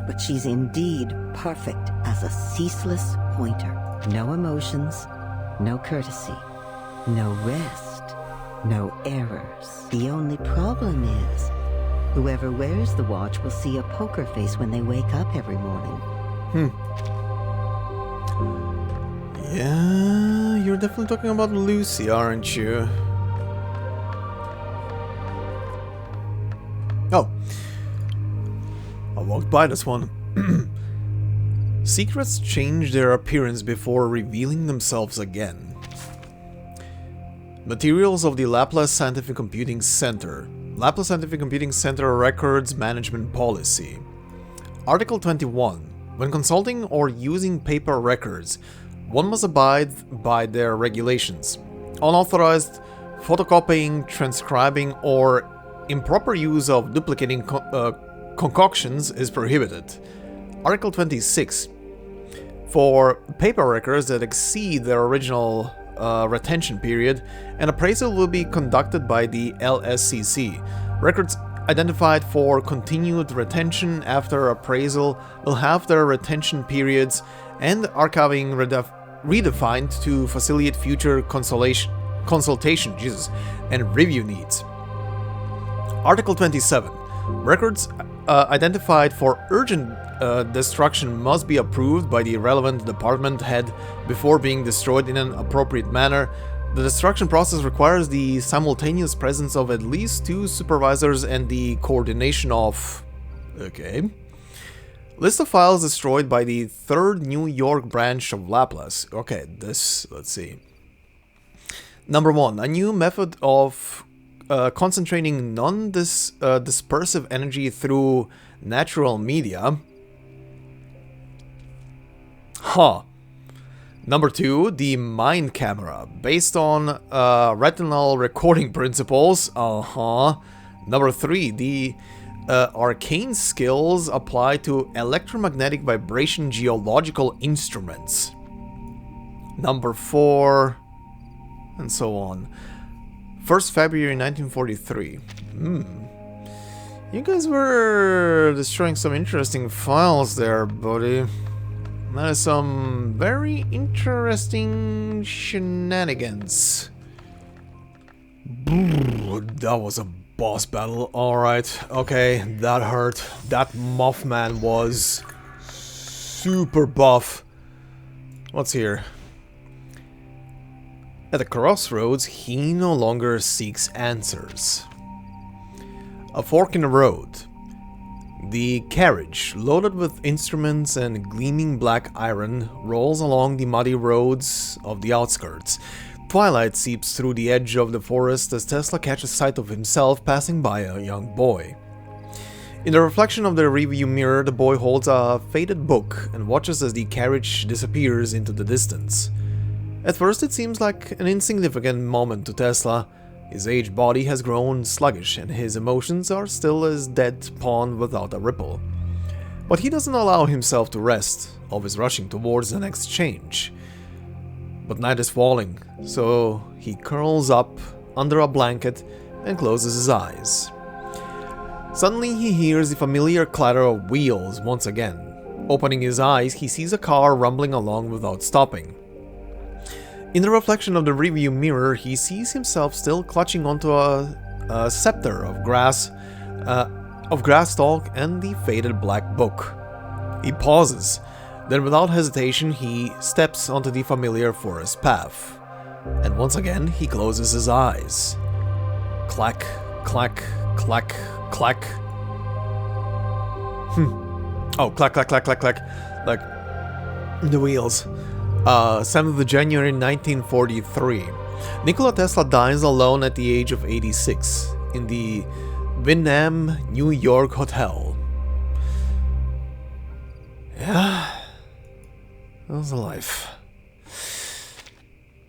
but she's indeed perfect as a ceaseless pointer. No emotions, no courtesy, no rest, no errors. The only problem is, whoever wears the watch will see a poker face when they wake up every morning. Yeah, you're definitely talking about Lucy, aren't you? Oh. I walked by this one. Secrets change their appearance before revealing themselves again. Materials of the Laplace Scientific Computing Center. Laplace Scientific Computing Center Records Management Policy. Article 21. When consulting or using paper records, one must abide by their regulations. Unauthorized photocopying, transcribing, or improper use of duplicating concoctions is prohibited. Article 26. For paper records that exceed their original retention period, an appraisal will be conducted by the LSCC. Records identified for continued retention after appraisal will have their retention periods and archiving redefined to facilitate future consultation and review needs. Article 27. Records identified for urgent destruction must be approved by the relevant department head before being destroyed in an appropriate manner. The destruction process requires the simultaneous presence of at least 2 supervisors and the coordination of... Okay. List of files destroyed by the 3rd New York branch of Laplace. Okay, let's see. Number 1. A new method of concentrating non-dispersive energy through natural media. Number 2, the mind camera, based on retinal recording principles. Number 3, the arcane skills apply to electromagnetic vibration geological instruments. Number 4, and so on. 1st February 1943. You guys were destroying some interesting files there, buddy. That is some very interesting shenanigans. That was a boss battle. Alright, okay, that hurt. That Mothman was super buff. What's here? At the crossroads, he no longer seeks answers. A fork in the road. The carriage, loaded with instruments and gleaming black iron, rolls along the muddy roads of the outskirts. Twilight seeps through the edge of the forest as Tesla catches sight of himself passing by a young boy. In the reflection of the rearview mirror, the boy holds a faded book and watches as the carriage disappears into the distance. At first it seems like an insignificant moment to Tesla. His aged body has grown sluggish and his emotions are still as dead pond without a ripple. But he doesn't allow himself to rest, always rushing towards the next change. But night is falling, so he curls up under a blanket and closes his eyes. Suddenly he hears the familiar clatter of wheels once again. Opening his eyes, he sees a car rumbling along without stopping. In the reflection of the rearview mirror, he sees himself still clutching onto a scepter of grass stalk and the faded black book. He pauses, then without hesitation he steps onto the familiar forest path. And once again he closes his eyes. Clack, clack, clack, clack. Oh, clack, clack, clack, clack, clack. Like the wheels. 7th of January 1943. Nikola Tesla dies alone at the age of 86 in the Wyndham, New York hotel. Yeah, that was a life.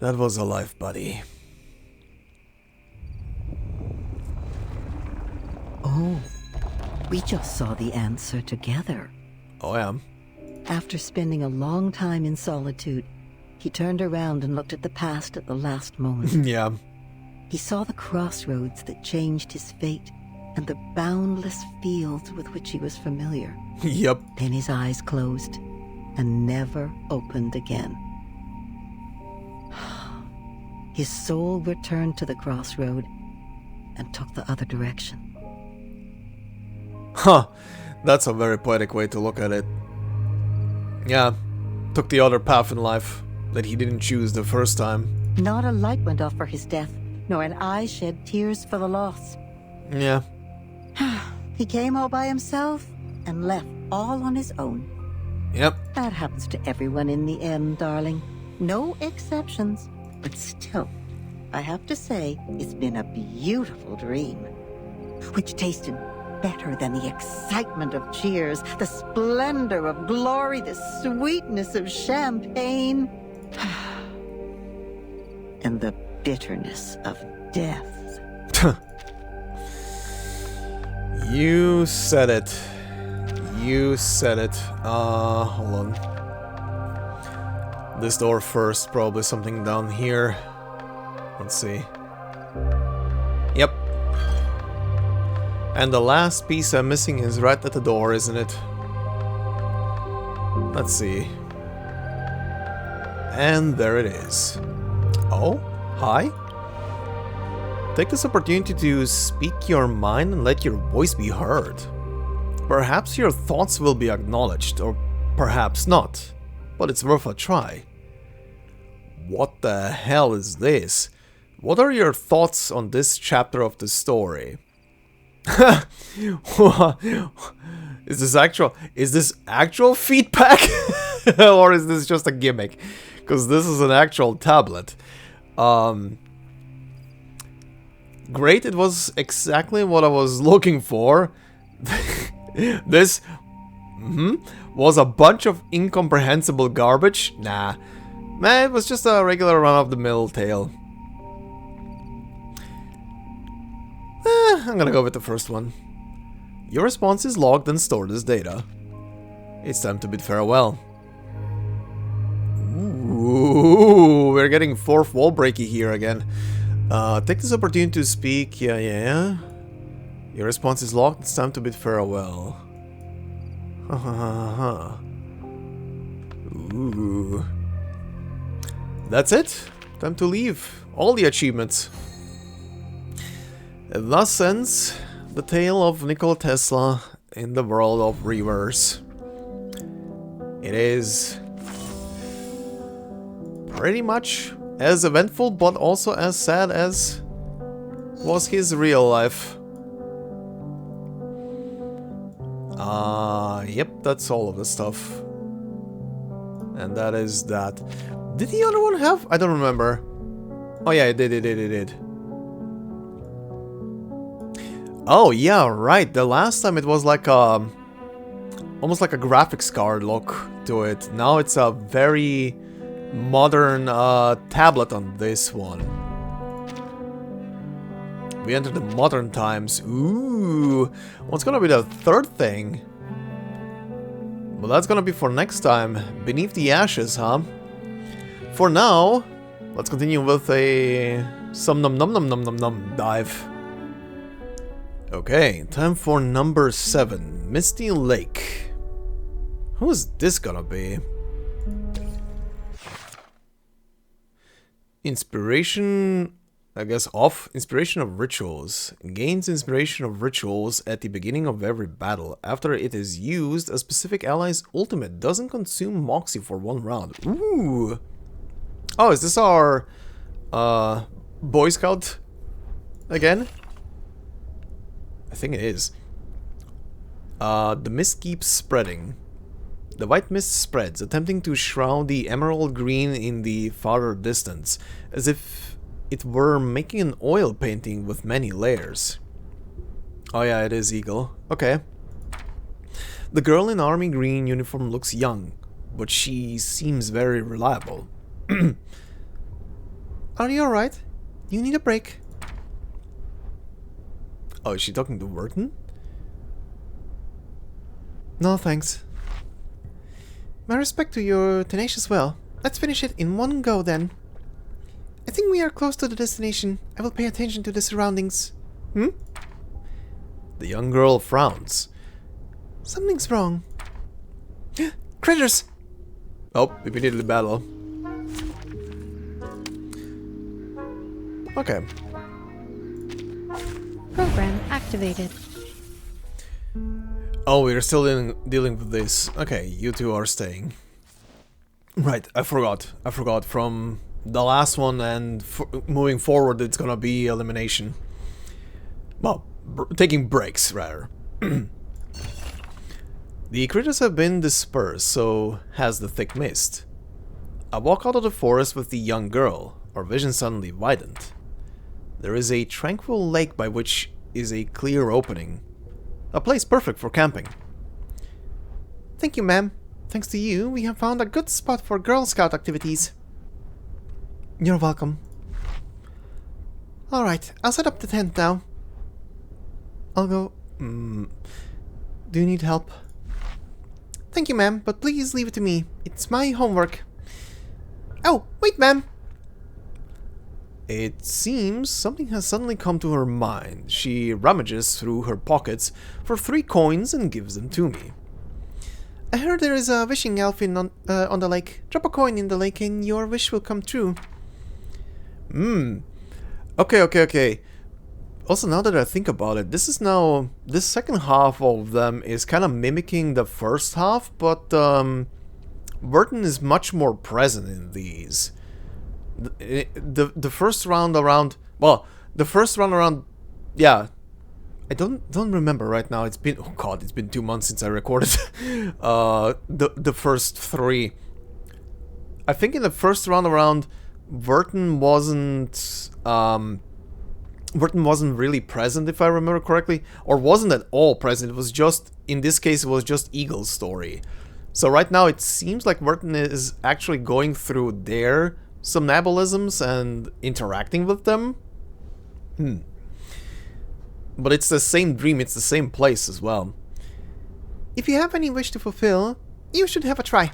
That was a life, buddy. Oh, we just saw the answer together. Oh, yeah. After spending a long time in solitude, he turned around and looked at the past at the last moment. Yeah. He saw the crossroads that changed his fate and the boundless fields with which he was familiar. Yep. Then his eyes closed and never opened again. His soul returned to the crossroad and took the other direction. Huh. That's a very poetic way to look at it. Yeah. Took the other path in life that he didn't choose the first time. Not a light went off for his death, nor an eye shed tears for the loss. Yeah. He came all by himself and left all on his own. Yep. That happens to everyone in the end, darling. No exceptions. But still, I have to say, it's been a beautiful dream. Which tasted better than the excitement of cheers, the splendor of glory, the sweetness of champagne, and the bitterness of death. You said it. You said it. Hold on. This door first, probably something down here. Let's see. Yep. And the last piece I'm missing is right at the door, isn't it? Let's see. And there it is. Oh, hi. Take this opportunity to speak your mind and let your voice be heard. Perhaps your thoughts will be acknowledged, or perhaps not, but it's worth a try. What the hell is this? What are your thoughts on this chapter of the story? Is this actual feedback? Or is this just a gimmick? Because this is an actual tablet. Great, it was exactly what I was looking for. This was a bunch of incomprehensible garbage. Nah, man, it was just a regular run-of-the-mill tale. I'm gonna go with the first one. Your response is logged and stored as data. It's time to bid farewell. Ooh, we're getting fourth wall breaky here again. Take this opportunity to speak. Yeah. Your response is locked. It's time to bid farewell. Ooh. That's it. Time to leave. All the achievements. And thus ends the tale of Nikola Tesla in the world of Reavers. It is pretty much as eventful, but also as sad as was his real life. Yep, that's all of the stuff. And that is that. Did the other one have? I don't remember. Oh yeah, it did. Oh yeah, right. The last time it was like a... almost like a graphics card look to it. Now it's a very modern tablet on this one. We enter the modern times. Ooh, what's gonna be the third thing? Well, that's gonna be for next time. Beneath the Ashes, huh? For now, let's continue with a some num num num num num num dive. Okay, time for number 7, Misty Lake. Who's this gonna be? Inspiration, I guess off. Inspiration of rituals. Gains inspiration of rituals at the beginning of every battle. After it is used, a specific ally's ultimate doesn't consume Moxie for 1 round. Ooh! Oh, is this our Boy Scout again? I think it is. The mist keeps spreading. The white mist spreads, attempting to shroud the emerald green in the farther distance, as if it were making an oil painting with many layers. Oh yeah, it is Eagle. Okay. The girl in army green uniform looks young, but she seems very reliable. Are you alright? You need a break? Oh, is she talking to Vertin? No, thanks. My respect to your tenacious well. Let's finish it in one go then. I think we are close to the destination. I will pay attention to the surroundings. Hmm? The young girl frowns. Something's wrong. Critters! Oh, immediately battle. Okay. Program activated. Oh, we're still dealing with this. Okay, you two are staying. Right, I forgot. From the last one and moving forward, it's gonna be elimination. Well, taking breaks, rather. The critters have been dispersed, so has the thick mist. I walk out of the forest with the young girl. Our vision suddenly widened. There is a tranquil lake by which is a clear opening. A place perfect for camping. Thank you, ma'am. Thanks to you, we have found a good spot for Girl Scout activities. You're welcome. Alright, I'll set up the tent now. I'll go... Do you need help? Thank you, ma'am, but please leave it to me. It's my homework. Oh, wait, ma'am! It seems something has suddenly come to her mind. She rummages through her pockets for 3 coins and gives them to me. I heard there is a wishing elf on the lake. Drop a coin in the lake and your wish will come true. Okay. Also, now that I think about it, this second half of them is kind of mimicking the first half, but Vertin is much more present in these. The first round around, yeah, I don't remember right now. It's been, oh god, it's been 2 months since I recorded the first 3. I think in the first round around, Vertin wasn't really present, if I remember correctly, or wasn't at all present. It was just, in this case, it was just Eagle's story. So right now it seems like Vertin is actually going through their somnambulisms and interacting with them. But it's the same dream, it's the same place as well. If you have any wish to fulfill, you should have a try.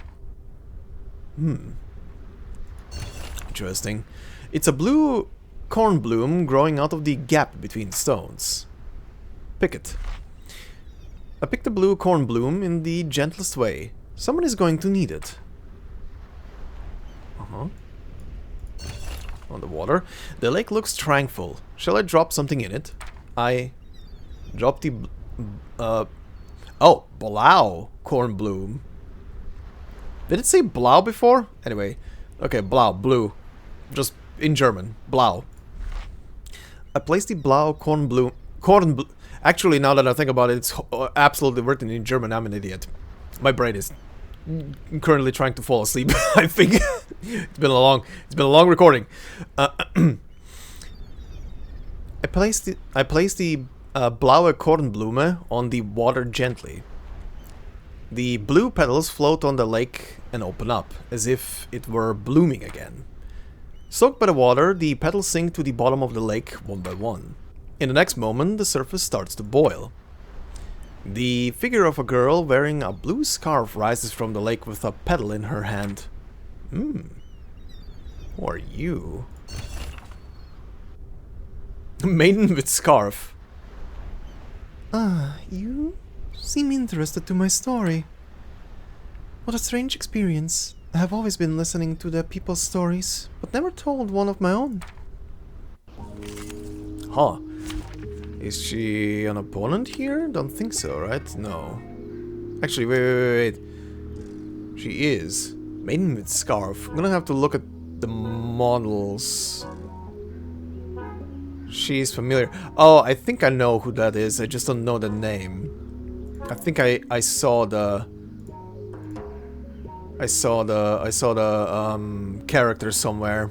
Interesting. It's a blue corn bloom growing out of the gap between stones. Pick it. I pick the blue corn bloom in the gentlest way. Someone is going to need it. On the water. The lake looks tranquil. Shall I drop something in it? I drop the... oh, Blau corn bloom. Did it say Blau before? Anyway. Okay, Blau, blue. Just in German. Blau. I place the Blau corn bloom... Actually, now that I think about it, it's absolutely written in German. I'm an idiot. My brain is currently trying to fall asleep. I think it's been a long recording. I place the blaue Kornblume on the water gently. The blue petals float on the lake and open up, as if it were blooming again. Soaked by the water, the petals sink to the bottom of the lake one by one. In the next moment, the surface starts to boil. The figure of a girl wearing a blue scarf rises from the lake with a petal in her hand. Who are you? Maiden with scarf. You seem interested to my story. What a strange experience. I have always been listening to the people's stories, but never told one of my own. Huh. Is she an opponent here? Don't think so, right? No. Actually, wait. She is. Maiden with scarf. I'm gonna have to look at the models. She's familiar. Oh, I think I know who that is. I just don't know the name. I think I saw the character somewhere.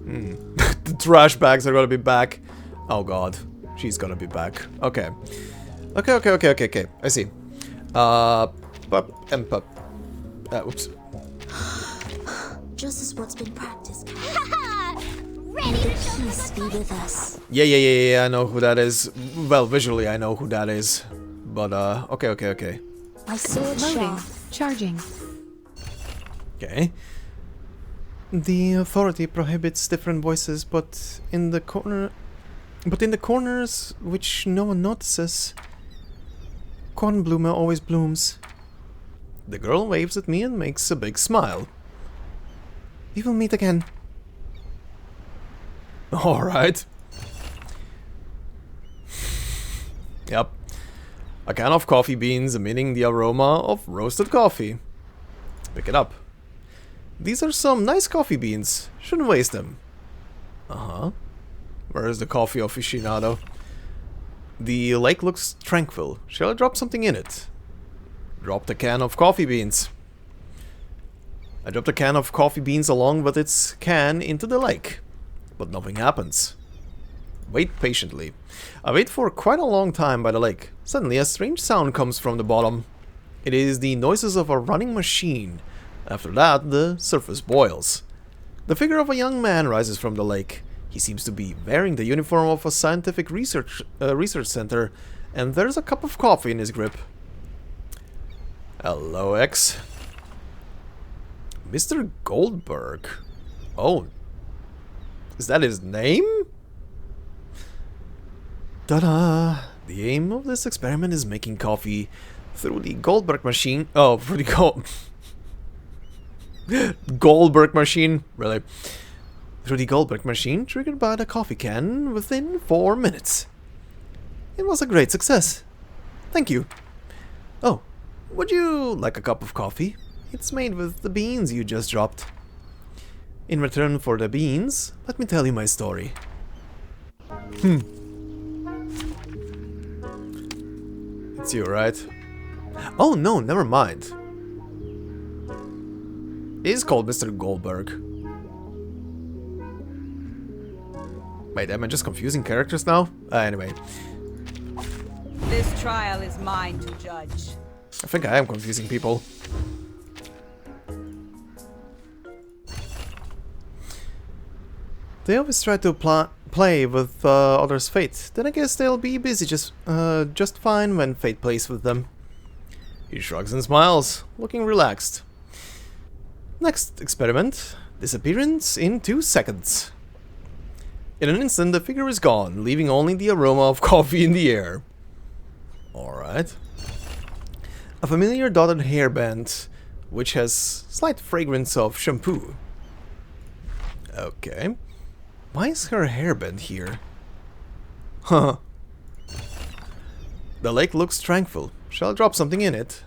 The trash bags are gonna be back. Oh god, she's gonna be back. Okay. Okay. I see. Pup and pup. Oops. Just as what's been practiced. Ready to peace be with us. Yeah, I know who that is. Well, visually I know who that is. But, okay. My sword Loading. Charging. Okay. The authority prohibits different voices, but in the corners which no one notices, Kornblume always blooms. The girl waves at me and makes a big smile. We will meet again. Alright. Yep. A can of coffee beans emitting the aroma of roasted coffee. Pick it up. These are some nice coffee beans. Shouldn't waste them. Uh-huh. Where is the coffee aficionado? The lake looks tranquil. Shall I drop something in it? Drop the can of coffee beans. I dropped a can of coffee beans along with its can into the lake. But nothing happens. Wait patiently. I wait for quite a long time by the lake. Suddenly a strange sound comes from the bottom. It is the noises of a running machine. After that, the surface boils. The figure of a young man rises from the lake. He seems to be wearing the uniform of a scientific research center, and there's a cup of coffee in his grip. Hello, X. Mr. Goldberg. Oh. Is that his name? Ta-da! The aim of this experiment is making coffee through the Goldberg machine. Oh, through the Goldberg machine? Really? Through the Goldberg machine, triggered by the coffee can within 4 minutes. It was a great success. Thank you. Oh, would you like a cup of coffee? It's made with the beans you just dropped. In return for the beans, let me tell you my story. It's you, right? Oh no, never mind. He is called Mr. Goldberg. Wait, am I just confusing characters now? Anyway. This trial is mine to judge. I think I am confusing people. They always try to play with others' fate. Then I guess they'll be busy just fine when fate plays with them. He shrugs and smiles, looking relaxed. Next experiment. Disappearance in 2 seconds. In an instant, the figure is gone, leaving only the aroma of coffee in the air. Alright. A familiar dotted hairband, which has slight fragrance of shampoo. Okay. Why is her hairband here? Huh. The lake looks tranquil. Shall I drop something in it? ...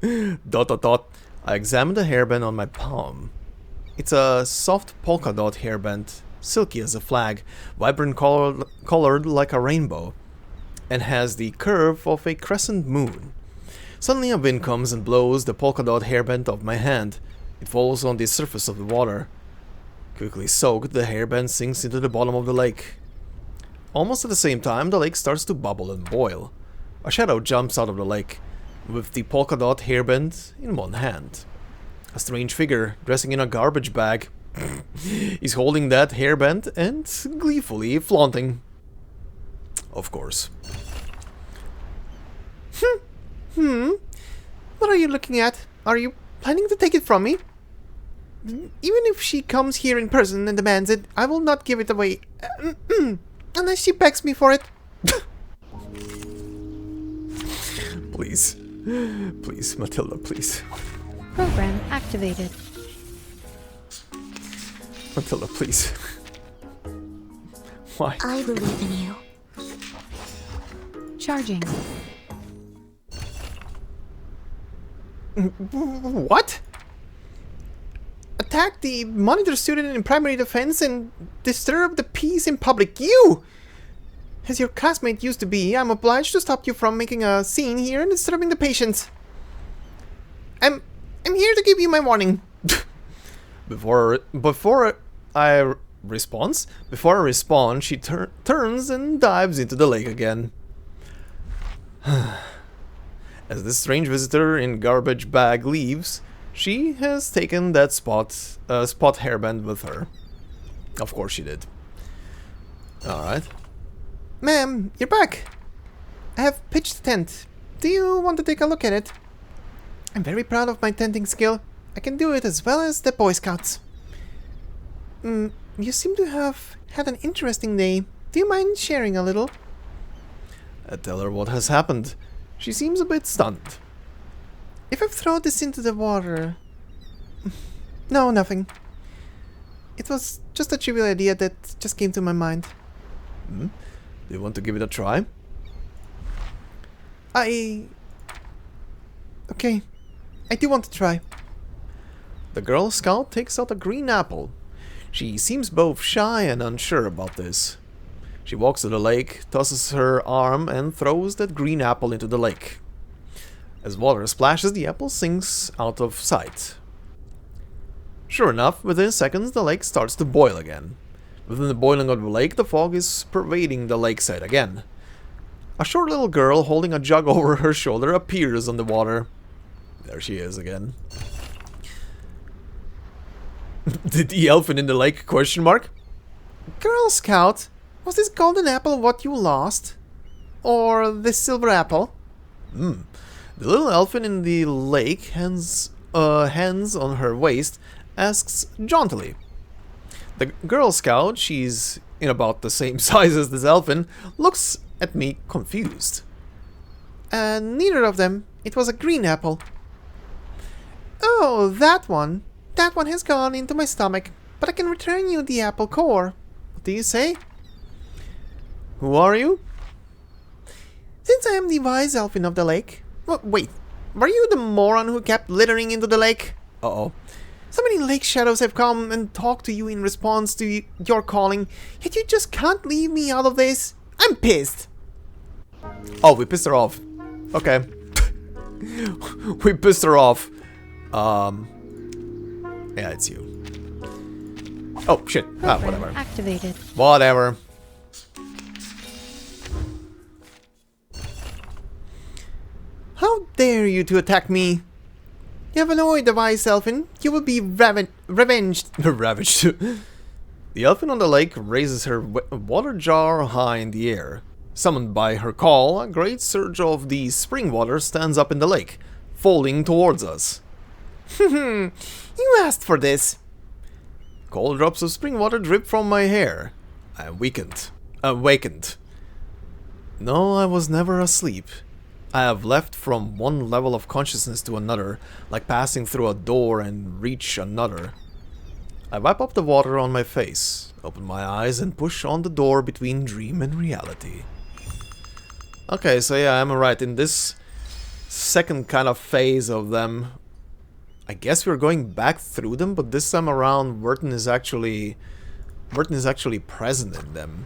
I examine the hairband on my palm. It's a soft polka dot hairband, silky as a flag, vibrant colored like a rainbow, and has the curve of a crescent moon. Suddenly a wind comes and blows the polka dot hairband off my hand. It falls on the surface of the water. Quickly soaked, the hairband sinks into the bottom of the lake. Almost at the same time, the lake starts to bubble and boil. A shadow jumps out of the lake, with the polka dot hairband in one hand. A strange figure, dressing in a garbage bag, is holding that hairband and gleefully flaunting. Of course. What are you looking at? Are you planning to take it from me? Even if she comes here in person and demands it, I will not give it away. Unless she begs me for it. Please. Please, Matilda, please. Program activated. Matilda, please. Why? I believe in you. Charging. What? Attack the monitor student in primary defense and disturb the peace in public. You! As your classmate used to be, I'm obliged to stop you from making a scene here and disturbing the patients. I'm here to give you my warning. Before I respond, she turns and dives into the lake again. As this strange visitor in garbage bag leaves, she has taken that spot hairband with her. Of course she did. Alright. Ma'am, you're back. I have pitched a tent. Do you want to take a look at it? I'm very proud of my tenting skill. I can do it as well as the Boy Scouts. You seem to have had an interesting day. Do you mind sharing a little? I tell her what has happened. She seems a bit stunned. If I throw this into the water... No, nothing. It was just a trivial idea that just came to my mind. Do you want to give it a try? Okay. I do want to try. The Girl Scout takes out a green apple. She seems both shy and unsure about this. She walks to the lake, tosses her arm, and throws that green apple into the lake. As water splashes, the apple sinks out of sight. Sure enough, within seconds, the lake starts to boil again. Within the boiling of the lake, the fog is pervading the lakeside again. A short little girl holding a jug over her shoulder appears on the water. There she is again. Did the elephant in the lake ? Girl Scout, was this golden apple what you lost? Or this silver apple? The little elephant in the lake, hands on her waist, asks jauntily. The Girl Scout, she's in about the same size as this elephant, looks at me confused. Neither of them. It was a green apple. Oh, that one. That one has gone into my stomach, but I can return you the apple core. What do you say? Who are you? Since I am the wise elfin of the lake... Wait, were you the moron who kept littering into the lake? Uh-oh. So many lake shadows have come and talked to you in response to your calling, yet you just can't leave me out of this. I'm pissed. Oh, we pissed her off. Okay. We pissed her off. Yeah, it's you. Oh, shit. Whatever. Activated. Whatever. How dare you to attack me? You have annoyed the wise elfin. You will be revenged. Ravaged. The elfin on the lake raises her water jar high in the air. Summoned by her call, a great surge of the spring water stands up in the lake, folding towards us. You asked for this. Cold drops of spring water drip from my hair. I awakened. No, I was never asleep. I have left from one level of consciousness to another, like passing through a door and reach another. I wipe up the water on my face, open my eyes, and push on the door between dream and reality. Okay, so yeah, I'm right. In this second kind of phase of them, I guess we're going back through them, but this time around, Vertin is actually present in them,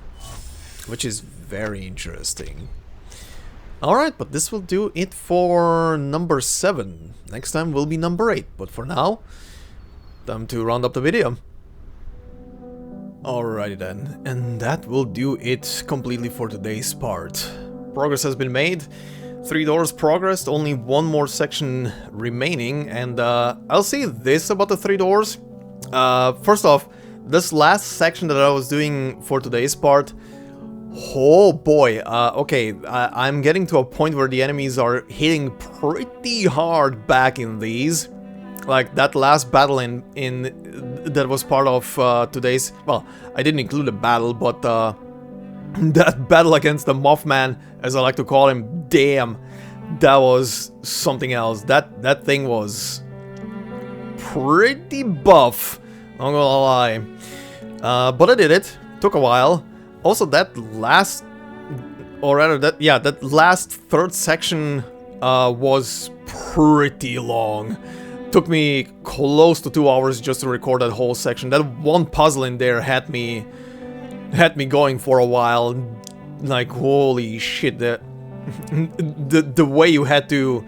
which is very interesting. Alright, but this will do it for number 7. Next time will be number 8, but for now, time to round up the video. Alrighty then, and that will do it completely for today's part. Progress has been made, 3 doors progressed, only 1 more section remaining, and I'll say this about the 3 doors. First off, this last section that I was doing for today's part, oh boy, okay, I'm getting to a point where the enemies are hitting pretty hard back in these. Like that last battle in that was part of today's, well, I didn't include a battle, but that battle against the Mothman, as I like to call him, damn, that was something else. That thing was pretty buff, not gonna lie. But I did it. Took a while. Also, that last, or rather, that last third section was pretty long. Took me close to 2 hours just to record that whole section. That one puzzle in there had me going for a while. Like, holy shit, the way you had to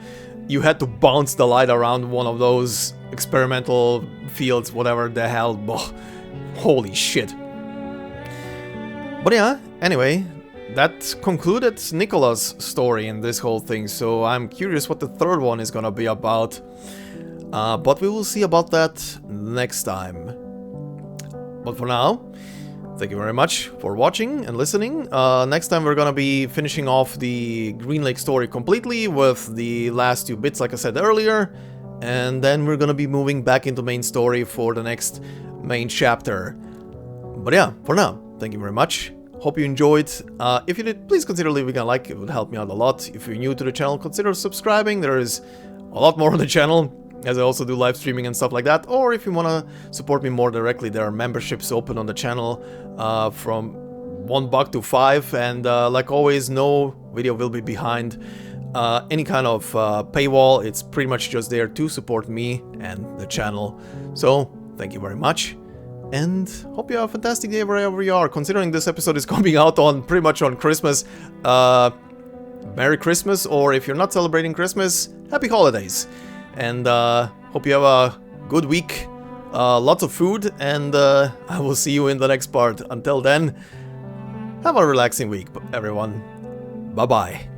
bounce the light around one of those experimental fields, whatever the hell. Holy shit. But yeah, anyway, that concluded Nikola's story in this whole thing, so I'm curious what the third one is gonna be about. But we will see about that next time. But for now, thank you very much for watching and listening. Next time we're gonna be finishing off the Green Lake story completely with the last 2 bits, like I said earlier. And then we're gonna be moving back into main story for the next main chapter. But yeah, for now, thank you very much. Hope you enjoyed. If you did, please consider leaving a like, it would help me out a lot. If you're new to the channel, consider subscribing. There is a lot more on the channel, as I also do live streaming and stuff like that. Or if you want to support me more directly, there are memberships open on the channel from $1 to $5. And like always, no video will be behind any kind of paywall. It's pretty much just there to support me and the channel. So thank you very much, and hope you have a fantastic day wherever you are. Considering this episode is coming out on pretty much on Christmas, Merry Christmas, or if you're not celebrating Christmas, Happy Holidays. And hope you have a good week, lots of food, and I will see you in the next part. Until then, have a relaxing week, everyone. Bye-bye.